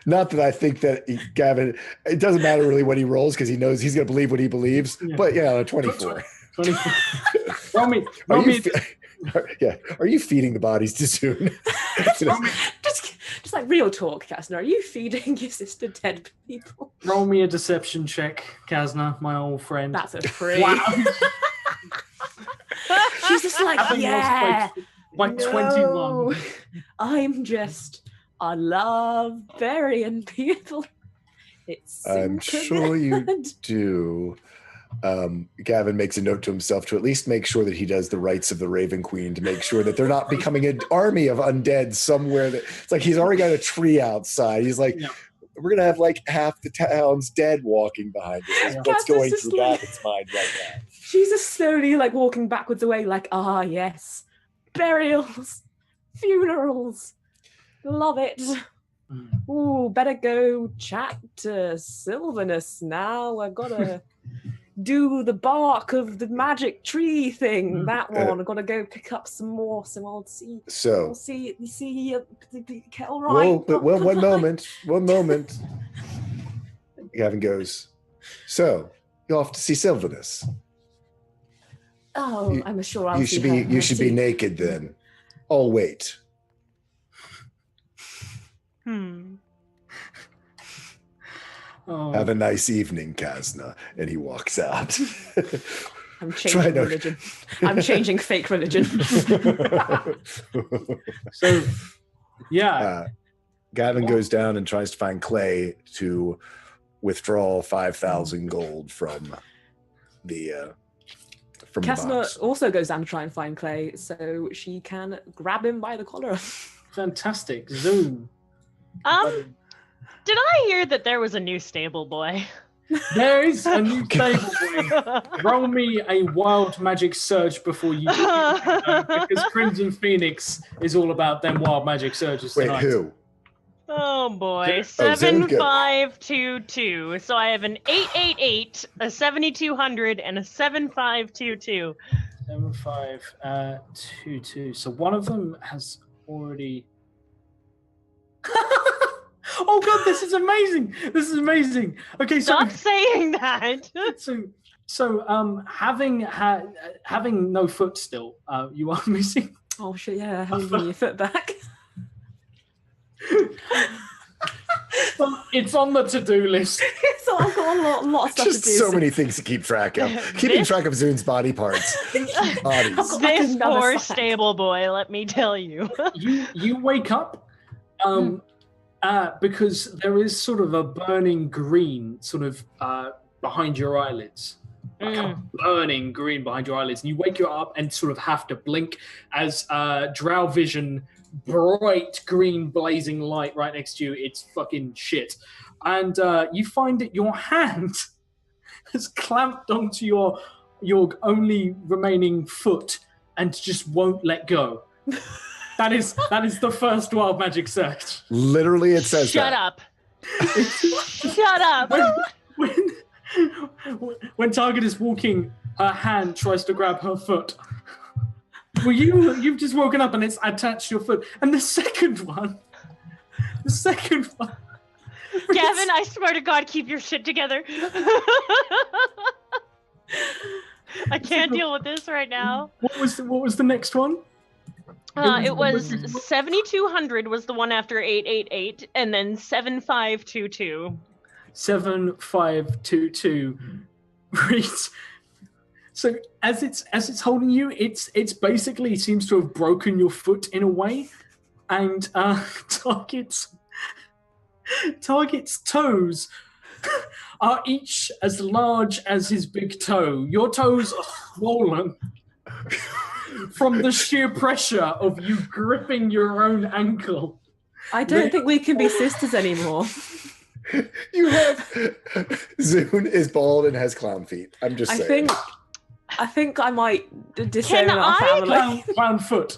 Not that I think that Gavin, it doesn't matter really what he rolls because he knows he's going to believe what he believes. Yeah. But yeah, a 24. 24. Roll me. Are you feeding the bodies too soon? just like real talk, Kazna. Are you feeding your sister dead people? Roll me a deception check, Kazna, my old friend. That's a free. Wow. She's just like, by 21. I love burying people. I'm sure you do. Gavin makes a note to himself to at least make sure that he does the rites of the Raven Queen to make sure that they're not becoming an army of undead somewhere. It's like he's already got a tree outside. He's like, we're going to have like half the town's dead walking behind us. What's going through Gavin's mind right now? She's just slowly like walking backwards away like, yes, burials, funerals. Love it. Ooh, better go chat to Sylvanus now. I've got to do the bark of the magic tree thing. That one. I've got to go pick up some old seed. So, you see, all right. Well, one moment. Gavin goes, so, you're off to see Sylvanus. Oh, I'm sure I'll see her. You should be naked then. I'll wait. Have a nice evening, Kazna. And he walks out. I'm changing religion. I'm changing fake religion. So, yeah. Gavin goes down and tries to find Clay to withdraw 5,000 gold from the Kazna also goes down to try and find Clay so she can grab him by the collar. Fantastic. Zoom. Did I hear that there was a new stable boy? There is a new stable boy. Roll me a wild magic surge before you because Crimson Phoenix is all about them wild magic surges tonight. Wait, who? Oh boy, 7522. So I have an 888, a 7200, and a 7522. 7522. So one of them has already. Oh god, this is amazing! Okay, so stop saying that. So having no foot still, you are missing. Oh shit! Yeah, having your foot back. It's on the to-do list. So I've got a lot of stuff Just to do. so many things to keep track of. Keeping track of Zune's body parts. This poor stable boy, let me tell you. You wake up. Because there is sort of a burning green sort of behind your eyelids. Like a burning green behind your eyelids. And you wake up and sort of have to blink as drow vision, bright green blazing light right next to you. It's fucking shit. And you find that your hand has clamped onto your only remaining foot and just won't let go. That is the first wild magic search. Literally, it says Shut up. Shut up. When Target is walking, her hand tries to grab her foot. Well, you've just woken up and it's attached to your foot. And the second one. Gavin, I swear to God, keep your shit together. I can't deal with this right now. What was the next one? It was 7200 was the one after 888, and then 7522. 7522. Right. So as it's holding you, it's basically seems to have broken your foot in a way, and Target's toes are each as large as his big toe. Your toes are swollen from the sheer pressure of you gripping your own ankle. I don't think we can be sisters anymore. You have Zune is bald and has clown feet. I'm just saying. I think I might disown our family. Clown foot.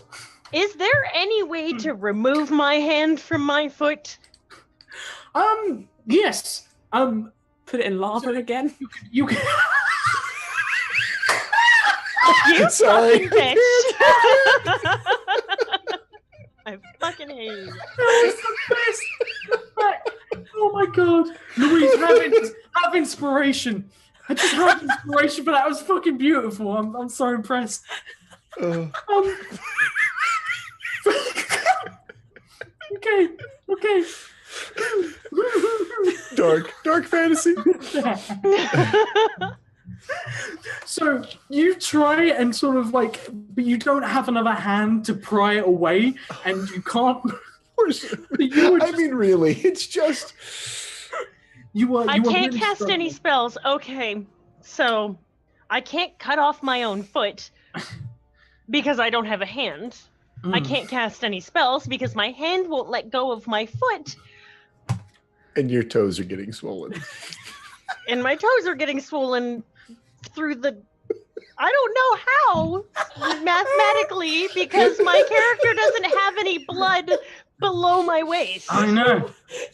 Is there any way to remove my hand from my foot? Yes. Put it in lava again. You can. You Sorry. fucking bitch. I fucking hate you. That was the best. Oh my god. Louise, have inspiration. I just had inspiration for that. It was fucking beautiful. I'm so impressed. Okay. Dark fantasy. So you try and sort of like, but you don't have another hand to pry it away, and you can't. I mean, really, it's just I can't cast any spells. Okay, so I can't cut off my own foot because I don't have a hand. I can't cast any spells because my hand won't let go of my foot. And your toes are getting swollen. And my toes are getting swollen through the... I don't know how, mathematically, because my character doesn't have any blood below my waist. I know.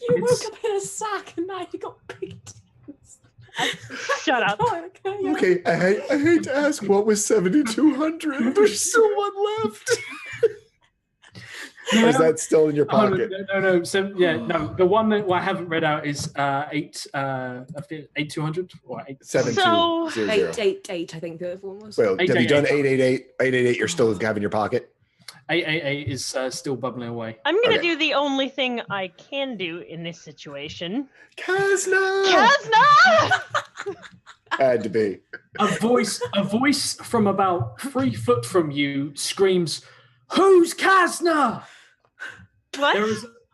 You woke up in a sack and now you got big tits. Shut up. Oh, Okay, I hate to ask, what was 7,200? There's still one left. Or is that still in your pocket? No. The one that I haven't read out is 8,200 or 8. 7,200. 888, I think the other one was. Well, have you done 888? 888? You're still having your pocket. 888 is still bubbling away. I'm going to do the only thing I can do in this situation. Kazna! Had to be. A voice from about 3 foot from you screams, "Who's Kazna?" What?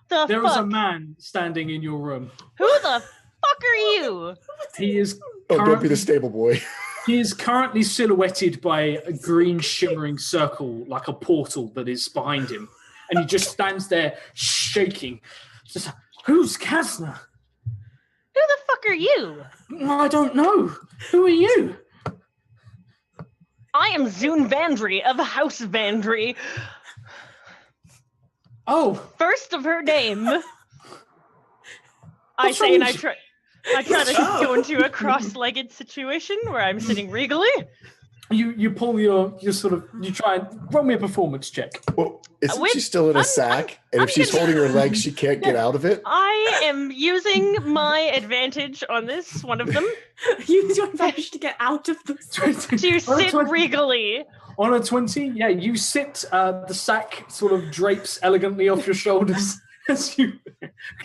There is a man standing in your room. Who the fuck are you? He is. Don't be the stable boy. He is currently silhouetted by a green shimmering circle, like a portal that is behind him, and he just stands there shaking. Just, "Who's Kazna?" Who the fuck are you? I don't know. Who are you? I am Zune Vandry of House Vandry. Oh. First of her name. I What's say, wrong and with I try to go into a cross-legged situation where I'm sitting regally. You pull your sort of, you try and roll me a performance check. Well, isn't she still in a sack? And if she's holding her leg, she can't get out of it? I am using my advantage on this, one of them. Use your advantage to get out of the To sit regally. On a 20, yeah, you sit, the sack sort of drapes elegantly off your shoulders as you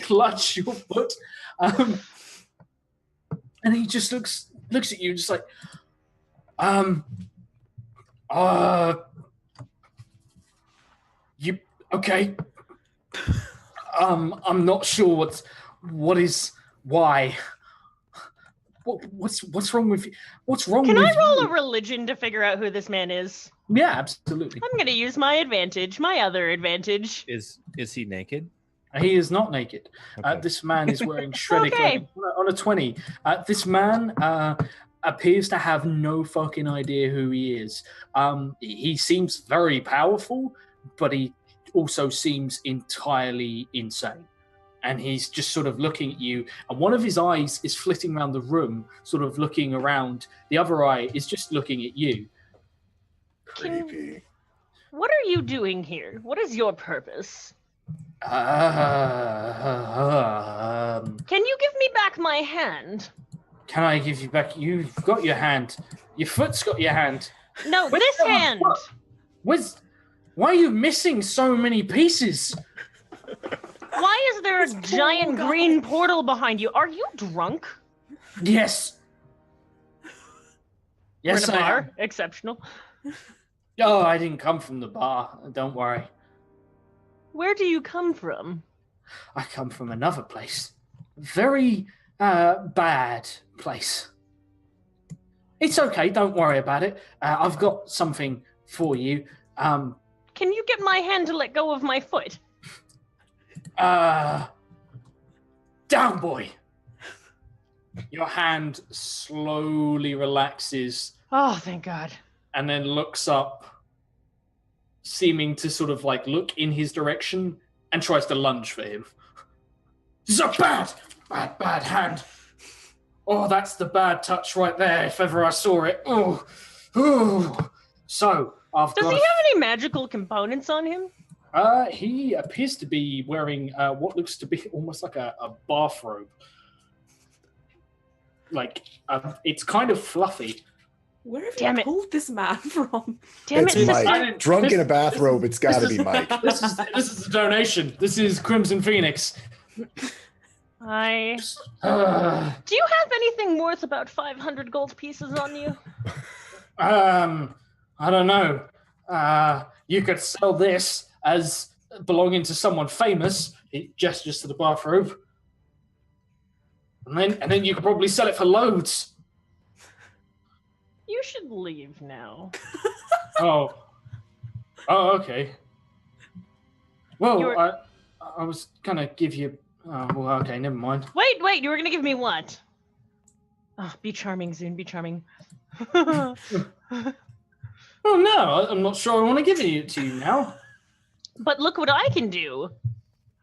clutch your foot. And he just looks at you just like, you okay? I'm not sure why. What's wrong with you? What's wrong with you? Can I roll a religion to figure out who this man is? Yeah, absolutely. I'm going to use my advantage, my other advantage. Is he naked? He is not naked. Okay. This man is wearing shredded clothing. On a 20. This man appears to have no fucking idea who he is. He seems very powerful, but he also seems entirely insane. and he's just sort of looking at you, and one of his eyes is flitting around the room, sort of looking around. The other eye is just looking at you. Creepy. What are you doing here? What is your purpose? Can Can you give me back my hand? Can I give you back? You've got your hand. Your foot's got your hand. No, Where's this the hand. foot? Why are you missing so many pieces? Why is there a giant green portal behind you? Are you drunk? Yes. We're Yes, in a I bar. am. Exceptional. Oh, I didn't come from the bar. Don't worry. Where do you come from? I come from another place. Very bad place. It's okay. Don't worry about it. I've got something for you. Can you get my hand to let go of my foot? Down, boy. Your hand slowly relaxes Oh, thank God. and then looks up, seeming to sort of like look in his direction and tries to lunge for him. This is a bad hand. Oh, that's the bad touch right there, if ever I saw it. Oh. So, I've Does got he have any magical components on him? he appears to be wearing what looks to be almost like a bathrobe. Like, it's kind of fluffy. Where have Damn you it. pulled this man from? Damn It's it, Mike. sister. Drunk in a bathrobe, it's got to be Mike. This is a donation. This is Crimson Phoenix. Do you Uh, have anything worth about 500 gold pieces on you? I don't know. You could sell this as belonging to someone famous. He gestures to the bathrobe. And then you could probably sell it for loads. You should leave now. Oh, okay. Well, You're- I was gonna give you. Oh, well, okay, never mind. Wait, you were gonna give me what? Oh, be charming, Zune, be charming. Oh no, I'm not sure I want to give it to you now. But look what I can do.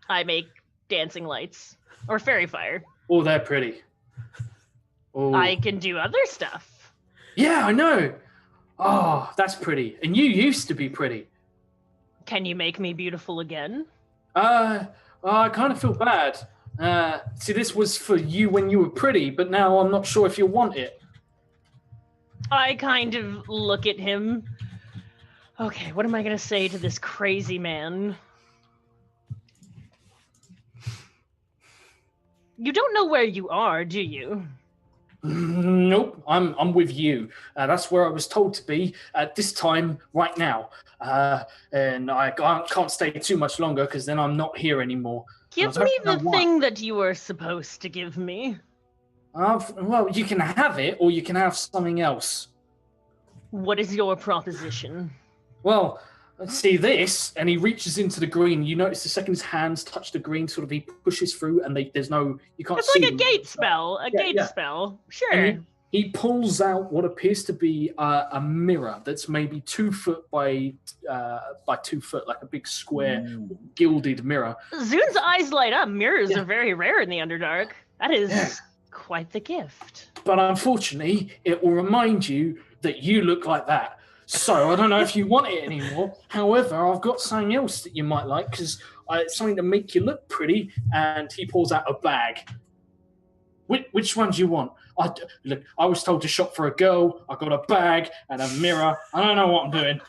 I make dancing lights. Or fairy fire. Oh, they're pretty. Oh, I can do other stuff. yeah, I know. Oh, that's pretty. And you used to be pretty. Can you make me beautiful again? I kind of feel bad. See, this was for you when you were pretty, but now I'm not sure if you want it. I kind of look at him. Okay, what am I gonna say to this crazy man? You don't know where you are, do you? Nope, I'm with you. That's where I was told to be at this time right now. And I can't stay too much longer because then I'm not here anymore. Give I me don't the know why. thing that you were supposed to give me. Well, you can have it or you can have something else. What is your proposition? Well, see this, and he reaches into the green. You notice the second his hands touch the green, sort of he pushes through, and there's no, you can't It's see like a them. gate spell. A Yeah, gate yeah. spell. Sure. And he pulls out what appears to be a mirror that's maybe 2 foot by 2 foot, like a big square gilded mirror. Zune's eyes light up. Mirrors Yeah. are very rare in the Underdark. That is Yeah. quite the gift. But unfortunately, it will remind you that you look like that. So I don't know if you want it anymore. However, I've got something else that you might like because it's something to make you look pretty. And he pulls out a bag. Which one do you want? Look, I was told to shop for a girl. I got a bag and a mirror. I don't know what I'm doing.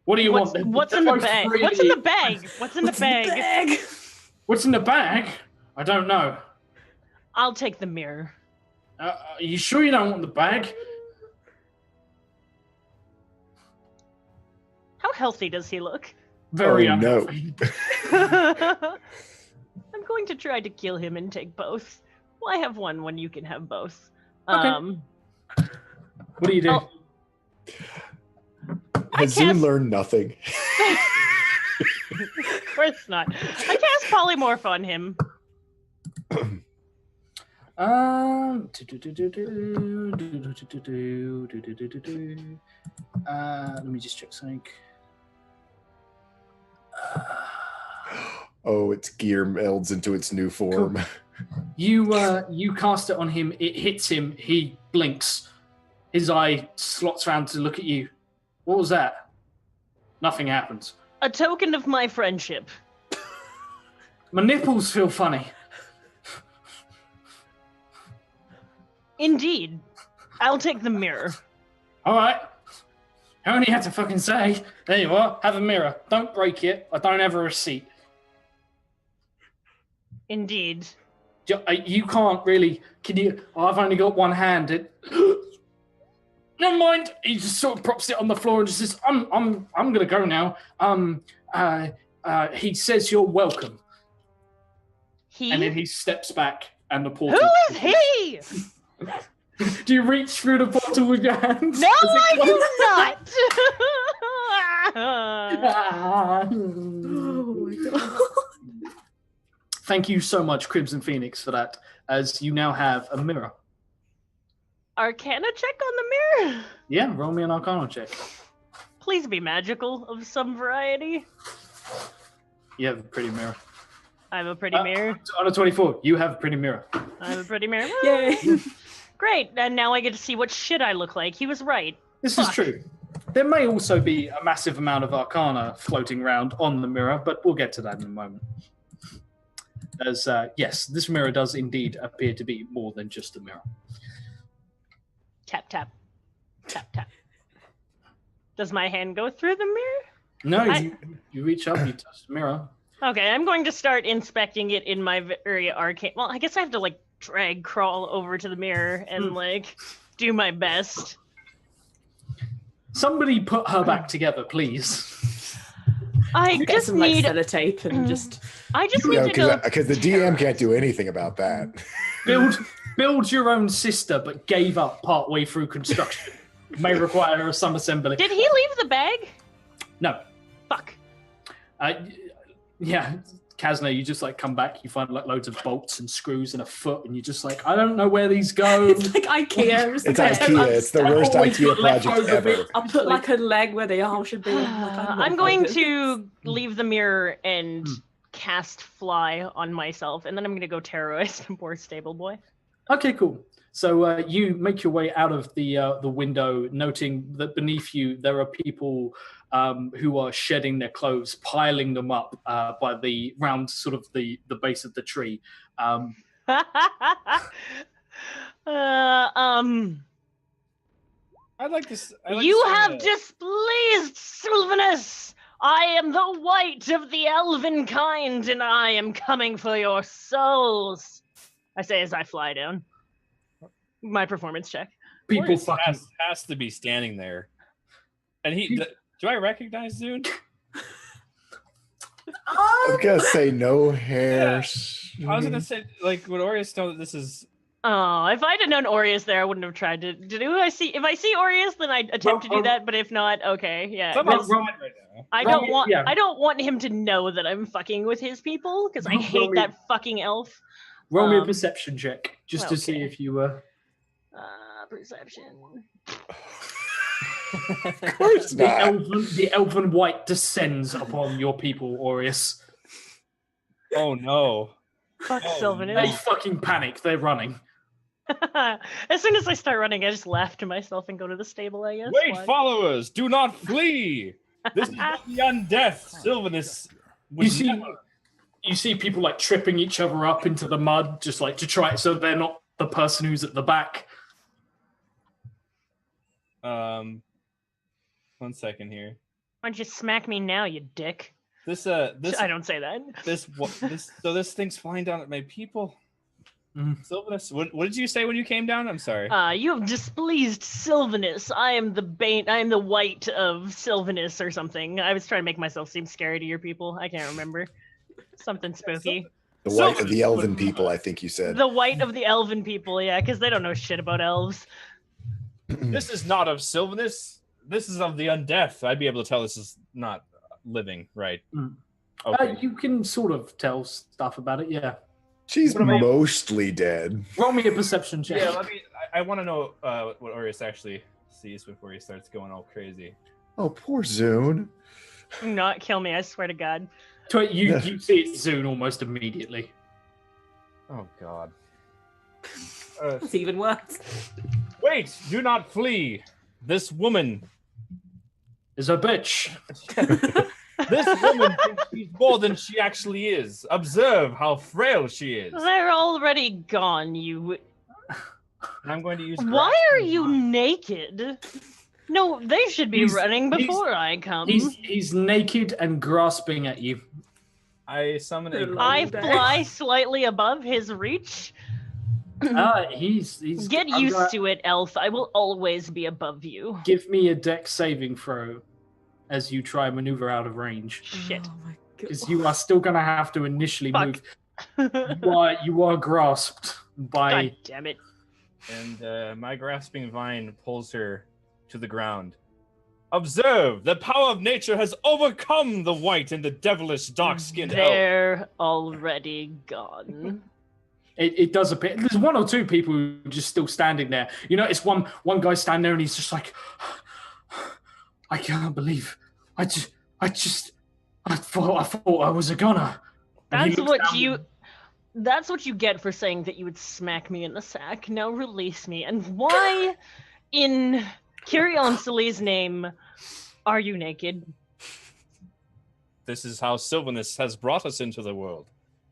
What do you want? What's They're in the both bag? really- What's in the bag? What's in the bag? What's in the bag? I don't know. I'll take the mirror. Are you sure you don't want the bag? How healthy does he look? Very Oh, no. unhealthy. I'm going to try to kill him and take both. Why have one when you can have both? Okay. What do you do? Oh. Has I Zoom cast- learned nothing? Of course not. I cast polymorph on him. Let me just check something. Oh, its gear melds into its new form. Cool. You cast it on him. It hits him. He blinks. His eye slots around to look at you. What was that? Nothing happens. A token of my friendship. My nipples feel funny. Indeed. I'll take the mirror. All right. I only had to fucking say. There you are. Have a mirror. Don't break it. I don't have a receipt. Indeed. You can't really. Can you? I've only got one hand. Never mind. He just sort of props it on the floor and just says, "I'm gonna go now." He says you're welcome. And then he steps back, and the portal. Who is he? Do you reach through the portal with your hands? No, I do not. Oh my god. Thank you so much, Crimson Phoenix, for that, as you now have a mirror. Arcana check on the mirror? Yeah, roll me an Arcana check. Please be magical of some variety. You have a pretty mirror. I have a pretty mirror. On a 24, you have a pretty mirror. I have a pretty mirror. Yay. Great, and now I get to see what shit I look like. He was right. This Fuck. is true. There may also be a massive amount of Arcana floating around on the mirror, but we'll get to that in a moment. As yes, this mirror does indeed appear to be more than just a mirror. Tap, tap. Tap, tap. Does my hand go through the mirror? No, you reach up, you touch the mirror. Okay, I'm going to start inspecting it in my very arcane... Well, I guess I have to, like, crawl over to the mirror and, like, do my best. Somebody put her back together, please. I Get just some need... like sellotape and just. I just need to go... Because the DM can't do anything about that. Build your own sister, but gave up partway through construction. May require some assembly. Did he leave the bag? No. Fuck. Yeah, Kazna, you just like come back, you find like loads of bolts and screws and a foot, and you're just like, I don't know where these go. It's like IKEA. It's IKEA. It's the worst IKEA project ever. I'll put like a leg where the arm should be. I'm going to leave the mirror and cast fly on myself, and then I'm going to go terrorize the poor stable boy. Okay, cool. So you make your way out of the window, noting that beneath you there are people who are shedding their clothes, piling them up by the round sort of the base of the tree. I'd like to. You have displeased Sylvanus. I am the white of the elven kind, and I am coming for your souls. I say as I fly down. My performance check. People Boris fucking has to be standing there, and he. Do I recognize Zune? I was gonna say no hair. I was gonna say, like, would Aureus know that this is? Oh, if I'd have known Aureus there, I wouldn't have tried to do. If I see Aureus, then I'd attempt to do that. But if not, okay, yeah. Someone's right now. I don't want him to know that I'm fucking with his people because I hate that fucking elf. roll me a perception check just to see okay. if you were. Perception. Of course not. The elven white descends upon your people, Aureus. Oh no! Fuck Oh, Sylvanus. They fucking panic. They're running. As soon as I start running, I just laugh to myself and go to the stable, I guess. Wait, Why? followers, do not flee! This is not the undeath. Sylvanus would You see people like tripping each other up into the mud, just like to try it so they're not the person who's at the back. 1 second here. Why don't you smack me now, you dick? This I don't say that. So this thing's flying down at my people. Mhm. Sylvanus, what did you say when you came down? I'm sorry. You have displeased Sylvanus. I am the bane. I am the white of Sylvanus or something. I was trying to make myself seem scary to your people. I can't remember. Something spooky. The white of the elven people, I think you said. The white of the elven people, yeah, because they don't know shit about elves. This is not of Sylvanus. This is of the undeath. I'd be able to tell this is not living, right? Okay. You can sort of tell stuff about it, yeah. She's mostly dead. Roll me a perception check. Yeah, I want to know what Aureus actually sees before he starts going all crazy. Oh, poor Zune. Do not kill me, I swear to God. You see it Zune almost immediately. Oh God. That's even worse. Wait! Do not flee. This woman. Is a bitch. This woman thinks she's more than she actually is. Observe how frail she is. They're already gone, you... And I'm going to use... Why are you naked? No, they should be running before I come. He's naked and grasping at you. I summon a... I fly slightly above his reach. He's Get used to it, elf. I will always be above you. Give me a dex saving throw as you try and maneuver out of range. Shit. Oh my god. Because you are still going to have to initially Fuck. move. You are grasped by... God damn it. And my grasping vine pulls her to the ground. Observe! The power of nature has overcome the white and the devilish dark-skinned elf. They're already gone. It does appear. There's one or two people who are just still standing there. You notice one guy standing there and he's just like, I can't believe. I thought I was a gunner. That's what you get for saying that you would smack me in the sack. Now release me. And why, in Curiosely's name, are you naked? This is how Sylvanus has brought us into the world.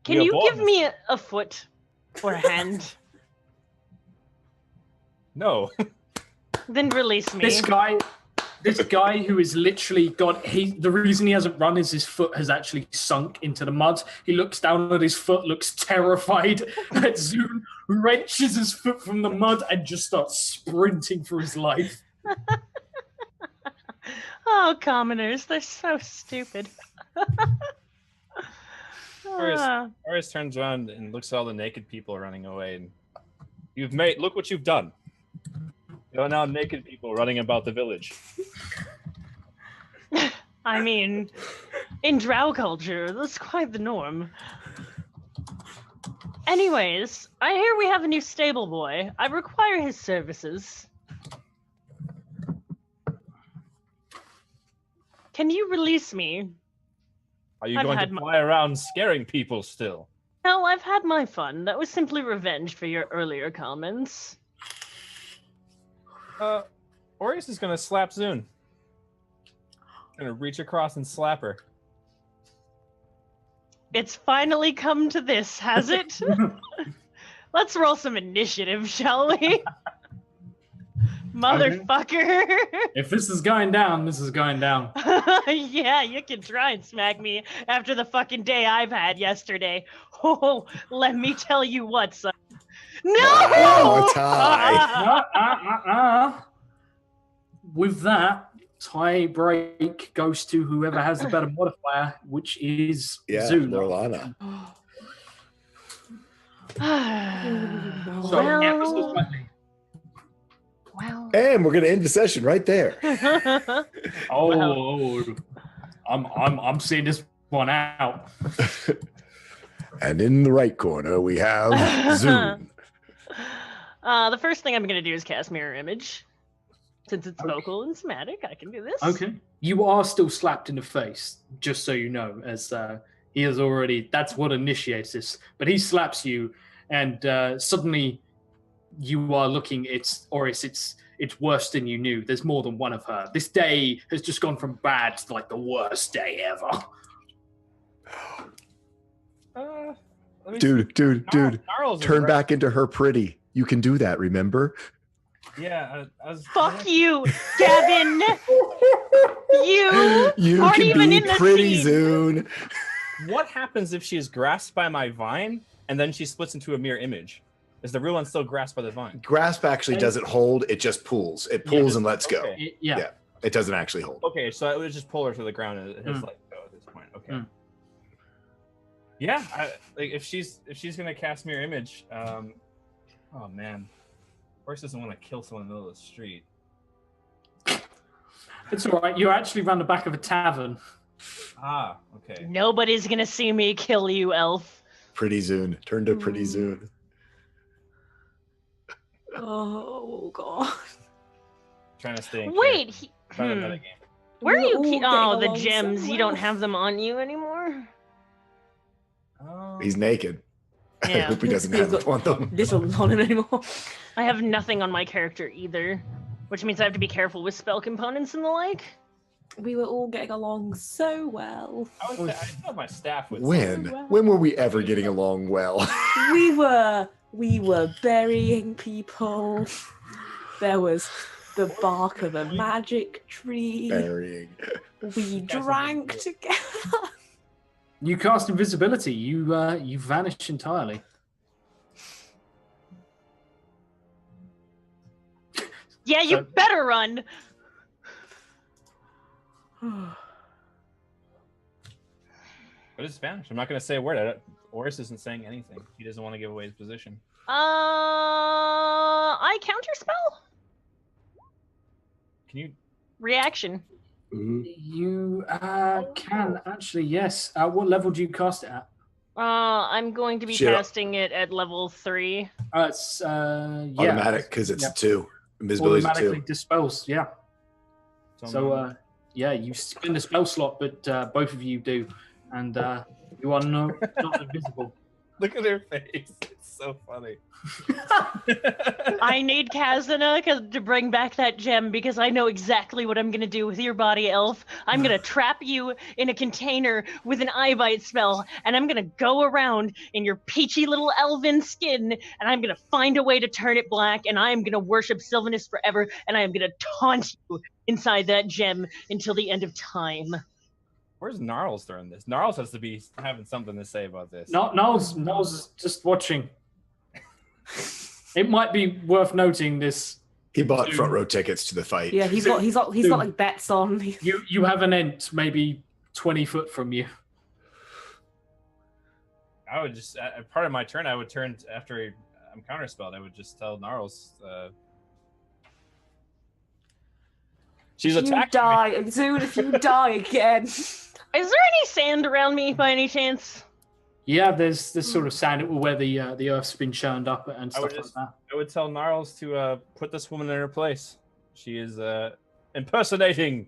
Can you give me a foot or a hand? No. Then release me. This guy who is literally the reason he hasn't run is his foot has actually sunk into the mud. He looks down at his foot, looks terrified at Zune, wrenches his foot from the mud and just starts sprinting for his life. Oh, commoners, they're so stupid. Horace turns around and looks at all the naked people running away, and look what you've done. There are now naked people running about the village. I mean, in drow culture, that's quite the norm. Anyways, I hear we have a new stable boy. I require his services. Can you release me? Are you going to fly around scaring people still? No, I've had my fun. That was simply revenge for your earlier comments. Orius is gonna slap Zune. Gonna reach across and slap her. It's finally come to this, has it? Let's roll some initiative, shall we? Motherfucker. If this is going down, this is going down. Yeah, you can try and smack me after the fucking day I've had yesterday. Oh, let me tell you what, son. No! Oh, tie. With that, tie break goes to whoever has the better modifier, which is Zune. Lorlana. Well. And we're gonna end the session right there. I'm seeing this one out. And in the right corner, we have Zune. The first thing I'm going to do is cast Mirror Image. Since it's vocal and somatic, I can do this. Okay. You are still slapped in the face, just so you know, as he has already... That's what initiates this. But he slaps you, and suddenly you are looking... It's worse than you knew. There's more than one of her. This day has just gone from bad to like the worst day ever. Dude, Charles turn back into her pretty. You can do that, remember? Yeah, Fuck you, Gavin! You aren't can even be in the pretty, scene. Zune. What happens if she is grasped by my vine and then she splits into a mirror image? Is the real one still grasped by the vine? Grasp actually doesn't hold, it just pulls. It pulls and lets go. Yeah. It doesn't actually hold. Okay, so it would just pull her to the ground and his let go at this point. Okay. Yeah, if she's gonna cast mirror image, oh man, Horse doesn't want to kill someone in the middle of the street. It's all right. You're actually around the back of a tavern. Ah, okay. Nobody's gonna see me kill you, elf. Pretty Zune. Turn to pretty Zune. Oh god. Trying to stay. Wait, Trying to metagame. where are you? We'll all Oh, get the along gems. You somewhere. don't have them on you anymore. He's naked. I Yeah. hope he doesn't He's have got one. little on him anymore. I have nothing on my character either, which means I have to be careful with spell components and the like. We were all getting along so well. I thought my staff would. When were we ever getting along well? We were burying people. There was the bark of a magic tree. Burying. We drank together. You cast invisibility. You vanish entirely. Yeah, you better run. But it's Spanish. I'm not going to say a word. Oris isn't saying anything. He doesn't want to give away his position. I counterspell? Can you? Reaction. You can actually, yes. What level do you cast it at? I'm going to be casting it at level 3. It's automatic because it's 2. Invisibility automatically 2. dispels. Yeah. So yeah, you spend a spell slot, but both of you do, and you are not invisible. Look at her face. It's so funny. I need Kazuna to bring back that gem because I know exactly what I'm going to do with your body, Elf. I'm going to trap you in a container with an eye bite spell, and I'm going to go around in your peachy little elven skin, and I'm going to find a way to turn it black, and I am going to worship Sylvanus forever, and I am going to taunt you inside that gem until the end of time. Where's Gnarls during this? Gnarls has to be having something to say about this. Gnarls is just watching. It might be worth noting this. He bought front row tickets to the fight. Yeah, he's got like bets on. You have an ent maybe 20 foot from you. I would just part of my turn. I would turn after I'm counterspelled. I would just tell Gnarls. She's attacking me. Soon if you die again. Is there any sand around me by any chance? Yeah, there's this sort of sand where the earth's been churned up and stuff like that. I would tell Gnarls to put this woman in her place. She is impersonating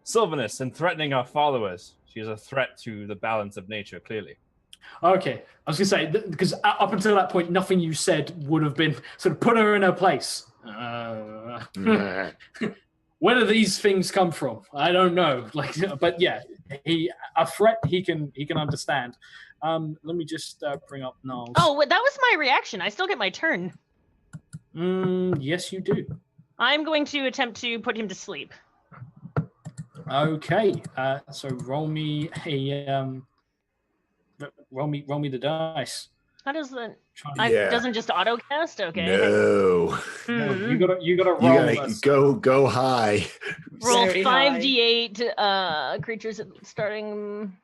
Sylvanus and threatening our followers. She is a threat to the balance of nature, clearly. Okay, I was going to say, because up until that point, nothing you said would have been sort of put her in her place. Where do these things come from? I don't know. But yeah, a threat he can understand. Let me just bring up Gnarls. Oh, that was my reaction. I still get my turn. Yes, you do. I'm going to attempt to put him to sleep. Okay. So roll me the dice. How does the? It doesn't just auto cast. Okay. No. You gotta roll. You gotta go high. Roll Very 5d8 creatures starting.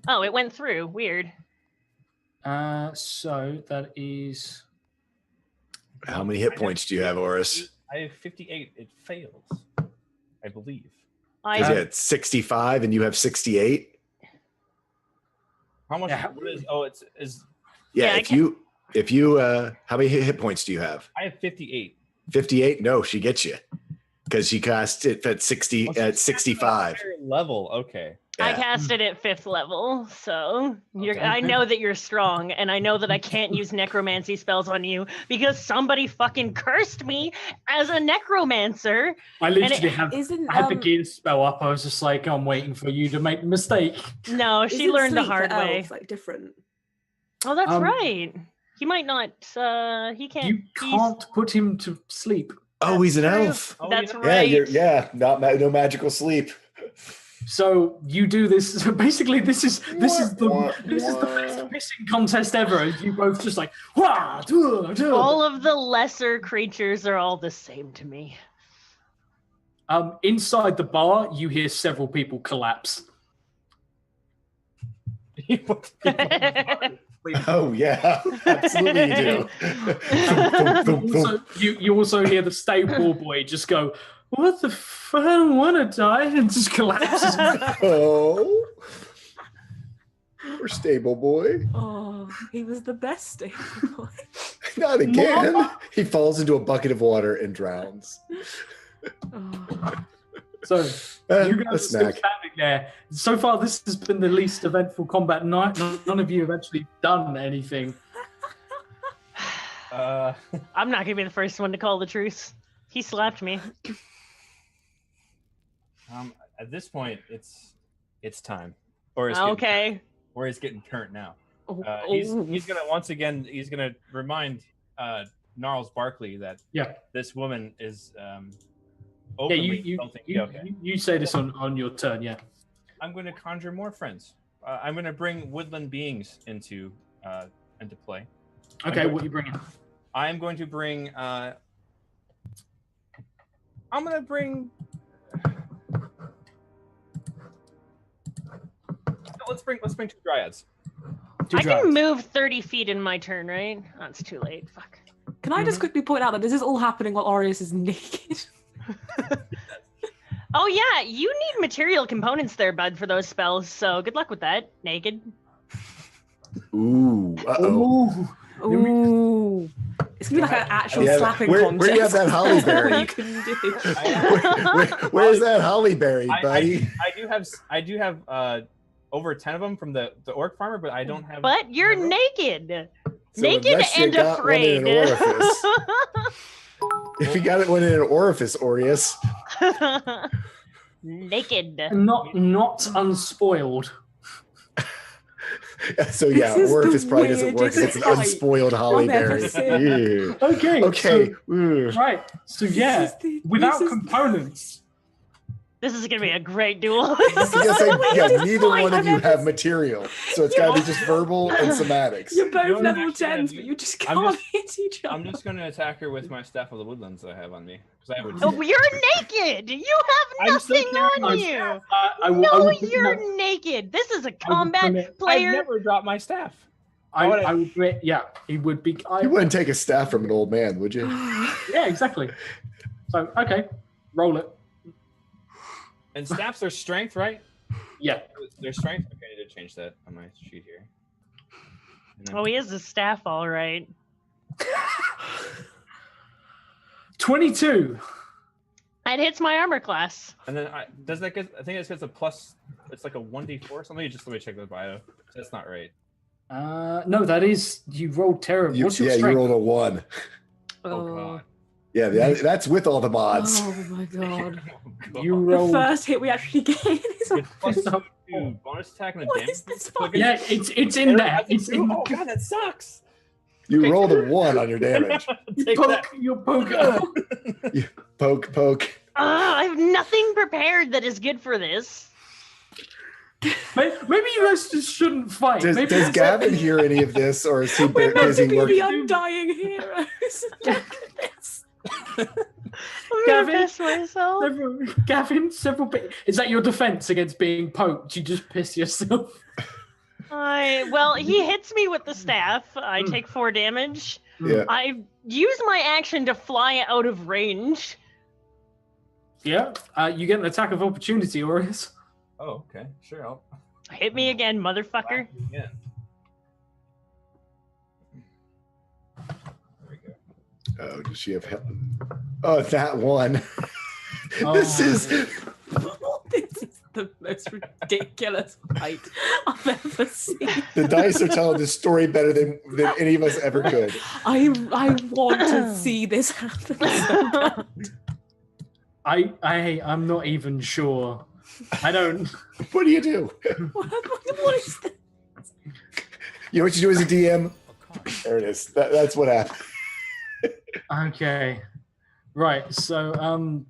Oh, it went through. Weird. So that is. How many hit points do you have, Oris? I have 58. It fails, I believe. Because you had 65 and you have 68. How much? Yeah. What is? Oh, it's Yeah, if you how many hit points do you have? I have 58. 58? No, she gets you. Because she cast it at 65. Higher level. Okay. Yeah. I cast it at 5th level, so I know that you're strong, and I know that I can't use necromancy spells on you because somebody fucking cursed me as a necromancer. I literally had the gear spell up. I was just like, I'm waiting for you to make the mistake. No, she learned the hard way. Elves, like different. Oh, that's right. He might not. He can't. You can't put him to sleep. Oh, he's an true. elf. That's right. No magical sleep. So you do this. So basically, this is the best pissing contest ever. You both just like All of the lesser creatures are all the same to me. Inside the bar, you hear several people collapse. Oh yeah, absolutely you do. You also hear the stable boy just go, "What the fuck? I don't want to die," and just collapses. Oh, poor stable boy. Oh, he was the best stable boy. Not again. He falls into a bucket of water and drowns. Oh. So you guys a are still snack. standing there. So far, this has been the least eventful combat night. None of you have actually done anything. I'm not gonna be the first one to call the truce. He slapped me. At this point, it's time. Or he's getting turned now. He's gonna once again. He's gonna remind Gnarls Barkley that this woman is openly you say this on your turn. Yeah. I'm going to conjure more friends. I'm going to bring woodland beings into play. Okay, what are you bringing? I'm going to bring. Let's bring 2 dryads. I can move 30 feet in my turn, right? That's too late. Fuck. Can I just quickly point out that this is all happening while Aureus is naked? Oh yeah, you need material components there, bud, for those spells. So good luck with that. Naked. Ooh. Uh-oh. Ooh. It's gonna be like an actual slapping contest. Where do you have that holly berry? You can do. Where's that holly berry, buddy? I do have over 10 of them from the orc farmer, but I don't have. But you're naked. So naked and afraid. If you got one in an orifice, Aureus. Naked. Not unspoiled. So yeah, orifice probably doesn't work. It's an unspoiled holly berry. Yeah. Okay. Right. So yeah, without components. This is gonna be a great duel. Neither one of you have material, so it's gotta be just verbal and somatics. You're both level 10s, but you just can't hit each other. I'm just gonna attack her with my staff of the woodlands that I have on me. You're naked. You have nothing on you. You're naked. This is a combat player. I've never dropped my staff. I would bet, he would be. You wouldn't take a staff from an old man, would you? Yeah, exactly. So okay, roll it. And staffs are strength, right? Yeah. Their strength? Okay, I need to change that on my sheet here. Oh, he has a staff, all right. 22. It hits my armor class. And then does that get? I think it gets a plus. It's like a 1d4 or something. Let me check the bio. That's not right. No, that is you rolled terrible. What's your strength? You rolled a 1. Oh god. Yeah, that's with all the mods. Oh my god. You rolled the first hit we actually get is plus 2 bonus attack and a damage. Yeah, it's in there. Oh god, that sucks. You rolled a 1 on your damage. You poke. You poke. I have nothing prepared that is good for this. Maybe you guys just shouldn't fight. Does Gavin hear any of this, or is he busy working? The undying heroes. Gavin, several bit. Is that your defense against being poked? You just piss yourself. Well, he hits me with the staff. I take 4 damage. Yeah. I use my action to fly out of range. Yeah. You get an attack of opportunity, Aureus. Oh, okay. Sure. Hit me again, motherfucker. Yeah. Oh, does she have help? Oh, that one. Oh. This is the most ridiculous fight I've ever seen. The dice are telling this story better than any of us ever could. I want to see this happen so bad. I'm not even sure. I don't. What do you do? What is this? You know what you do as a DM? There it is. That's what happened. Okay. Right. So,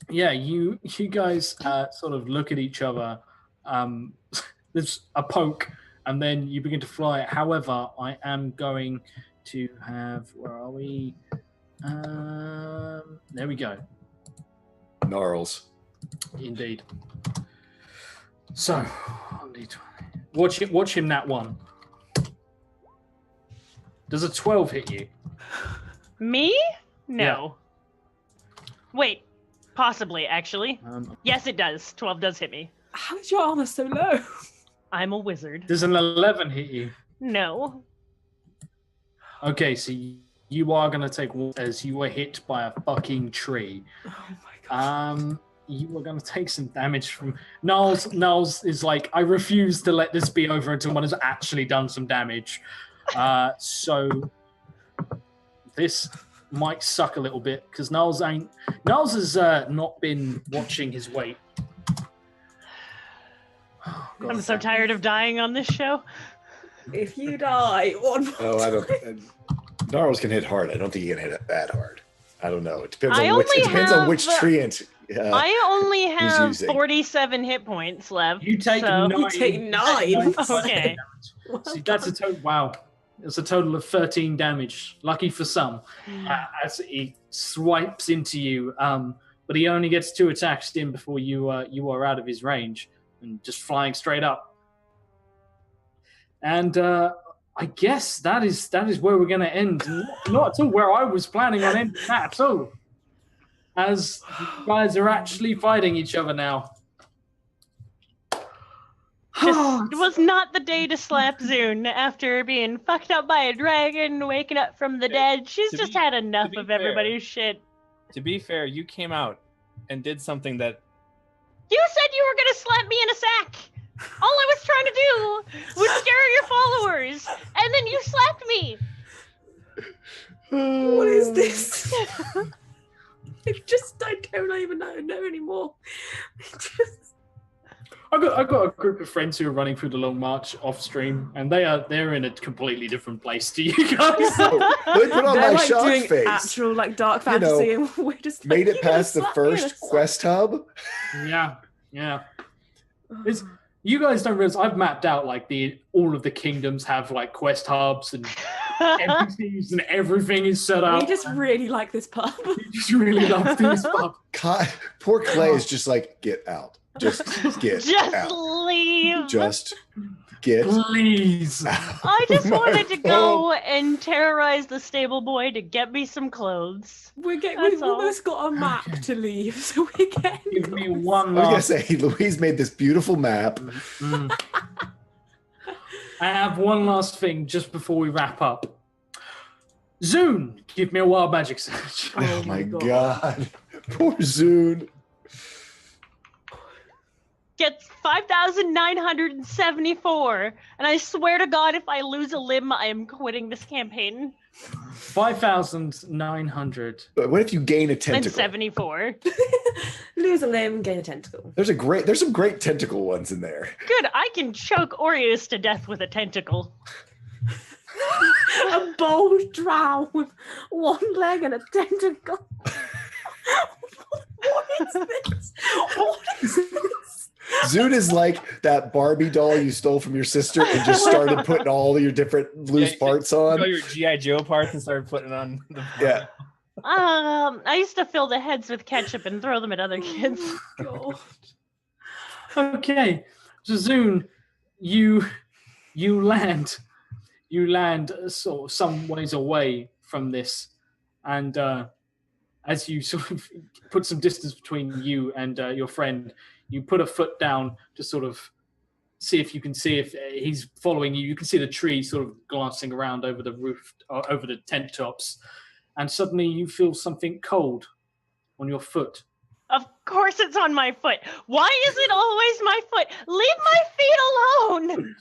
yeah, you guys sort of look at each other. There's a poke, and then you begin to fly. However, I am going to have. Where are we? There we go. Gnarls. Indeed. So, watch him that one. Does a 12 hit you? Me? No. Yeah. Wait, possibly, actually. Yes, it does. 12 does hit me. How is your armor so low? I'm a wizard. Does an 11 hit you? No. Okay, so you are going to take as you were hit by a fucking tree. Oh my You are going to take some damage from Niles. Niles is like, I refuse to let this be over until one has actually done some damage. So this might suck a little bit because Niles has not been watching his weight. Oh, God. I'm so tired of dying on this show. If you die, one more Oh, I don't. Gnarls can hit hard. I don't think he can hit it that hard. I don't know. It depends on which. It depends on which treant. I only have using. 47 hit points left. You take so... 9. You take 9. Okay. See, that's a total. Wow, it's a total of 13 damage. Lucky for some, as he swipes into you. But he only gets 2 attacks in before you are out of his range and just flying straight up. And I guess that is where we're going to end. Not at all where I was planning on ending that at all. As you guys are actually fighting each other now. It was not the day to slap Zune after being fucked up by a dragon, waking up from the dead. She's just had enough of everybody's shit. To be fair, you came out and did something that... You said you were going to slap me in a sack. All I was trying to do was scare your followers, and then you slapped me. What is this? I don't even know anymore. I've got a group of friends who are running through the long march off stream, and they're in a completely different place to you guys. Look at all They're my like shock doing face. actual like dark fantasy, and we're just like, Made it "You gonna past the slap me in a first sack?" quest hub. Yeah. You guys don't realize I've mapped out like all of the kingdoms have like quest hubs and NPCs and everything is set up. We just really like this pub. You just really love this pub. Poor Clay is just like, get out. Just get out. Leave. Just get Please. out. I just of my wanted to home. go and terrorize the stable boy to get me some clothes. We've That's all. almost got a map to leave, so we can Give me one I was last. gonna say, Louise made this beautiful map. I have one last thing just before we wrap up. Zune, give me a wild magic search. Oh my god. Poor Zune. Gets 5,974, and I swear to God, if I lose a limb, I am quitting this campaign. 5,900. But what if you gain a And tentacle? 74. lose a limb, gain a tentacle. There's some great tentacle ones in there. Good, I can choke Oreos to death with a tentacle. A bold drow with one leg and a tentacle. What is this? What is this? Zune is like that Barbie doll you stole from your sister and just started putting all your different loose parts on. All your G.I. Joe parts and started putting on the... Yeah. I used to fill the heads with ketchup and throw them at other kids. God. Okay, so Zune, you land sort of some ways away from this, and as you sort of put some distance between you and your friend, you put a foot down to sort of see if he's following you. You can see the tree sort of glancing around over the roof, over the tent tops, and suddenly you feel something cold on your foot. Of course it's on my foot. Why is it always my foot? Leave my feet alone!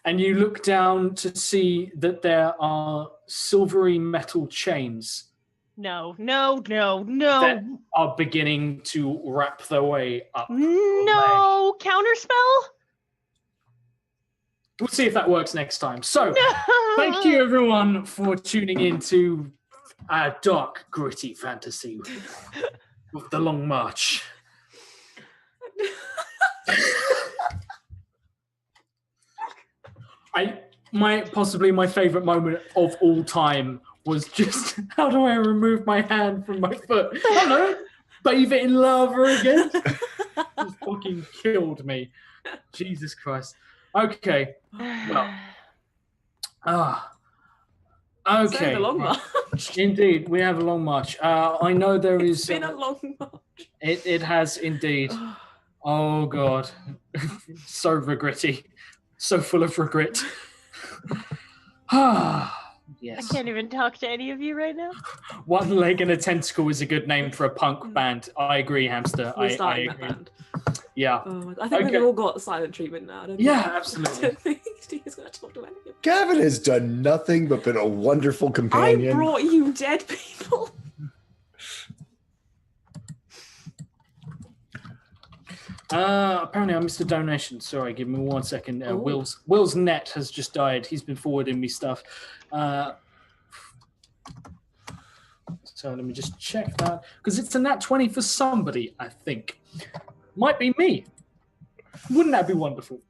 And you look down to see that there are silvery metal chains No. that are beginning to wrap their way up. No! Counterspell? We'll see if that works next time. So, No! thank you everyone for tuning in to our dark, gritty fantasy of the Long March. Possibly my favorite moment of all time was just, how do I remove my hand from my foot? Oh no, bathe it in lava again. Just fucking killed me. Jesus Christ. Okay. Well. Okay. So the long march. Indeed, we have a long march. I know there is. It's been a long march. It has indeed. Oh God, so regretty, so full of regret. Yes. I can't even talk to any of you right now. One Leg and a Tentacle is a good name for a punk band. I agree, Hamster. We're I starting that agree. band. Yeah. Oh, I think Okay. they've all got silent treatment now. Don't Yeah, they? absolutely. I don't think Steve's going to talk to anyone. Gavin has done nothing but been a wonderful I companion. brought you dead people. Apparently I missed a donation. Sorry, give me 1 second. Oh. Will's net has just died. He's been forwarding me stuff. So let me just check that. Because it's a nat 20 for somebody, I think. Might be me. Wouldn't that be wonderful?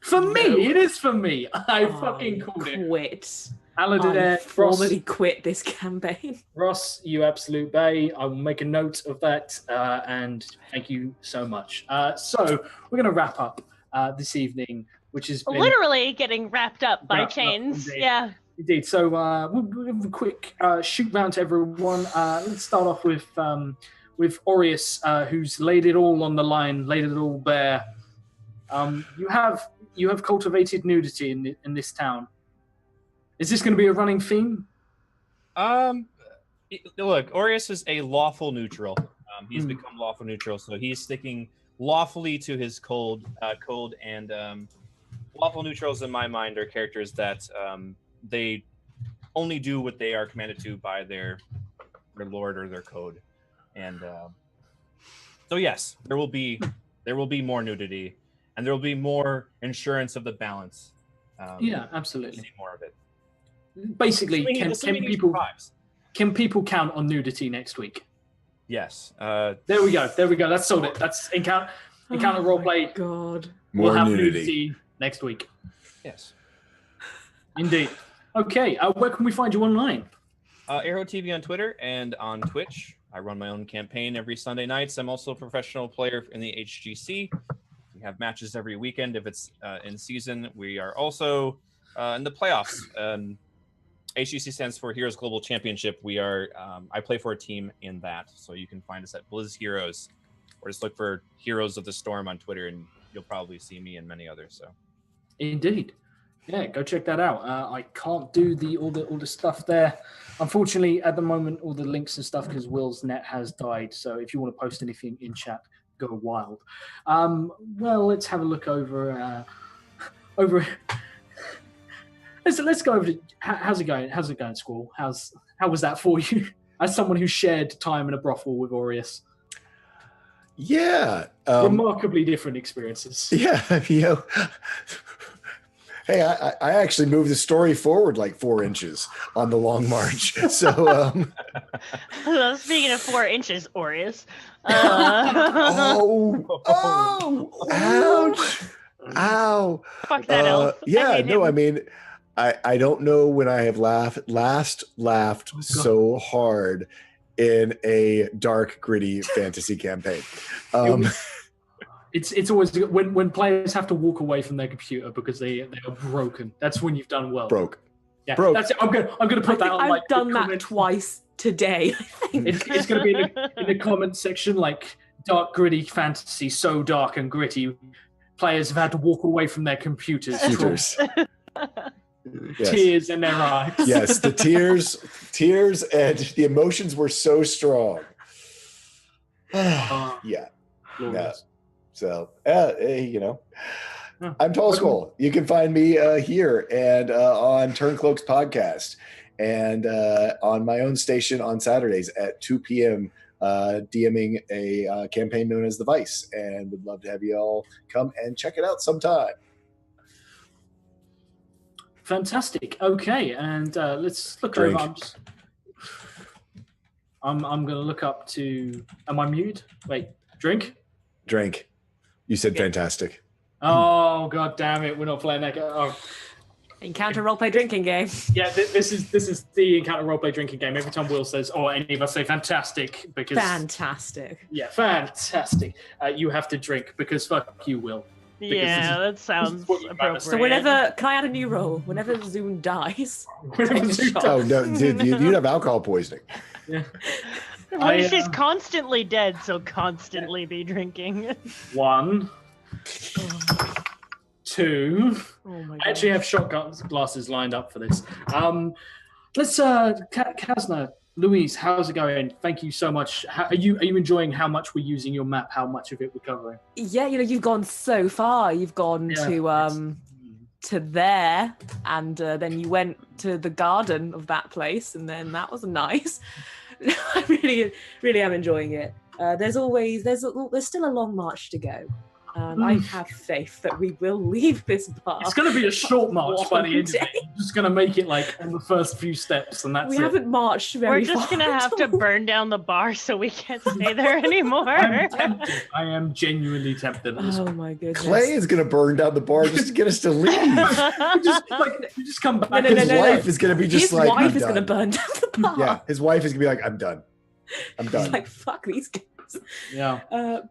For me, it is for me. I fucking called it. Quit. Aladin, I formally quit this campaign. Ross, you absolute bay. I will make a note of that, and thank you so much. So we're going to wrap up this evening, which is Literally getting wrapped up by Wrapped up, chains. indeed. Yeah. Indeed. So we'll have a quick shoot round to everyone. Let's start off with Aureus, who's laid it all on the line, laid it all bare. You have cultivated nudity in this town. Is this going to be a running theme? Look, Aureus is a lawful neutral. He's become lawful neutral, so he's sticking lawfully to his code. And lawful neutrals, in my mind, are characters that they only do what they are commanded to by their lord or their code. And so, yes, there will be more nudity, and there will be more insurance of the balance. Yeah, absolutely. See more of it. Basically, Assuming can people count on nudity next week? Yes. There we go. That's sold it. That's encounter roleplay. God. We'll More have nudity. next week. Yes. Indeed. Okay. Where can we find you online? Arrow TV on Twitter and on Twitch. I run my own campaign every Sunday nights. I'm also a professional player in the HGC. We have matches every weekend if it's in season. We are also in the playoffs. HGC stands for Heroes Global Championship. We are. I play for a team in that, so you can find us at Blizz Heroes, or just look for Heroes of the Storm on Twitter, and you'll probably see me and many others. So, indeed, yeah, go check that out. I can't do all the stuff there, unfortunately, at the moment. All the links and stuff because Will's net has died. So if you want to post anything in chat, go wild. Well, let's have a look over. Let's go over to how's it going? How's it going, Squall? How was that for you? As someone who shared time in a brothel with Aureus. Yeah. Remarkably different experiences. Yeah, hey, I actually moved the story forward like 4 inches on the long march. So Speaking of 4 inches, Aureus. ouch. Ow. Fuck that elf. Yeah, hate no, him. I mean, I don't know when I have laughed so hard in a dark, gritty fantasy campaign. It's always when players have to walk away from their computer because they are broken. That's when you've done well. Broke. Yeah, Broke. That's it. I'm gonna put that on. I've like, done the that comment. twice today. I think. It's gonna be in the comment section, like dark, gritty fantasy, so dark and gritty. Players have had to walk away from their computers. Yes. Tears in their eyes. Yes, the tears and the emotions were so strong. Yeah. Glorious. So, I'm Tall Skull. You can find me here and on Turncloaks podcast and on my own station on Saturdays at 2 p.m. DMing a campaign known as The Vice, and would love to have you all come and check it out sometime. Fantastic. Okay, and let's look Drink. over. I'm going to look up to. Am I muted? Wait, drink. You said fantastic. Oh god damn it! We're not playing that game. Oh. Encounter roleplay drinking game. Yeah, this is the encounter roleplay drinking game. Every time Will says, or any of us say fantastic, because Fantastic. yeah, fantastic. You have to drink because fuck you, Will. Yeah, that sounds what you appropriate. So can I add a new role? Whenever Zoom dies, Whenever take a Zoom shot. Oh no, dude, you'd have alcohol poisoning. Yeah. Well, she's constantly dead, so constantly be drinking. 1, 2. Oh my I actually have shot glasses lined up for this. let's Kazna, Louise, how's it going? Thank you so much. Are you enjoying how much we're using your map? How much of it we're covering? Yeah, you've gone so far. You've gone to there, and then you went to the garden of that place, and then that was nice. I really am enjoying it. There's still a long march to go. I have faith that we will leave this bar. It's going to be a short march by the end of it. You're just going to make it like on the first few steps, and that's we it. haven't marched very far. We're just going to have to burn down the bar so we can't stay there anymore. I'm tempted. I am genuinely tempted. Oh my goodness. Clay is going to burn down the bar just to get us to leave. you just come back. His wife is going to be just his like, wife is going to burn down the bar. Yeah, his wife is going to be like, I'm done. He's like, fuck these guys. Yeah.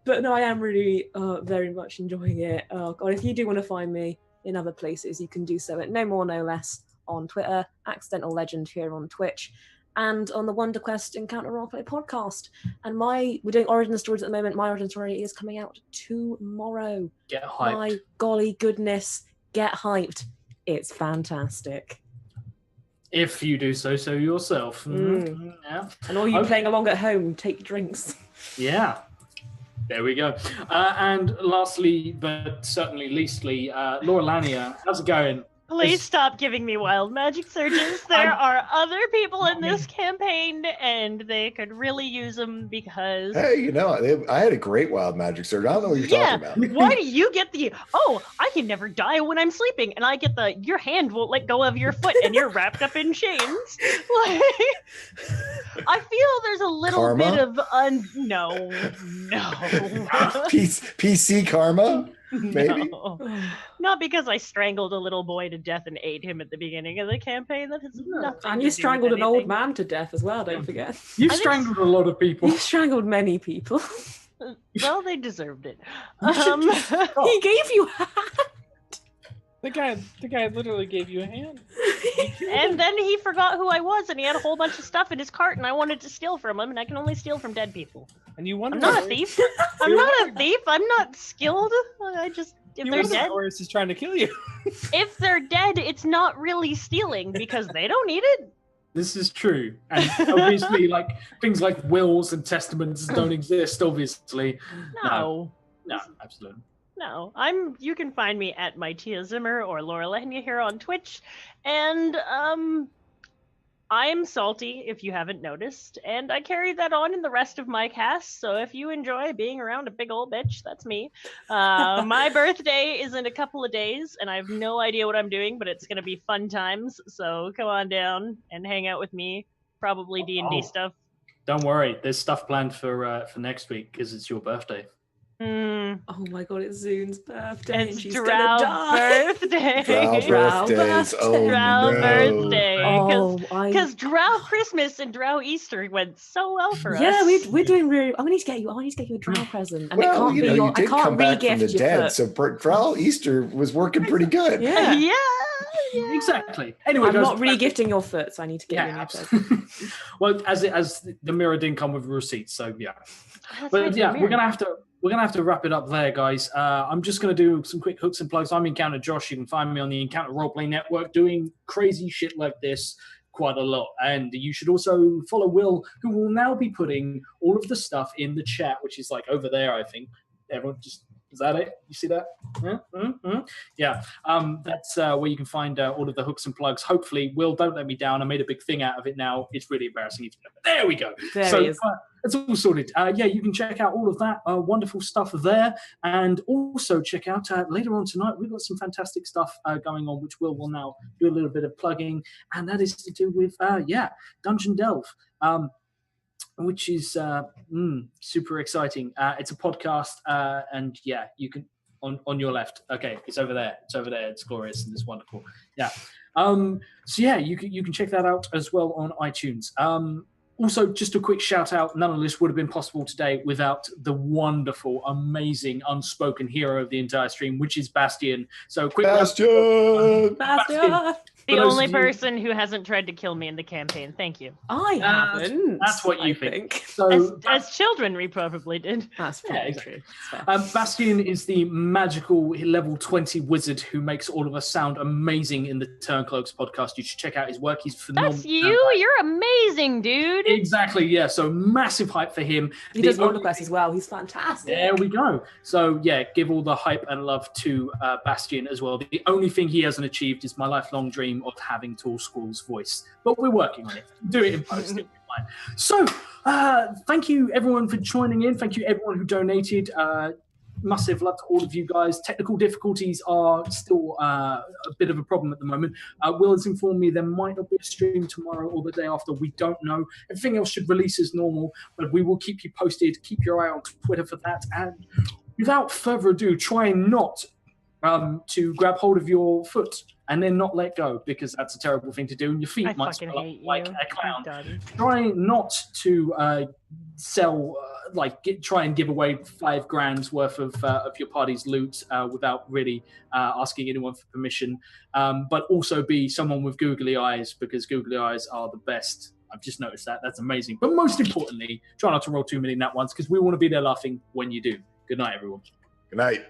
But no, I am really very much enjoying it. Oh god, if you do want to find me in other places, you can do so at No More No Less on Twitter, Accidental Legend here on Twitch, and on the Wonder Quest Encounter Roleplay podcast. And we're doing origin stories at the moment. My origin story is coming out tomorrow. Get hyped. My golly goodness, get hyped. It's fantastic. If you do so yourself. Yeah. And all you playing along at home, take drinks. Yeah. There we go. And lastly, but certainly leastly, Laura Lanier, how's it going? Please stop giving me wild magic surges. There are other people in this campaign, and they could really use them because... Hey, I had a great wild magic surge. I don't know what you're talking about. Why do you get I can never die when I'm sleeping, and I get your hand won't let go of your foot, and you're wrapped up in chains. Like, I feel there's a little Karma? bit of... No. PC karma? Maybe? No. Not because I strangled a little boy to death and ate him at the beginning of the campaign. That has nothing And to you do strangled with an old anything. man to death as well, don't forget. You've strangled a lot of people. You strangled many people. Well, they deserved it. He gave you a hand. The guy literally gave you a hand. And then he forgot who I was, and he had a whole bunch of stuff in his cart, and I wanted to steal from him, and I can only steal from dead people. And you wonder I'm not a thief. I'm not a thief. I'm not skilled. If they're dead, Horus is trying to kill you. if they're dead, it's not really stealing because they don't need it. This is true. And obviously, like, things like wills and testaments don't exist, obviously. No, Absolutely. no. You can find me at my Tia Zimmer or Laura Lehnia here on Twitch, and I'm salty, if you haven't noticed, and I carry that on in the rest of my cast, so if you enjoy being around a big old bitch, that's me. My birthday is in a couple of days, and I have no idea what I'm doing, but it's going to be fun times, so come on down and hang out with me. Probably D&D stuff. Don't worry, there's stuff planned for next week, because it's your birthday. Oh my god, it's Zune's birthday. It's She's Drow gonna die. birthday. Drow birthdays. Oh, Drow no. birthday. Because Drow Christmas and Drow Easter went so well for us. Yeah, we're doing really. I need to get you a Drow present, and Well, it can't be you did I can't come back from re-gift the your dead, foot. so Drow Easter was working pretty good. Yeah. Yeah. Exactly. Anyway, I'm guys, not re-gifting your foot, so I need to get you a new present. absolutely. Well, as the mirror didn't come with a receipt, so yeah. That's But right, yeah, the we're gonna have to wrap it up there, guys. I'm just gonna do some quick hooks and plugs. I'm Encounter Josh. You can find me on the Encounter Roleplay Network doing crazy shit like this quite a lot. And you should also follow Will, who will now be putting all of the stuff in the chat, which is like over there, I think. Everyone just... Is that it? You see that? Yeah. That's where you can find all of the hooks and plugs. Hopefully, Will, don't let me down. I made a big thing out of it now. It's really embarrassing. There we go. There he is. It's all sorted. Yeah, you can check out all of that wonderful stuff there. And also check out later on tonight, we've got some fantastic stuff going on, which Will now do a little bit of plugging. And that is to do with, Dungeon Delve. Which is super exciting. It's a podcast, and yeah, you can on your left. Okay, it's over there. It's glorious and it's wonderful. Yeah. So yeah, you can check that out as well on iTunes. Also, just a quick shout out. None of this would have been possible today without the wonderful, amazing, unspoken hero of the entire stream, which is Bastian. So quick. Bastion! Bastion! the only person who hasn't tried to kill me in the campaign. Thank you. I haven't. That's what you I think. So, As children, we probably did. That's probably true. Bastian is the magical level 20 wizard who makes all of us sound amazing in the Turncloaks podcast. You should check out his work. He's phenomenal. That's you. You're amazing, dude. Exactly. Yeah. So massive hype for him. He does Roller Quest as well. He's fantastic. There we go. So yeah, give all the hype and love to Bastian as well. The only thing he hasn't achieved is my lifelong dream of having Tall Squall's voice, but we're working on it. Do it in post. It'll be fine. So thank you everyone for joining in. Thank you everyone who donated. Massive love to all of you guys. Technical difficulties are still a bit of a problem at the moment. Will has informed me there might not be a stream tomorrow or the day after. We don't know. Everything else should release as normal, but we will keep you posted. Keep your eye on Twitter for that. And without further ado, try not to grab hold of your foot and then not let go, because that's a terrible thing to do, and your feet might swell up like a clown. Try not to try and give away $5,000 worth of your party's loot without really asking anyone for permission. But also be someone with googly eyes, because googly eyes are the best. I've just noticed that. That's amazing. But most importantly, try not to roll too many nat ones, because we want to be there laughing when you do. Good night, everyone. Good night.